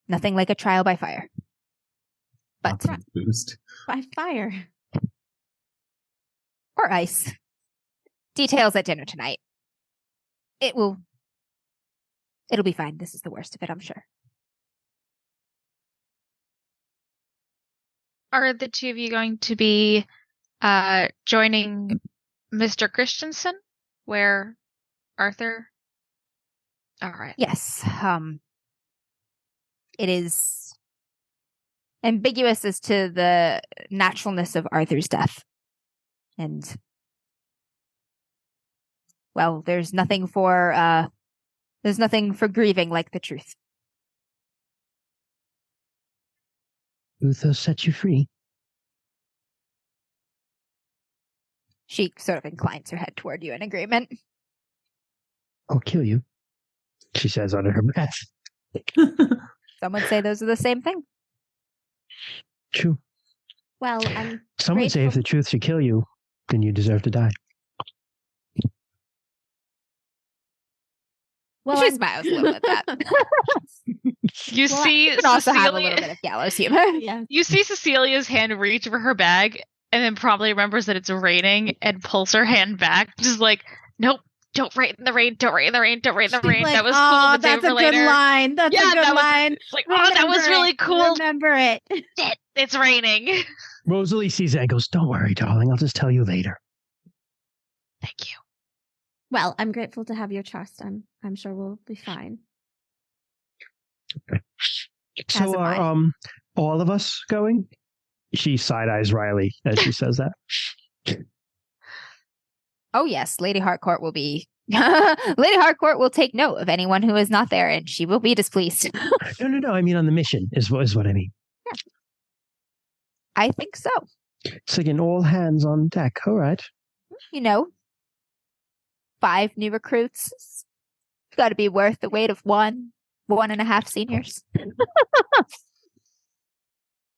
nothing like a trial by fire. But Boost. By fire. or ice. Details at dinner tonight. It'll be fine. This is the worst of it, I'm sure. Are the 2 of you going to be joining Mr. Christensen, where Arthur? All right. Yes. It is ambiguous as to the naturalness of Arthur's death. And well, there's nothing for grieving like the truth. Uther set you free. She sort of inclines her head toward you in agreement. I'll kill you, she says under her breath. Some would say those are the same thing. True. Well, I'm Some would say if grateful- the truth should kill you, then you deserve to die. Well, She smiles a little at that. You Well, see Can also have a Cecilia. little bit of gallows humor. yeah. You see Cecilia's hand reach for her bag, and then probably remembers that it's raining and pulls her hand back, just like, nope, don't rain in the rain, don't rain in the rain, don't rain in the She's rain. like, that was oh, cool. The day that's a for good later. line. That's Yeah, a good that was- line. It's like, oh, that was Remember really it. cool. Remember it. Shit, it's raining. Rosalie sees it and goes, "Don't worry, darling. I'll just tell you later." Thank you. Well, I'm grateful to have your trust. I'm sure we'll be fine. So am I. are all of us going? She side eyes Riley as she says that. Oh yes, Lady Harcourt will be. Lady Harcourt will take note of anyone who is not there, and she will be displeased. No. I mean on the mission is what I mean. I think so. It's like an all hands on deck. All right. 5 new recruits. It's got to be worth the weight of 1.5 seniors.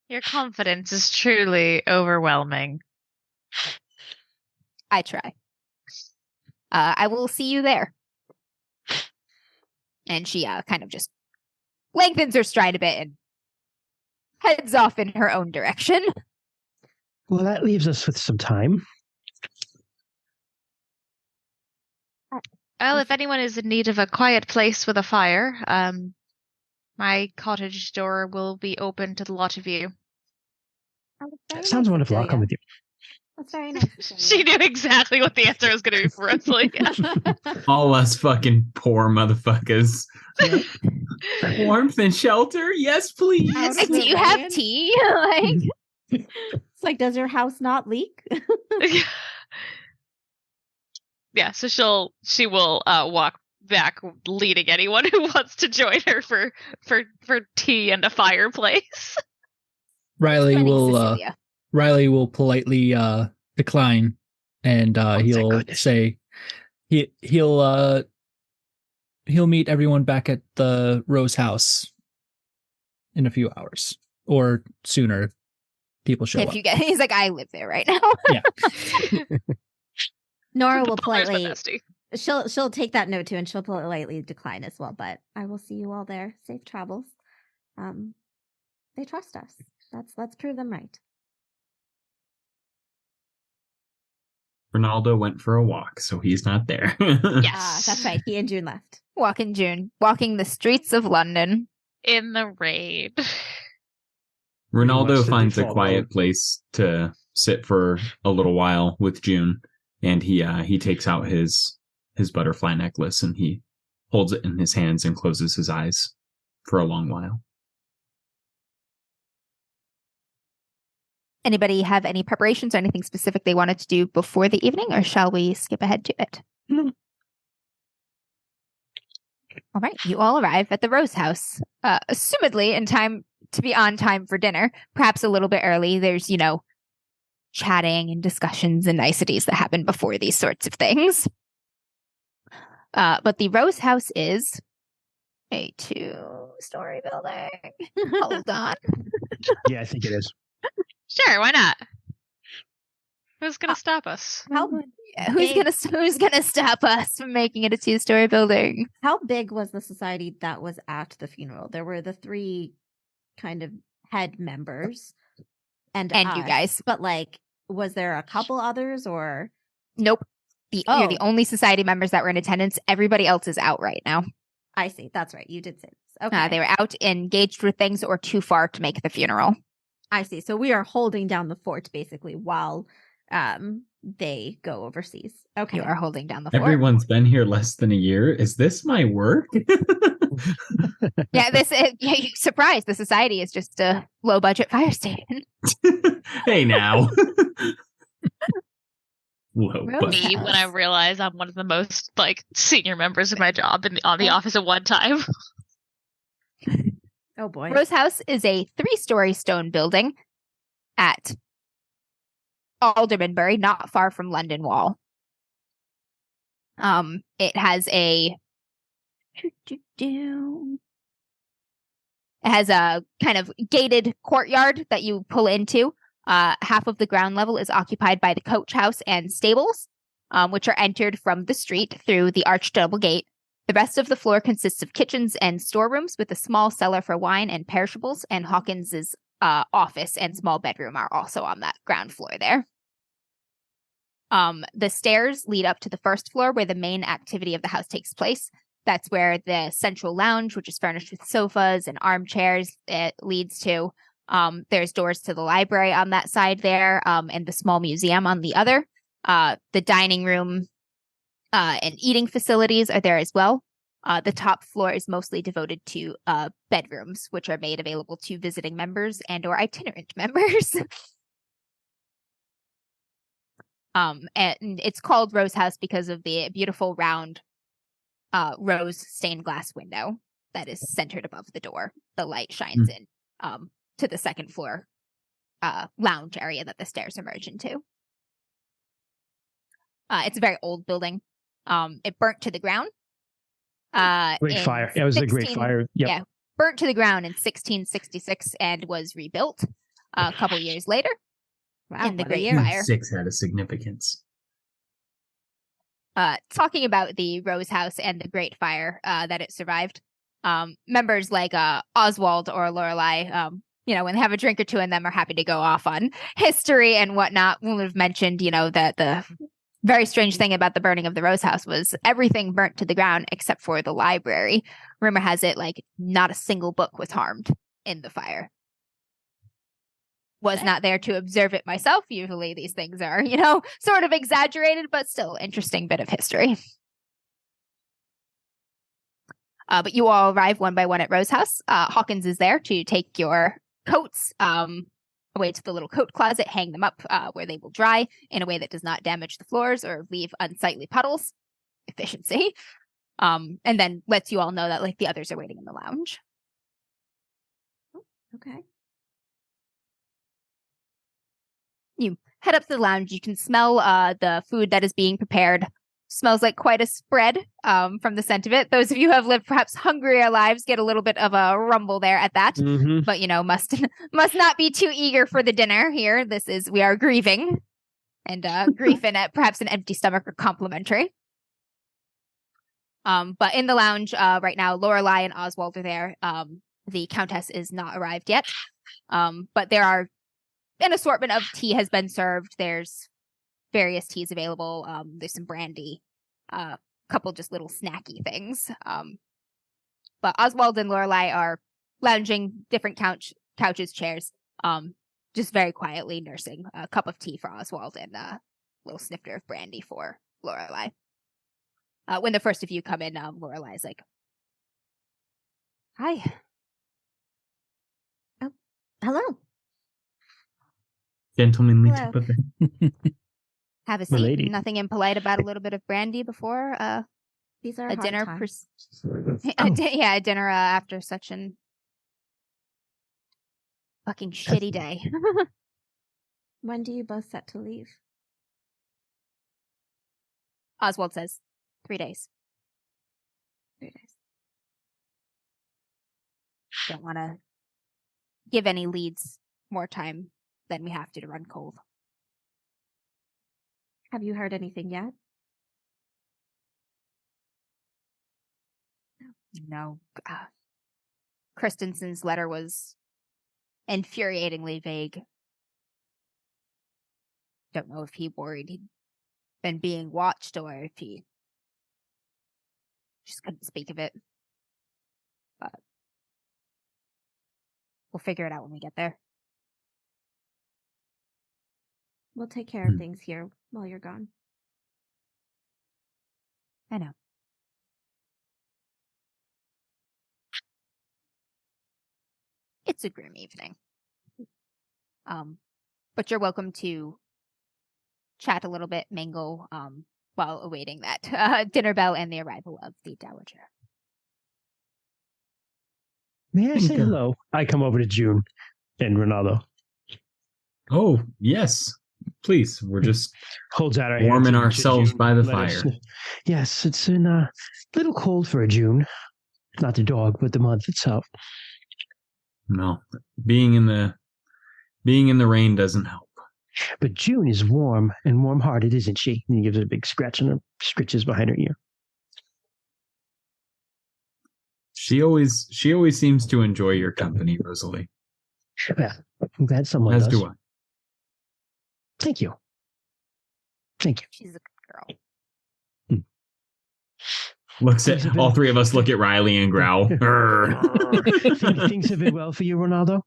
Your confidence is truly overwhelming. I try. I will see you there. And she kind of just lengthens her stride a bit and heads off in her own direction. Well, that leaves us with some time. Well, if anyone is in need of a quiet place with a fire, my cottage door will be open to the lot of you. Oh, that's very Sounds nice, wonderful. I'll come Cecilia. with you. That's very nice. She Cecilia. knew exactly what the answer was going to be for Rosalie. All us fucking poor motherfuckers. Warmth and shelter? Yes, please. Out of Do the you have rain. tea? Like, It's like, does your house not leak? Yeah, so she will walk back, leading anyone who wants to join her for tea and a fireplace. Riley Funny, will Cecilia. Riley will politely decline, and thank he'll goodness. say he'll meet everyone back at the Rose House in a few hours or sooner. People show If up. you get, he's like, I live there right now. Nora The will butler's my politely. bestie. She'll take that note too, and she'll politely decline as well. But I will see you all there. Safe travels. They trust us. Let's prove them right. Ronaldo went for a walk, so he's not there. Yes. That's right. He and June left. Walking June, walking the streets of London. In the rain. Ronaldo Wants to finds a default quiet mode. place to sit for a little while with June, and he takes out his butterfly necklace and he holds it in his hands and closes his eyes for a long while. Anybody have any preparations or anything specific they wanted to do before the evening, or shall we skip ahead to it? No. All right, you all arrive at the Rose House, assumedly in time to be on time for dinner, perhaps a little bit early. There's, chatting and discussions and niceties that happen before these sorts of things. But the Rose House is a 2-story building. Hold on. Yeah, I think it is. Sure, why not? Who's gonna stop us? How Who's gonna stop us from making it a 2-story building? how big was the society that was at the funeral? There were the 3 kind of head members and You us, guys. but like, was there a couple others or? Nope. You're the Oh. only society members that were in attendance. Everybody else is out right now. I see. That's right. You did say this. Okay. They were out engaged with things or too far to make the funeral. I see. So we are holding down the fort basically while they go overseas. Okay. You are holding down the fort. Everyone's been here less than a year. Is this my work? Yeah, surprise. The society is just a low budget fire station. Hey now. Whoa, Rose but Me, when I House. realize I'm one of the most senior members of my job on the office at one time. Oh boy. Rose House is a 3-story stone building at Aldermanbury, not far from London Wall. It has a kind of gated courtyard that you pull into. Half of the ground level is occupied by the coach house and stables, which are entered from the street through the arched double gate. The rest of the floor consists of kitchens and storerooms with a small cellar for wine and perishables, and Hawkins's office and small bedroom are also on that ground floor there. The stairs lead up to the first floor where the main activity of the house takes place. That's where the central lounge, which is furnished with sofas and armchairs, it leads to. There's doors to the library on that side there, and the small museum on the other. The dining room and eating facilities are there as well. The top floor is mostly devoted to bedrooms, which are made available to visiting members and or itinerant members. And it's called Rose House because of the beautiful round rose stained glass window that is centered above the door. The light shines in to the second floor lounge area that the stairs emerge into. It's a very old building. It burnt to the ground. Great fire. It was a great fire. Yep. Yeah, burnt to the ground in 1666 and was rebuilt a couple years later. Wow, in the what a Great year. Fire. 6 had a significance. Talking about the Rose House and the Great Fire that it survived, members like Oswald or Lorelei, when they have a drink or two in them, are happy to go off on history and whatnot. We'll have mentioned, that the very strange thing about the burning of the Rose House was everything burnt to the ground except for the library. Rumor has it, not a single book was harmed in the fire. Was not there to observe it myself. Usually these things are, sort of exaggerated, but still interesting bit of history. But you all arrive one by one at Rose House. Hawkins is there to take your coats away to the little coat closet, hang them up where they will dry in a way that does not damage the floors or leave unsightly puddles. Efficiency. And then lets you all know that the others are waiting in the lounge. Okay. You head up to the lounge. You can smell the food that is being prepared. Smells like quite a spread from the scent of it. Those of you who have lived perhaps hungrier lives get a little bit of a rumble there at that. Mm-hmm. But, must not be too eager for the dinner here. We are grieving. And grief and perhaps an empty stomach are complimentary. But in the lounge right now, Lorelei and Oswald are there. The Countess is not arrived yet. But there are an assortment of tea has been served. There's various teas available. There's some brandy, a couple just little snacky things. But Oswald and Lorelei are lounging different couches, chairs, just very quietly nursing a cup of tea for Oswald and a little snifter of brandy for Lorelei. When the first of you come in, Lorelei's like, "Hi." Oh, hello. Gentlemanly Hello. type of thing. Have a My seat. lady. Nothing impolite about a little bit of brandy before These are a hard dinner. times. A dinner after such an fucking shitty day. When do you both set to leave? Oswald says 3 days. 3 days. Don't want to give any leads more time than we have to run cold. Have you heard anything yet? No. Christensen's letter was infuriatingly vague. Don't know if he worried he'd been being watched or if he just couldn't speak of it. But we'll figure it out when we get there. We'll take care of things here while you're gone. I know. It's a grim evening. But you're welcome to chat a little bit, mingle, while awaiting that dinner bell and the arrival of the Dowager. May I say hello? I come over to June and Ronaldo. Oh, yes. Please. We're just Holds out our warming hands to ourselves June. by the Let us- fire. Yes, it's in a little cold for a June. Not the dog, but the month itself. No. Being in the rain doesn't help. But June is warm and warm-hearted, isn't she? And he gives her a big scratch and scritches behind her ear. She always seems to enjoy your company, Rosalie. Yeah, I'm glad someone As does. do I. Thank you. She's a good girl. Looks at all three of us. Look at Riley and growl. Things have been well for you, Ronaldo?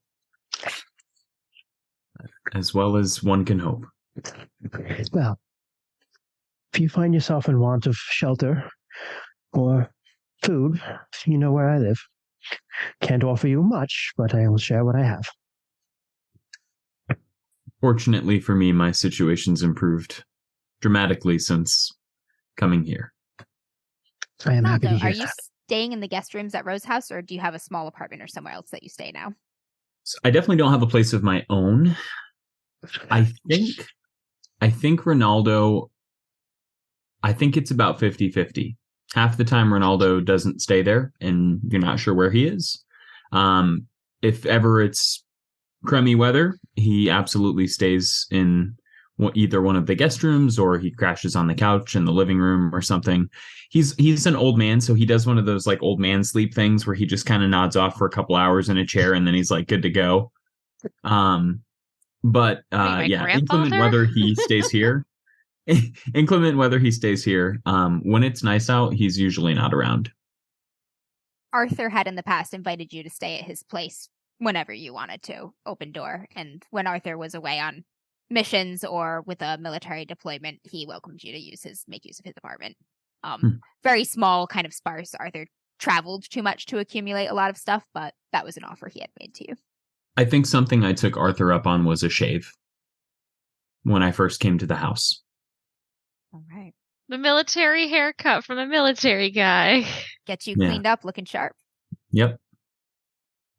As well as one can hope. Well, if you find yourself in want of shelter or food, you know where I live. Can't offer you much, but I will share what I have. Fortunately for me, my situation's improved dramatically since coming here. I am happy to Ronaldo, hear are you that. staying in the guest rooms at Rose House, or do you have a small apartment or somewhere else that you stay now? So I definitely don't have a place of my own. I think Ronaldo, I think it's about 50-50. Half the time Ronaldo doesn't stay there and you're not sure where he is. If ever it's crummy weather, he absolutely stays in either one of the guest rooms or he crashes on the couch in the living room or something. He's an old man, so he does one of those like old man sleep things where he just kind of nods off for a couple hours in a chair and then he's like good to go. But yeah, inclement weather he stays here. Inclement weather he stays here. When it's nice out, he's usually not around. Arthur had in the past invited you to stay at his place whenever you wanted to, open door. And when Arthur was away on missions or with a military deployment, he welcomed you to make use of his apartment. Very small, kind of sparse. Arthur traveled too much to accumulate a lot of stuff, but that was an offer he had made to you. I think something I took Arthur up on was a shave when I first came to the house. All right. The military haircut from the military guy. Get you cleaned up, looking sharp. Yep.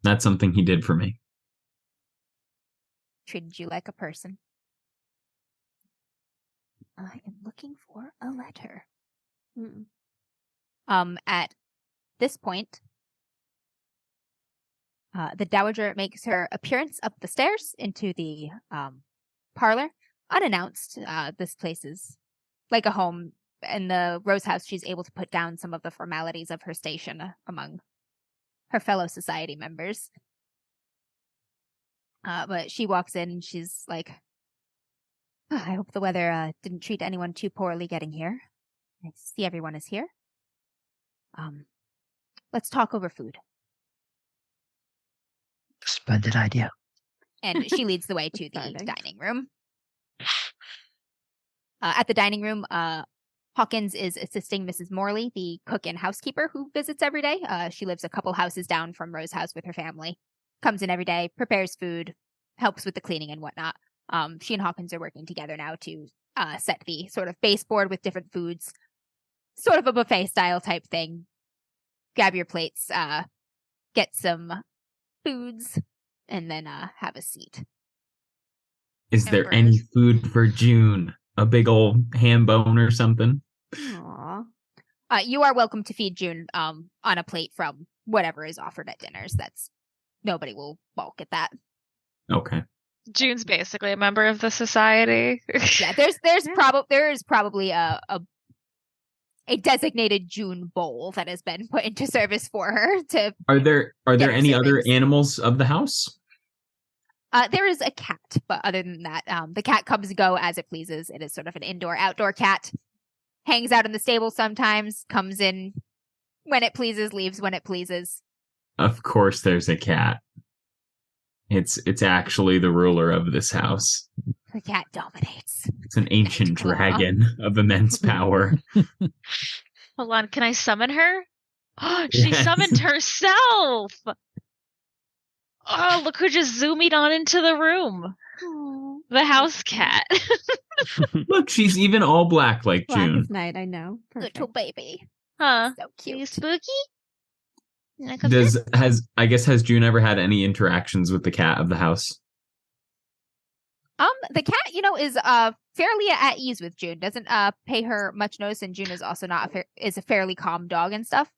That's something he did for me. Treated you like a person. I am looking for a letter. At this point, the Dowager makes her appearance up the stairs into the parlor, unannounced. This place is like a home. In the Rose House, she's able to put down some of the formalities of her station among her fellow society members. But she walks in and she's like, I hope the weather didn't treat anyone too poorly getting here. I see everyone is here. Let's talk over food. Splendid idea. And she leads the way to the dining room. At the dining room, Hawkins is assisting Mrs. Morley, the cook and housekeeper who visits every day. She lives a couple houses down from Rose House with her family. Comes in every day, prepares food, helps with the cleaning and whatnot. She and Hawkins are working together now to set the sort of baseboard with different foods. Sort of a buffet style type thing. Grab your plates, get some foods, and then have a seat. Is there any food for June? A big old ham bone or something? Aww. You are welcome to feed June on a plate from whatever is offered at dinners. Nobody will balk at that. Okay. June's basically a member of the society. Yeah, there is probably a designated June bowl that has been put into service for her. Are there any other animals of the house? There is a cat, but other than that, the cat comes and go as it pleases. It is sort of an indoor-outdoor cat. Hangs out in the stable sometimes, comes in when it pleases, leaves when it pleases. Of course there's a cat. It's actually the ruler of this house. The cat dominates. It's an ancient dragon of immense power. Hold on, can I summon her? Oh, she summoned herself! Oh, look who just zoomed on into the room. Aww. The house cat. Look, she's even all black like Black June. as night, I know. Perfect. Little baby. Huh. So Are you cute. spooky? Has June ever had any interactions with the cat of the house? The cat, is fairly at ease with June. Doesn't pay her much notice, and June is also is a fairly calm dog and stuff.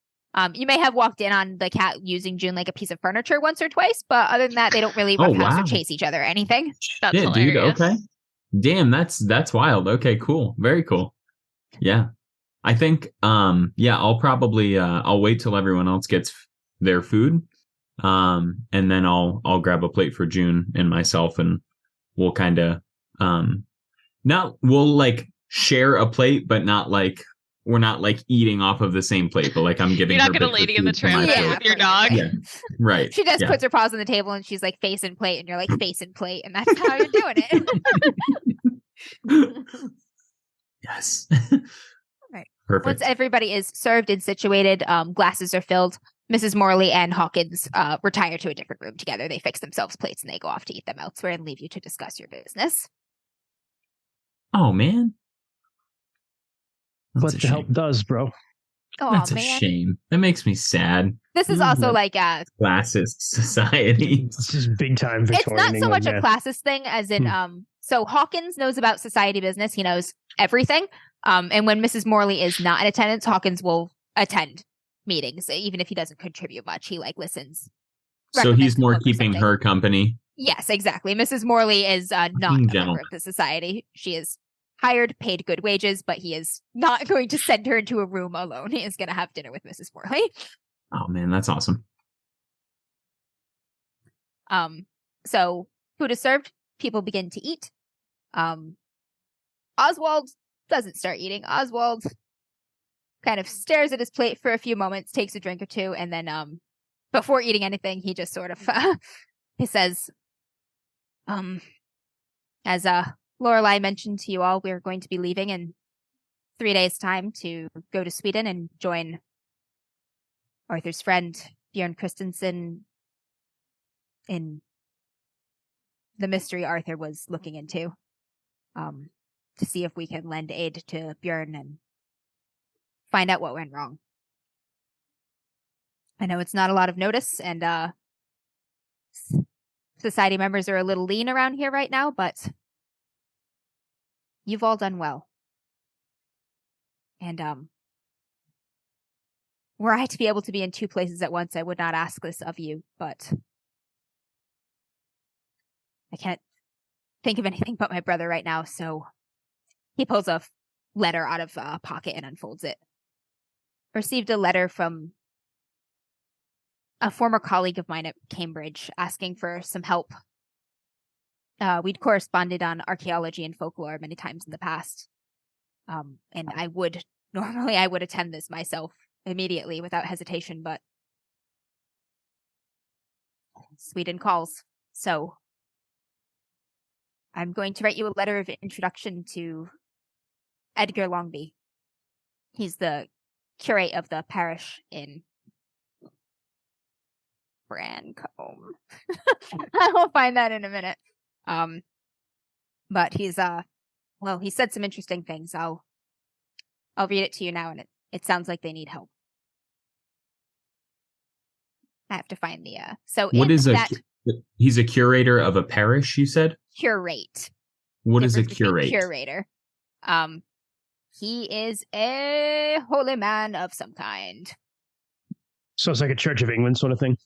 You may have walked in on the cat using June like a piece of furniture once or twice, but other than that, they don't really roughhouse or chase each other or anything. That's Yeah, dude. hilarious. Okay. Damn, that's wild. Okay, cool. Very cool. Yeah. I think I'll probably I'll wait till everyone else gets their food. And then I'll grab a plate for June and myself, and we'll kind of we'll like share a plate, but not like we're not like eating off of the same plate, but like I'm giving You're not her gonna bits of Lady in the food from my Tramp Yeah. plate. with your dog. Yeah, right. She just yeah. puts her paws on the table and she's like face and plate, and you're like face and plate, and that's how you're doing it. Yes. Right. Perfect. Once everybody is served and situated, glasses are filled. Mrs. Morley and Hawkins retire to a different room together. They fix themselves plates and they go off to eat them elsewhere and leave you to discuss your business. Oh man. That's What a the help shame. does, bro? Oh That's a man, shame. That makes me sad. this is also like Classist society. This is big time it's Victorian not so much England, a classist thing as in so Hawkins knows about society business. He knows everything. And when Mrs. Morley is not in attendance, Hawkins will attend meetings, even if he doesn't contribute much. He like listens. So he's recommends a more book or keeping something. her company. Yes, exactly. Mrs. Morley is not a Gentleman. member of the society. She is hired, paid good wages, but he is not going to send her into a room alone. He is going to have dinner with Mrs. Morley. Oh man, that's awesome. So food is served. People begin to eat. Oswald doesn't start eating. Oswald kind of stares at his plate for a few moments, takes a drink or two, and then before eating anything, he just sort of he says, as Lorelei mentioned to you all, we're going to be leaving in 3 days' time to go to Sweden and join Arthur's friend Bjorn Christensen in the mystery Arthur was looking into, to see if we can lend aid to Bjorn and find out what went wrong. I know it's not a lot of notice, and society members are a little lean around here right now, but you've all done well. And were I to be able to be in 2 places at once, I would not ask this of you, but I can't think of anything but my brother right now, so he pulls a letter out of a pocket and unfolds it. Received a letter from a former colleague of mine at Cambridge asking for some help. We'd corresponded on archaeology and folklore many times in the past. And I would attend this myself immediately without hesitation, but Sweden calls. So I'm going to write you a letter of introduction to Edgar Longby. He's the curate of the parish in Brancombe. I will find that in a minute. But he's he said some interesting things. I'll read it to you now, and it sounds like they need help. I have to find the so What in is that he's a curator of a parish, you said? curate. What is a Difference between curate? Curator. He is a holy man of some kind. So it's like a Church of England sort of thing.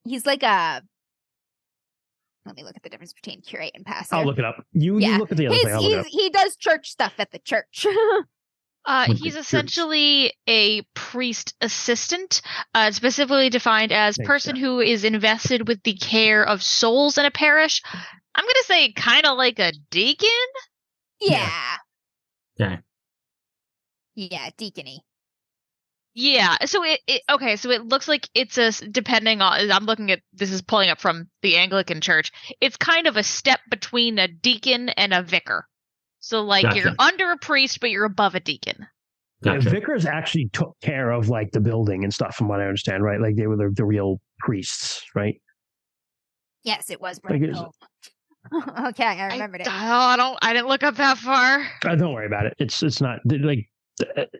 He's like a. Let me look at the difference between curate and pastor. I'll look it up. You look at the other thing. I'll look it up. He does church stuff at the church. He's essentially a priest assistant, specifically defined as Makes person sense. who is invested with the care of souls in a parish. I'm going to say kind of like a deacon. Yeah. Okay. Yeah, deacony. Yeah, so so it looks like it's depending on, I'm looking at, this is pulling up from the Anglican Church. It's kind of a step between a deacon and a vicar. So like Gotcha. you're under a priest, but you're above a deacon. Gotcha. Vicars actually took care of like the building and stuff, from what I understand, right? Like they were the real priests, right? Yes, it was Like Brancombe. Okay, I remembered it. I didn't look up that far. Don't worry about it. It's not like.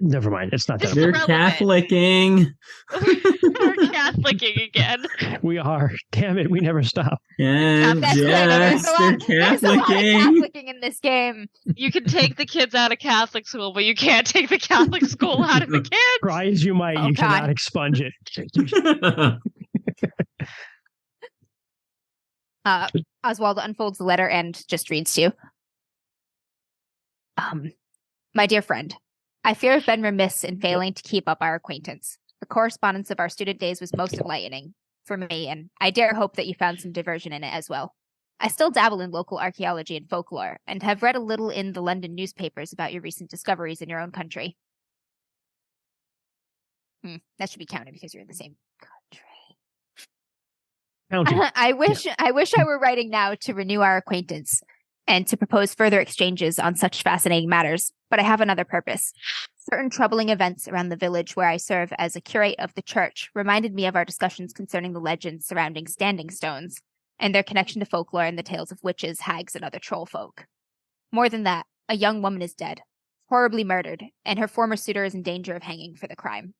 Never mind. It's not that. This is They're irrelevant. Catholicing. We're Catholicing again. We are. Damn it. We never stop. And That's good. yes, they're There's a lot of Catholicing. Catholicing in this game. You can take the kids out of Catholic school, but you can't take the Catholic school out of the kids. Try as you might, Oh, you God. cannot expunge it. Oswald unfolds the letter and just reads to you. My dear friend, I fear I've been remiss in failing to keep up our acquaintance. The correspondence of our student days was most enlightening for me, and I dare hope that you found some diversion in it as well. I still dabble in local archaeology and folklore, and have read a little in the London newspapers about your recent discoveries in your own country. That should be counted because you're in the same country. I wish I were writing now to renew our acquaintance and to propose further exchanges on such fascinating matters, but I have another purpose. Certain troubling events around the village where I serve as a curate of the church reminded me of our discussions concerning the legends surrounding standing stones and their connection to folklore and the tales of witches, hags, and other troll folk. More than that, a young woman is dead, horribly murdered, and her former suitor is in danger of hanging for the crime.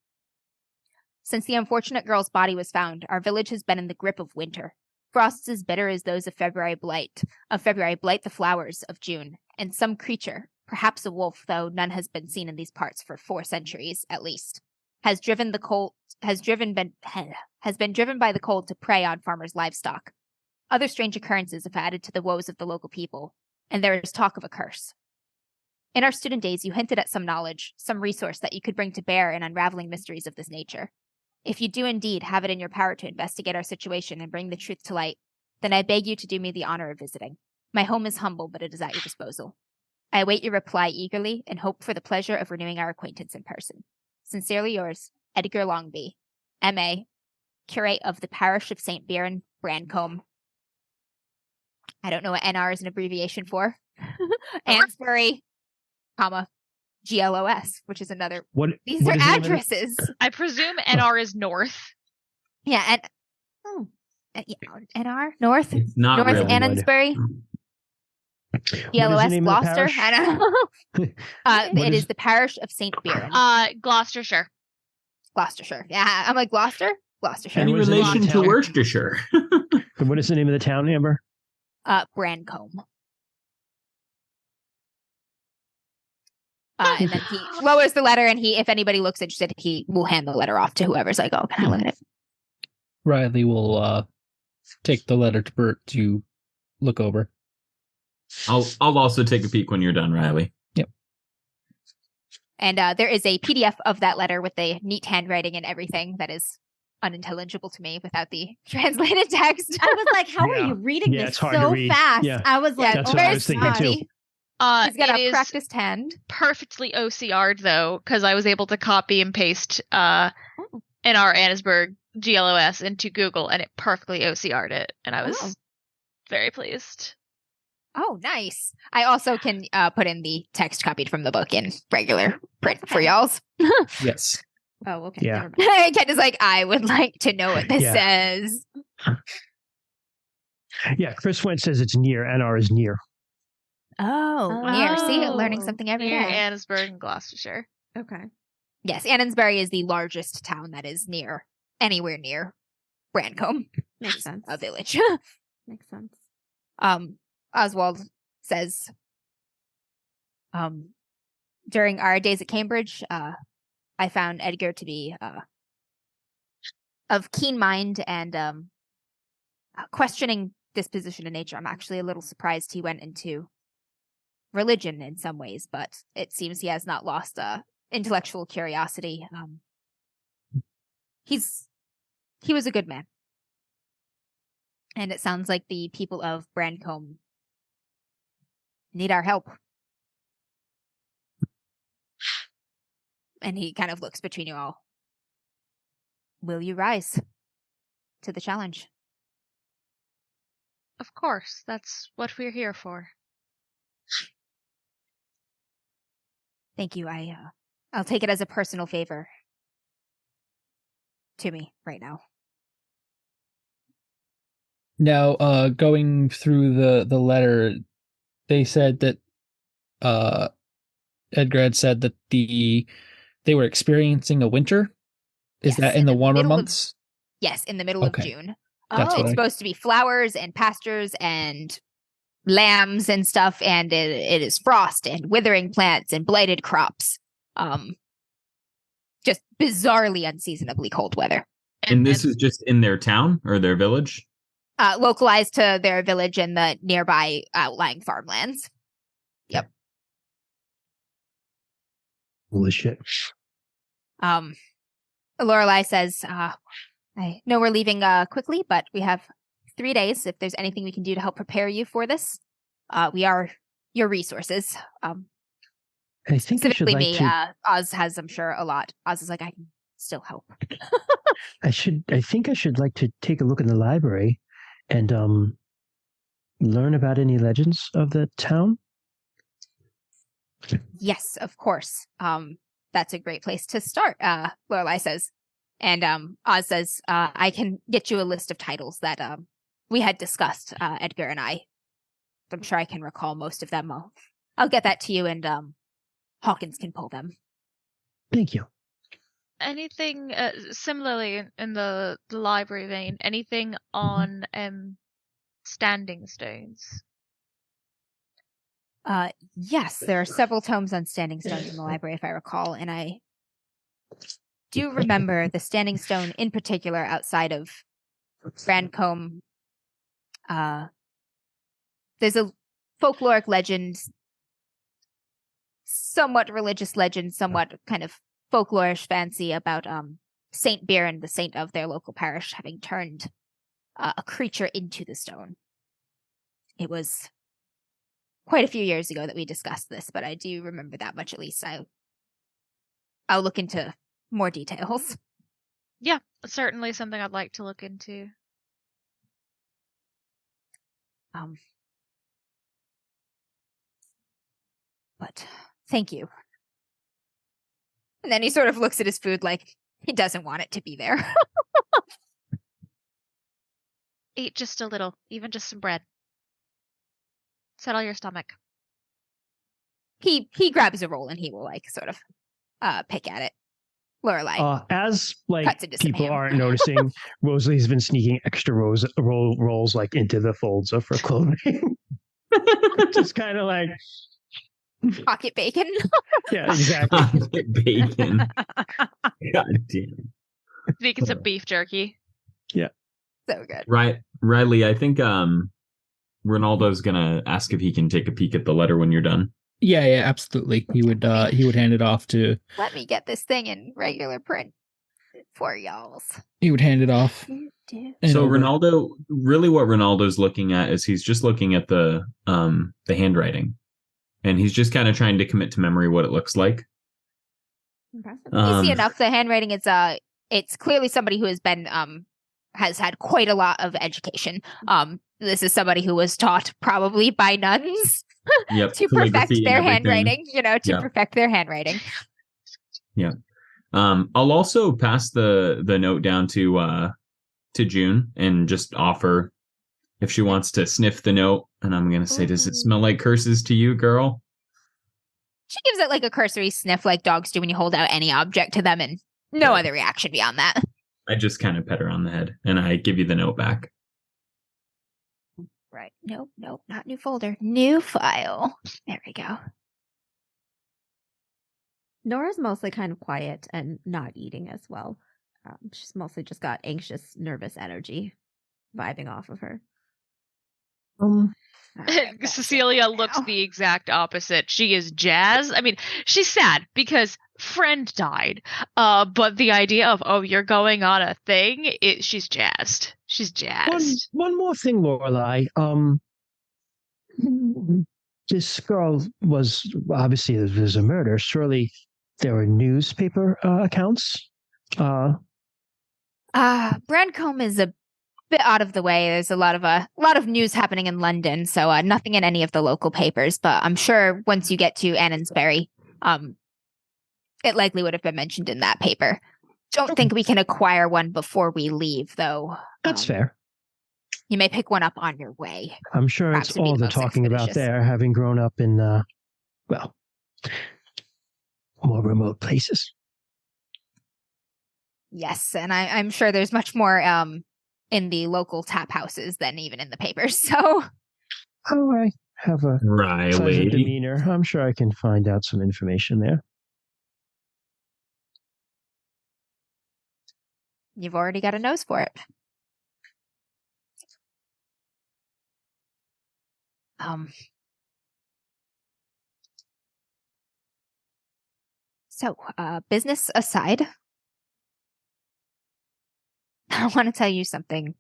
Since the unfortunate girl's body was found, our village has been in the grip of winter. Frosts as bitter as those of February blight the flowers of June, and some creature, perhaps a wolf, though none has been seen in these parts for 4 centuries at least, has been driven by the cold to prey on farmers' livestock. Other strange occurrences have added to the woes of the local people, and there is talk of a curse. In our student days, you hinted at some knowledge, some resource that you could bring to bear in unraveling mysteries of this nature. If you do indeed have it in your power to investigate our situation and bring the truth to light, then I beg you to do me the honor of visiting. My home is humble, but it is at your disposal. I await your reply eagerly and hope for the pleasure of renewing our acquaintance in person. Sincerely yours, Edgar Longby, M.A., curate of the parish of St. Biran, Brancombe. I don't know what NR is an abbreviation for. Ansbury, GLOS, which is another. These are addresses. I presume NR is north. Yeah, NR north. It's not North really. Annonsbury. GLOS Gloucester. I don't know. It is the parish of St. Biran. Gloucestershire. Gloucestershire. Yeah, I'm like Gloucester. Gloucestershire. Any relation to Worcestershire? What is the name of the town, Amber? Brancombe. And then he lowers the letter, and if anybody looks interested, he will hand the letter off to whoever's like, oh, can I look at it? Riley will take the letter to Bert to look over. I'll also take a peek when you're done, Riley. Yep. And there is a PDF of that letter with the neat handwriting and everything that is unintelligible to me without the translated text. I was like, how are you reading this so fast? Yeah. I was like, that's what I was thinking too. He's got a practiced hand. Perfectly OCR'd though, because I was able to copy and paste NR Annesburg GLOS into Google, and it perfectly OCR'd it, and I was very pleased. Oh, nice. I also can put in the text copied from the book in regular print for y'all's. Yes. Oh, okay. Yeah. Ken is like, I would like to know what this says. Yeah, Chris Wentz says it's near. NR is near. Oh, near. See, learning something every day. Near Annesburg and Gloucestershire. Okay. Yes, Annonsbury is the largest town that is anywhere near Brancombe. Makes sense. A village. Makes sense. Oswald says, during our days at Cambridge, I found Edgar to be of keen mind and questioning disposition in nature. I'm actually a little surprised he went into religion in some ways, but it seems he has not lost intellectual curiosity. He was a good man. And it sounds like the people of Brancombe need our help. And he kind of looks between you all. Will you rise to the challenge? Of course, that's what we're here for. Thank you. I'll take it as a personal favor to me right now. Now, going through the letter, they said that Edgar had said that they were experiencing a winter. Is that in the warmer months? Yes, in the middle of June. It's supposed to be flowers and pastures and lambs and stuff, and it is frost and withering plants and blighted crops. Just bizarrely unseasonably cold weather. And this is just in their town or their village? Localized to their village and the nearby outlying farmlands. Yep. Holy shit. Lorelei says, I know we're leaving quickly, but we have 3 days. If there's anything we can do to help prepare you for this, we are your resources. I think I should Specifically like me. to. Oz has, I'm sure, a lot. Oz is like, I can still help. I think I should like to take a look in the library and learn about any legends of the town. Yes, of course. That's a great place to start, Lorelei says. And Oz says, I can get you a list of titles that we had discussed, Edgar and I. I'm sure I can recall most of them. I'll get that to you, and Hawkins can pull them. Thank you. Anything similarly in the library vein? Anything on standing stones? Yes, there are several tomes on standing stones in the library, if I recall, and I do remember the standing stone in particular outside of Brandcombe. There's a folkloric legend, somewhat religious legend, somewhat kind of folklorish fancy about Saint Biron, the saint of their local parish, having turned a creature into the stone. It was quite a few years ago that we discussed this, but I do remember that much at least. I'll look into more details. Yeah, certainly something I'd like to look into. But thank you. And then he sort of looks at his food like he doesn't want it to be there. Eat just a little, even just some bread. Settle your stomach. He grabs a roll and he will like sort of pick at it. Lorelei As cuts into some people ham. aren't noticing, Rosalie's been sneaking extra rolls like into the folds of her clothing. Just kind of like Pocket bacon. yeah, exactly. Pocket bacon. God damn. Sneaking some beef jerky. So good. Right, Riley. I think Ronaldo's gonna ask if he can take a peek at the letter when you're done. Yeah, absolutely. He would hand it off to. Let me get this thing in regular print for y'alls. He would hand it off. Do. and So over. Ronaldo, really, what Ronaldo's looking at is he's just looking at the handwriting, and he's just kind of trying to commit to memory what it looks like. Impressive. Easy enough. The handwriting is it's clearly somebody who has been has had quite a lot of education. This is somebody who was taught probably by nuns Yep, to perfect calligraphy and their everything. handwriting, to Yeah. perfect their handwriting. Yeah. I'll also pass the note down to June and just offer if she wants to sniff the note. And I'm gonna say, does it smell like curses to you, girl? She gives it like a cursory sniff like dogs do when you hold out any object to them, and no Yeah. other reaction beyond that. I just kind of pet her on the head and I give you the note back. Right. Nope, not new folder. New file. There we go. Nora's mostly kind of quiet and not eating as well. She's mostly just got anxious, nervous energy vibing off of her. All right, that's Cecilia it looks now. the exact opposite. She is jazzed. I mean, she's sad because friend died. But the idea of, you're going on a thing, she's jazzed. She's jazzed. One more thing, Lorelei. This girl was obviously there's a murder. Surely there were newspaper accounts. Brandcombe is a bit out of the way. There's a lot of news happening in London, so nothing in any of the local papers. But I'm sure once you get to Annonsbury, it likely would have been mentioned in that paper. Don't think we can acquire one before we leave, though. That's fair. You may pick one up on your way. I'm sure Perhaps it's it'd be all the they're most talking about expeditious. there, having grown up in more remote places. Yes, and I'm sure there's much more in the local tap houses than even in the papers. So Oh, I have a pleasant Riley. demeanor. I'm sure I can find out some information there. you've already got a nose for it. So, business aside, I want to tell you something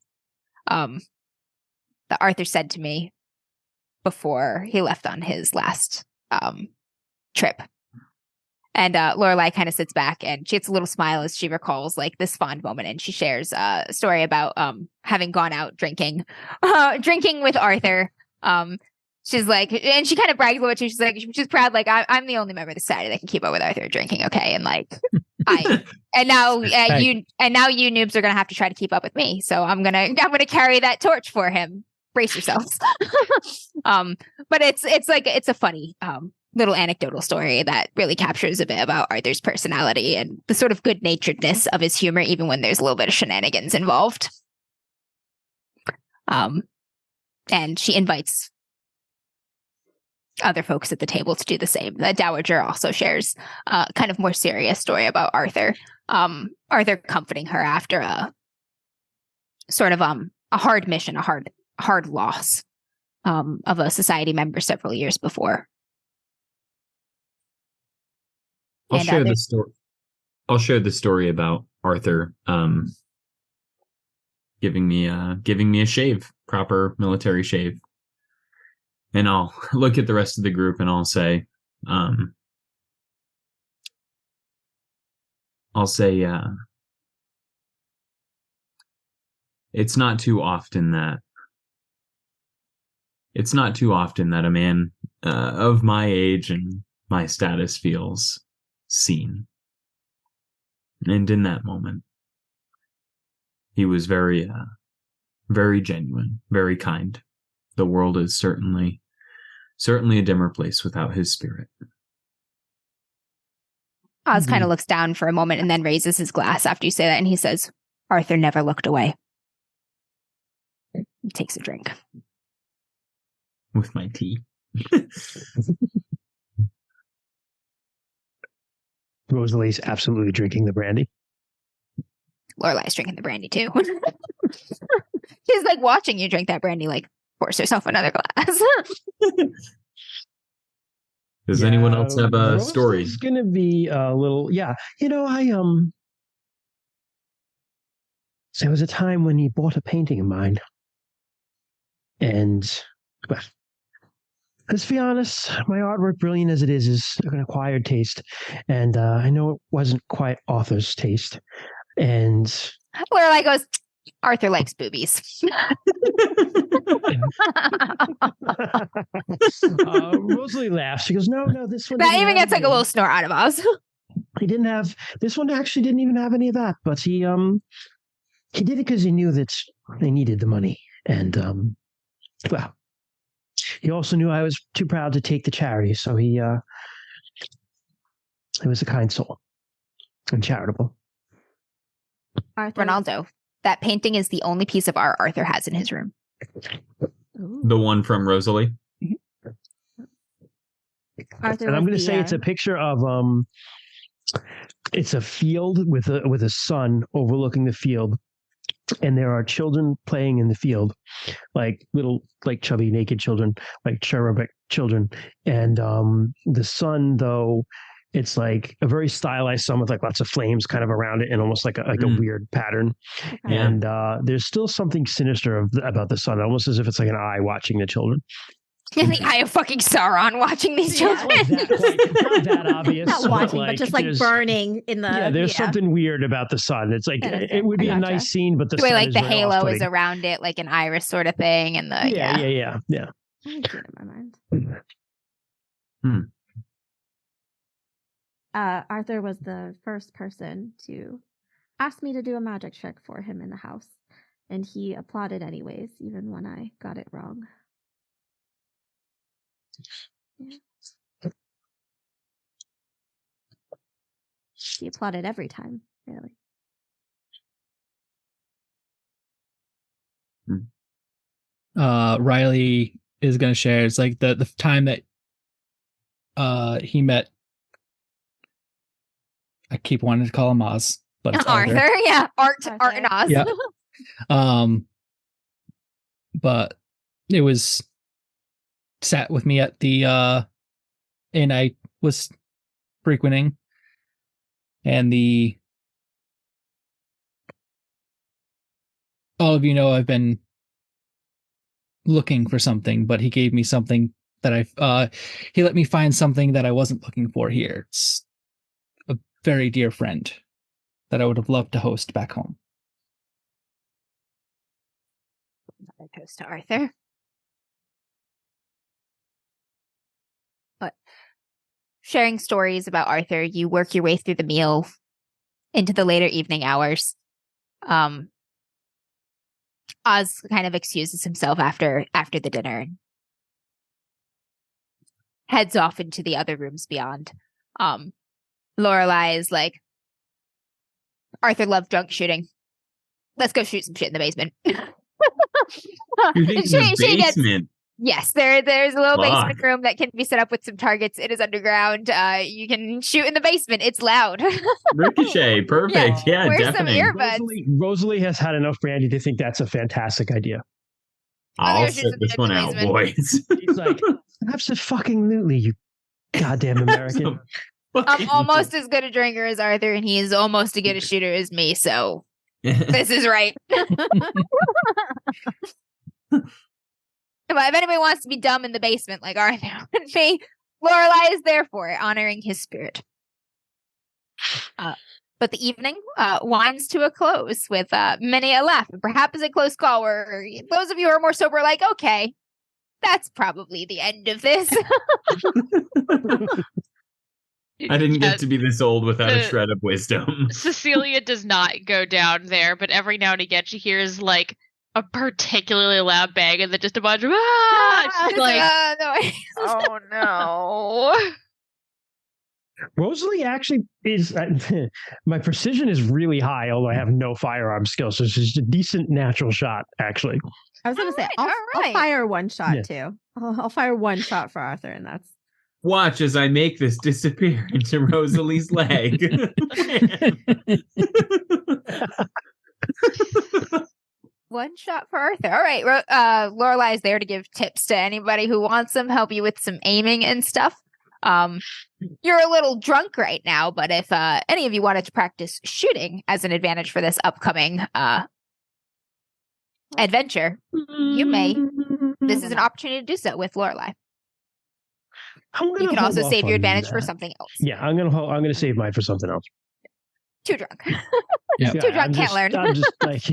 that Arthur said to me before he left on his last trip. And Lorelai kind of sits back and she gets a little smile as she recalls like this fond moment, and she shares a story about having gone out drinking with Arthur. She's like, and she kind of brags a little bit too. She's like, she's proud, like I'm the only member of the society that can keep up with Arthur drinking, okay? And like now you noobs are gonna have to try to keep up with me. So I'm gonna carry that torch for him. Brace yourselves. But it's a funny little anecdotal story that really captures a bit about Arthur's personality and the sort of good-naturedness of his humor, even when there's a little bit of shenanigans involved. And she invites other folks at the table to do the same. The Dowager also shares a kind of more serious story about Arthur. Arthur comforting her after a sort of a hard mission, a hard loss of a society member several years before. I'll share the story about Arthur giving me a shave, proper military shave. And I'll look at the rest of the group and I'll say it's not too often that a man of my age and my status feels seen. And in that moment, he was very genuine, very kind. The world is certainly a dimmer place without his spirit. Oz kind of looks down for a moment and then raises his glass after you say that, and he says, Arthur never looked away. He takes a drink. With my tea. Rosalie's absolutely drinking the brandy. Lorelai's drinking the brandy too. She's like watching you drink that brandy, like force herself another glass. Does anyone else have a story? It's gonna be a little, yeah. There was a time when he bought a painting of mine, and well, let's be honest, my artwork, brilliant as it is an acquired taste, and I know it wasn't quite Arthur's taste. And Lorelai goes, Arthur likes boobies. Rosalie laughs. She goes, no, this one. That even gets like a little snort out of Oz. He didn't have, this one actually didn't even have any of that, but he did it because he knew that they needed the money. And, well, he also knew I was too proud to take the charity. So he was a kind soul and charitable. Arthur. Ronaldo, that painting is the only piece of art Arthur has in his room. Ooh. The one from Rosalie? Arthur And I'm was going to the, say it's a picture of, it's a field with a sun overlooking the field. And there are children playing in the field, like little, like chubby, naked children, like cherubic children. And the sun, though, it's like a very stylized sun with like lots of flames kind of around it and almost like a weird pattern. Okay. And there's still something sinister about the sun, almost as if it's like an eye watching the children. The eye of fucking Sauron watching these children. Not that obvious. Not watching, but just like there's- burning in the. Yeah, there's something weird about the sun. It's like Innocent. it would be I a gotcha. nice scene, but the The way sun like is the very halo is off-putting. around it, like an iris sort of thing, and the Yeah. I see it in my mind. Arthur was the first person to ask me to do a magic trick for him in the house, and he applauded anyways, even when I got it wrong. Yeah. He applauded every time, really. Riley is going to share. It's like the time that he met. I keep wanting to call him Oz, but it's Arthur. Yeah, Art Arthur. and Oz. Yeah. But it was sat with me at the inn I was frequenting, and the all of you know I've been looking for something, but he gave me something that he let me find something that I wasn't looking for here. It's a very dear friend that I would have loved to host back home. Another toast to Arthur. But sharing stories about Arthur, you work your way through the meal into the later evening hours. Oz kind of excuses himself after the dinner and heads off into the other rooms beyond. Lorelai is like, Arthur loved drunk shooting. Let's go shoot some shit in the basement. Shooting in the basement. Yes, there's a little Fuck. basement room that can be set up with some targets. It is underground. You can shoot in the basement. It's loud. Ricochet, perfect. Yeah, Wear some definitely. earbuds. Rosalie has had enough brandy to think that's a fantastic idea. I'll Let's go shoot sit some this shit in one the out, basement. boys. He's like, absolutely, you goddamn American. I'm almost as good a drinker as Arthur, and he is almost as good a shooter as me, so this is right. If anybody wants to be dumb in the basement like Arthur would be, Lorelai is there for it, honoring his spirit. But the evening winds to a close with many a laugh, and perhaps a close call where those of you who are more sober are like, okay, that's probably the end of this. I didn't get to be this old without a shred of wisdom. Cecilia does not go down there, but every now and again she hears like a particularly loud bang and then just a bunch of She's like, oh no. Rosalie actually is. My precision is really high, although I have no firearm skills. So it's just a decent natural shot, actually. I was going to say, I'll fire one shot too. I'll fire one shot for Arthur, and that's. Watch as I make this disappear into Rosalie's leg. One shot for Arthur. All right. Lorelai is there to give tips to anybody who wants them, help you with some aiming and stuff. You're a little drunk right now, but if any of you wanted to practice shooting as an advantage for this upcoming adventure, you may. This is an opportunity to do so with Lorelai. You can also save your advantage for something else. Yeah, I'm gonna save mine for something else. Too drunk. Yeah. Too drunk, can't learn. I'm just like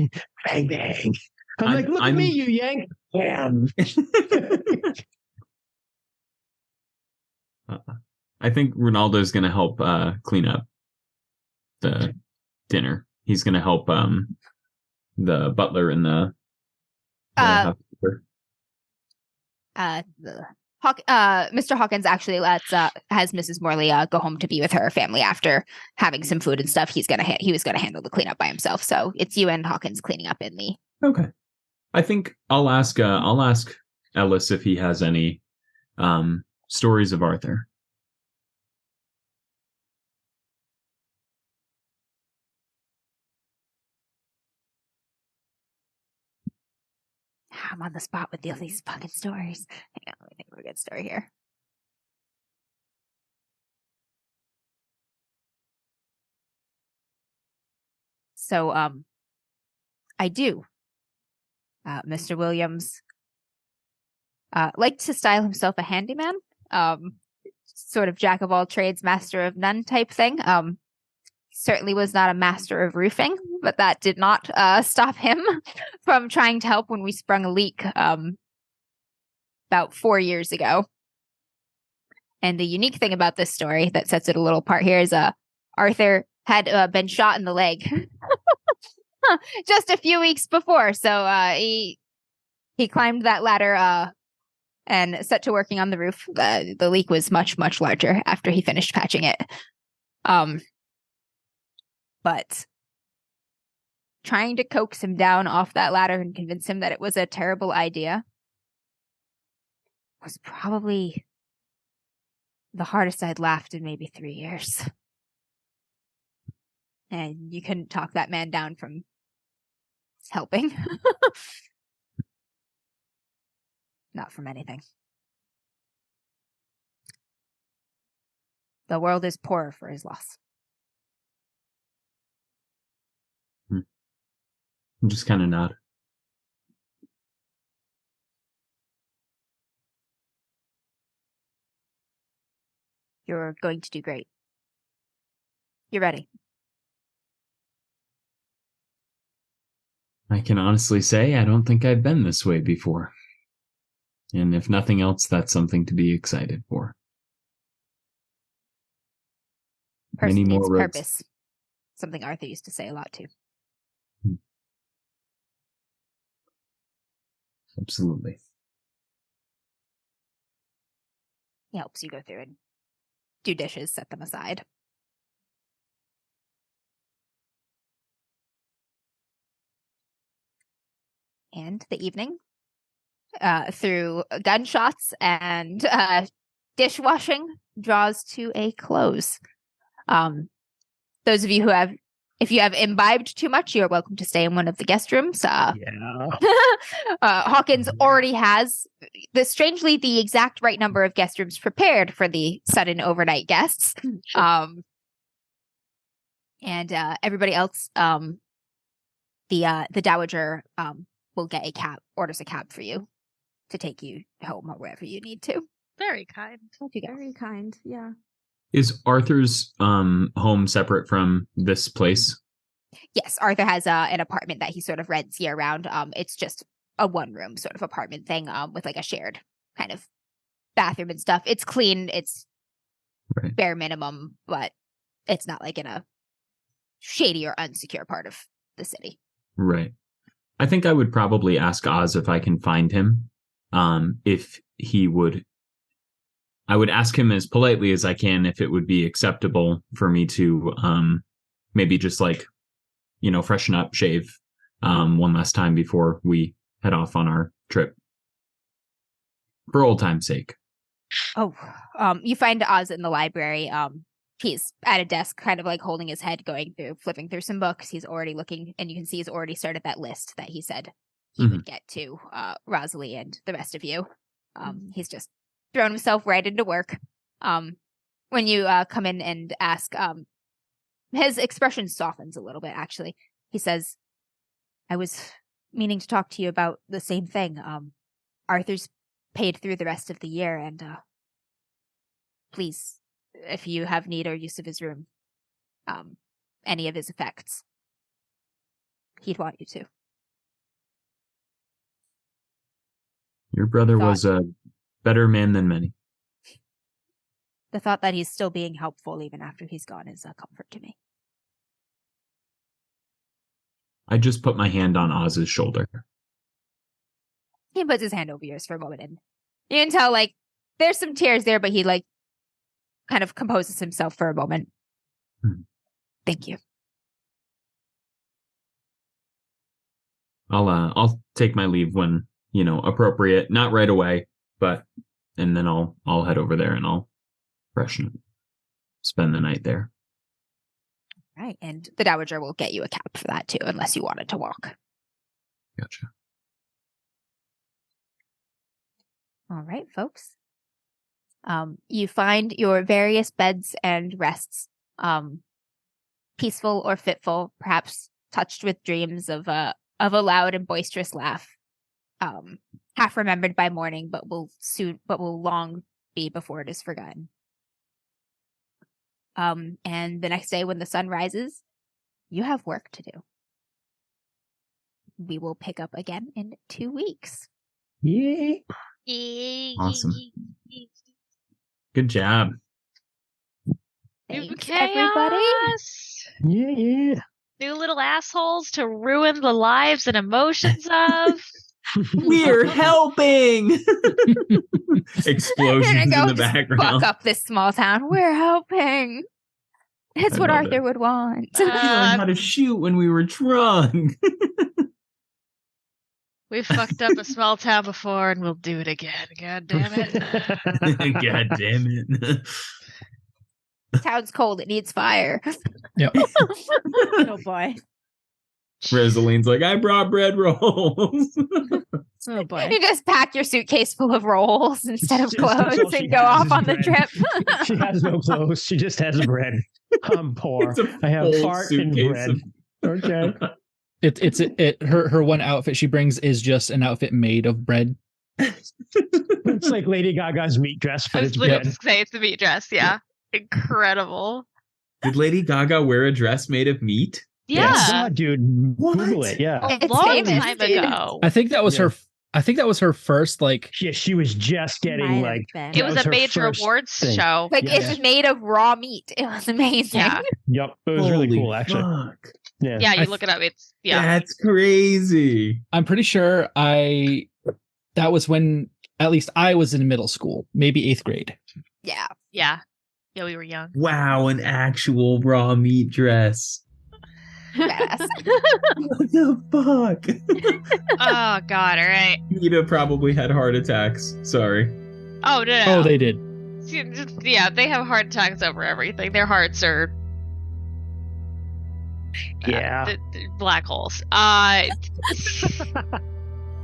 bang bang. I'm like, look at me, you yank. Bam. I think Ronaldo's gonna help clean up the dinner. He's gonna help the butler and the housekeeper. Mr. Hawkins actually has Mrs. Morley go home to be with her family after having some food and stuff. He was gonna handle the cleanup by himself, so it's you and Hawkins cleaning up in the. Okay, I think I'll ask Ellis if he has any stories of Arthur. I'm on the spot with all these fucking stories. Hang on, let me think of a good story here. So, I do. Mr. Williams liked to style himself a handyman. Sort of jack of all trades, master of none type thing. Certainly was not a master of roofing, but that did not stop him from trying to help when we sprung a leak about 4 years ago. And the unique thing about this story that sets it a little apart here is Arthur had been shot in the leg just a few weeks before. So he climbed that ladder and set to working on the roof. The leak was much, much larger after he finished patching it. But trying to coax him down off that ladder and convince him that it was a terrible idea was probably the hardest I'd laughed in maybe 3 years. And you couldn't talk that man down from helping. Not from anything. The world is poorer for his loss. Just kind of nod. You're going to do great. You're ready. I can honestly say I don't think I've been this way before. And if nothing else, that's something to be excited for. Person Many more needs roads. purpose. Something Arthur used to say a lot too. Absolutely. He helps you go through and do dishes, set them aside. And the evening, through gunshots and dishwashing, draws to a close. Those of you who have, if you have imbibed too much, you're welcome to stay in one of the guest rooms. Hawkins already has strangely the exact right number of guest rooms prepared for the sudden overnight guests. And everybody else, the Dowager will get a cab, orders a cab for you to take you home or wherever you need to. Very kind. Very kind. Yeah. Is Arthur's home separate from this place? Yes, Arthur has an apartment that he sort of rents year round. It's just a one-room sort of apartment thing with like a shared kind of bathroom and stuff. It's clean. It's bare minimum, but it's not like in a shady or unsecure part of the city. Right. I think I would probably ask Oz if I can find him. If he would, I would ask him as politely as I can if it would be acceptable for me to maybe just like, freshen up, shave one last time before we head off on our trip. For old time's sake. Oh, you find Oz in the library. He's at a desk, kind of like holding his head, flipping through some books. He's already looking, and you can see he's already started that list that he said he would get to Rosalie and the rest of you. He's just thrown himself right into work. When you come in and ask, his expression softens a little bit, actually. He says, I was meaning to talk to you about the same thing. Arthur's paid through the rest of the year, and please, if you have need or use of his room, any of his effects, he'd want you to. Your brother was a better man than many. The thought that he's still being helpful even after he's gone is a comfort to me. I just put my hand on Oz's shoulder. He puts his hand over yours for a moment, and you can tell, like, there's some tears there, but he, like, kind of composes himself for a moment. Thank you. I'll take my leave when, appropriate. Not right away, and then I'll head over there and I'll freshen up. Spend the night there. Right, and the Dowager will get you a cab for that too, unless you wanted to walk. Gotcha. All right, folks. You find your various beds and rests, peaceful or fitful, perhaps touched with dreams of a loud and boisterous laugh, half remembered by morning, but will long be before it is forgotten. And the next day when the sun rises, you have work to do. We will pick up again in 2 weeks. Yeah. Awesome. Good job. Thanks, Chaos. everybody. Yeah. New little assholes to ruin the lives and emotions of. We're helping. Explosions in the background. Fuck up this small town. We're helping. It's what Arthur would want. We learned how to shoot when we were drunk. We fucked up a small town before, and we'll do it again. God damn it! God damn it! Town's cold. It needs fire. Yep. Oh boy. Rosaline's like, I brought bread rolls. Oh boy. You just pack your suitcase full of rolls instead of Just- that's all clothes she and go has off is on the bread. trip. She has no clothes. She just has bread. I'm poor. It's a I have full fart and suitcase bread. of- Okay. Her one outfit she brings is just an outfit made of bread. It's like Lady Gaga's meat dress, I but was it's literally bread. just say it's the meat dress. Yeah. Incredible. Did Lady Gaga wear a dress made of meat? Yeah. Yes, dude. Google What? it. Yeah. A It's long famous, time dude. ago. I think that was Yeah. her. I think that was her first like. She was just getting Might have like. been. It that was a her major first awards thing. show. Like Yeah. it's made of raw meat. It was amazing. Yeah. Yep, it was really Holy cool actually. fuck. Yeah. Yeah, I you look it up. It's That's crazy. I'm pretty sure that was when at least I was in middle school, maybe 8th grade. Yeah. Yeah, we were young. Wow, an actual raw meat dress. Yes. What the fuck? Oh God! All right. Nita probably had heart attacks. Sorry. Oh no. Oh, they did. Yeah, they have heart attacks over everything. Their hearts are Yeah. the black holes.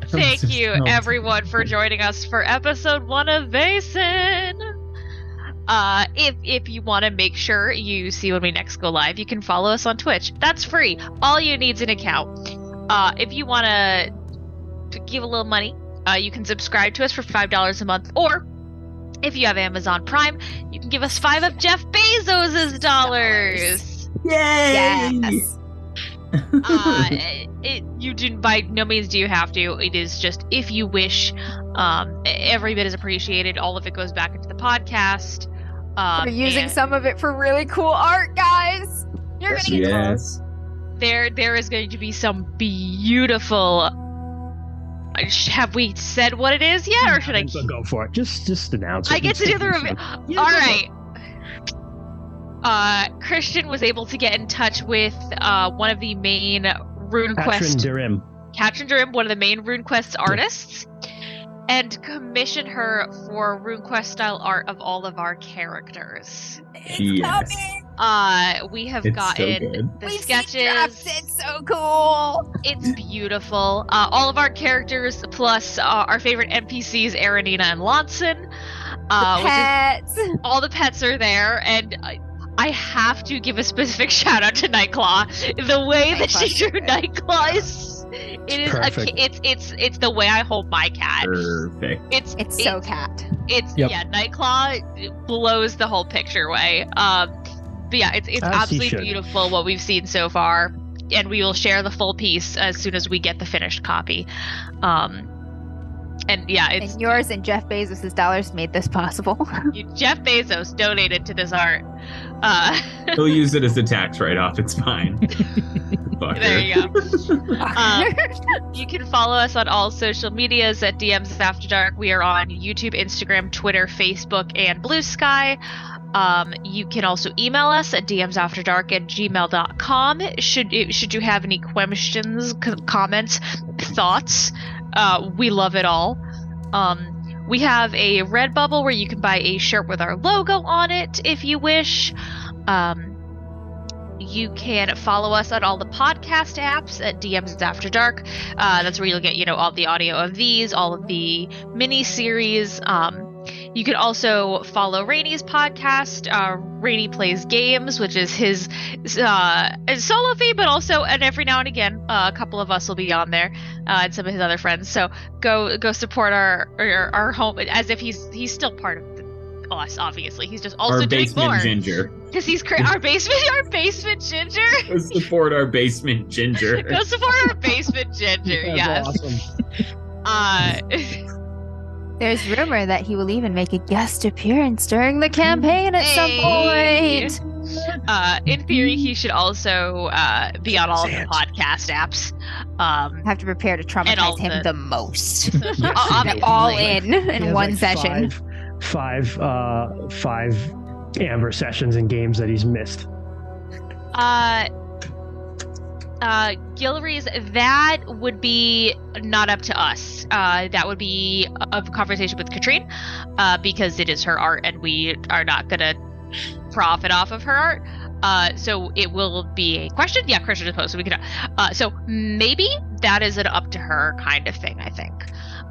Thank you, everyone, for joining us for episode 1 of Vaesen. If you want to make sure you see when we next go live, you can follow us on Twitch. That's free. All you need is an account. If you want to give a little money, you can subscribe to us for $5 a month, or if you have Amazon Prime, you can give us 5 of Jeff Bezos's dollars. Yay! Yes. You do by no means do you have to. It is just if you wish. Every bit is appreciated. All of it goes back into the podcast. We're using and some of it for really cool art, guys. You're gonna get Yes. there is going to be some beautiful. Have we said what it is yet, or should I? Go for it? Just announce it. I get to do the review. Yeah, All go for right. Christian was able to get in touch with one of the main RuneQuest, Katrin Durim, one of the main RuneQuest artists, and commission her for RuneQuest style art of all of our characters. Yes. We have It's so gotten good. the We've seen sketches. drafts. It's so cool. It's beautiful. All of our characters, plus our favorite NPCs, Aranina and Lonson. Pets. All the pets are there, and I have to give a specific shout out to Nightclaw. The way that she drew Nightclaw is perfect. It's the way I hold my cat. Perfect. It's so cat. It's Yep. yeah, Nightclaw blows the whole picture away. But yeah, it's As he absolutely should. beautiful what we've seen so far, and we will share the full piece as soon as we get the finished copy. And yeah, it's And yours and Jeff Bezos' dollars made this possible. Jeff Bezos donated to this art. He'll use it as a tax write-off. It's fine. There you go. You can follow us on all social medias at DMs After Dark. We are on YouTube, Instagram, Twitter, Facebook, and Blue Sky. You can also email us at dmsafterdark@gmail.com. Should you have any questions, comments, thoughts, we love it all. We have a Redbubble where you can buy a shirt with our logo on it if you wish. You can follow us on all the podcast apps at DMs After Dark. That's where you'll get, all the audio of these, all of the mini-series. You can also follow Rainy's podcast, Rainy Plays Games, which is his solo feed, but also, and every now and again, a couple of us will be on there, and some of his other friends. So go support our home, as if he's still part of us. Obviously, he's just also Our doing basement more ginger. because he's our basement ginger. Go support our basement ginger. Go support our basement ginger. Yes. Awesome. There's rumor that he will even make a guest appearance during the campaign at some point. In theory, he should also be on all of the podcast apps. I have to prepare to And all traumatize him the- the most. Obviously. All in He has one like session. Five Amber sessions and games that he's missed. Guillory's, that would be not up to us. That would be a conversation with Katrine, because it is her art and we are not going to profit off of her art. So it will be a question. Yeah, Christian just posted. We could. So maybe that is an up to her kind of thing, I think.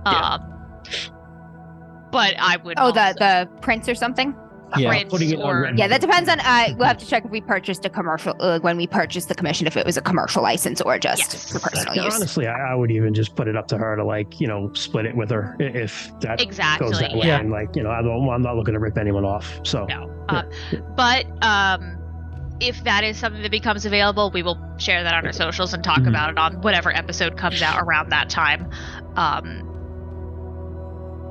Yeah. But I would. Oh, also, the prince or something? Yeah. print Putting it on or red. Yeah, that depends on. We'll have to check if we purchased a commercial when we purchased the commission, if it was a commercial license or just Yes. for personal Yeah, use. honestly, I would even just put it up to her to split it with her if that exactly. goes that way. Yeah. And I'm not looking to rip anyone off. So No. Yeah. But if that is something that becomes available, we will share that on our socials and talk Mhm. about it on whatever episode comes out around that time.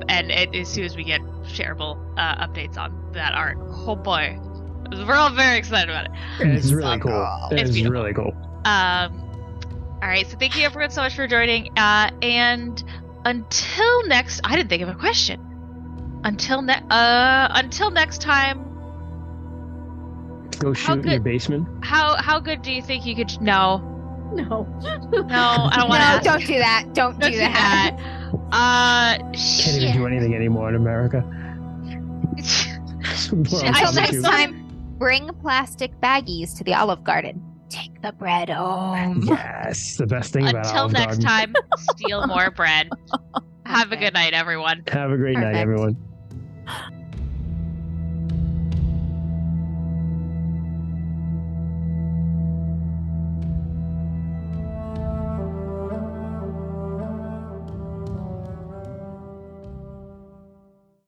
And as soon as we get shareable updates on that art, oh boy, we're all very excited about it. it's really Um, cool. it's It's beautiful. really cool. All right, so thank you everyone so much for joining. And until next, I didn't think of a question. Until next time, Go shoot in your good- basement. how good do you think you could? No, No. I don't want to. No, don't do that. Don't do that. Can't even Shit. do anything anymore in America. Until I next think- time, bring plastic baggies to the Olive Garden. Take the bread home. Yes, the best thing about Until Olive next Garden. time, steal more bread. Have a Okay. good night, everyone. Have a great night, Perfect. everyone.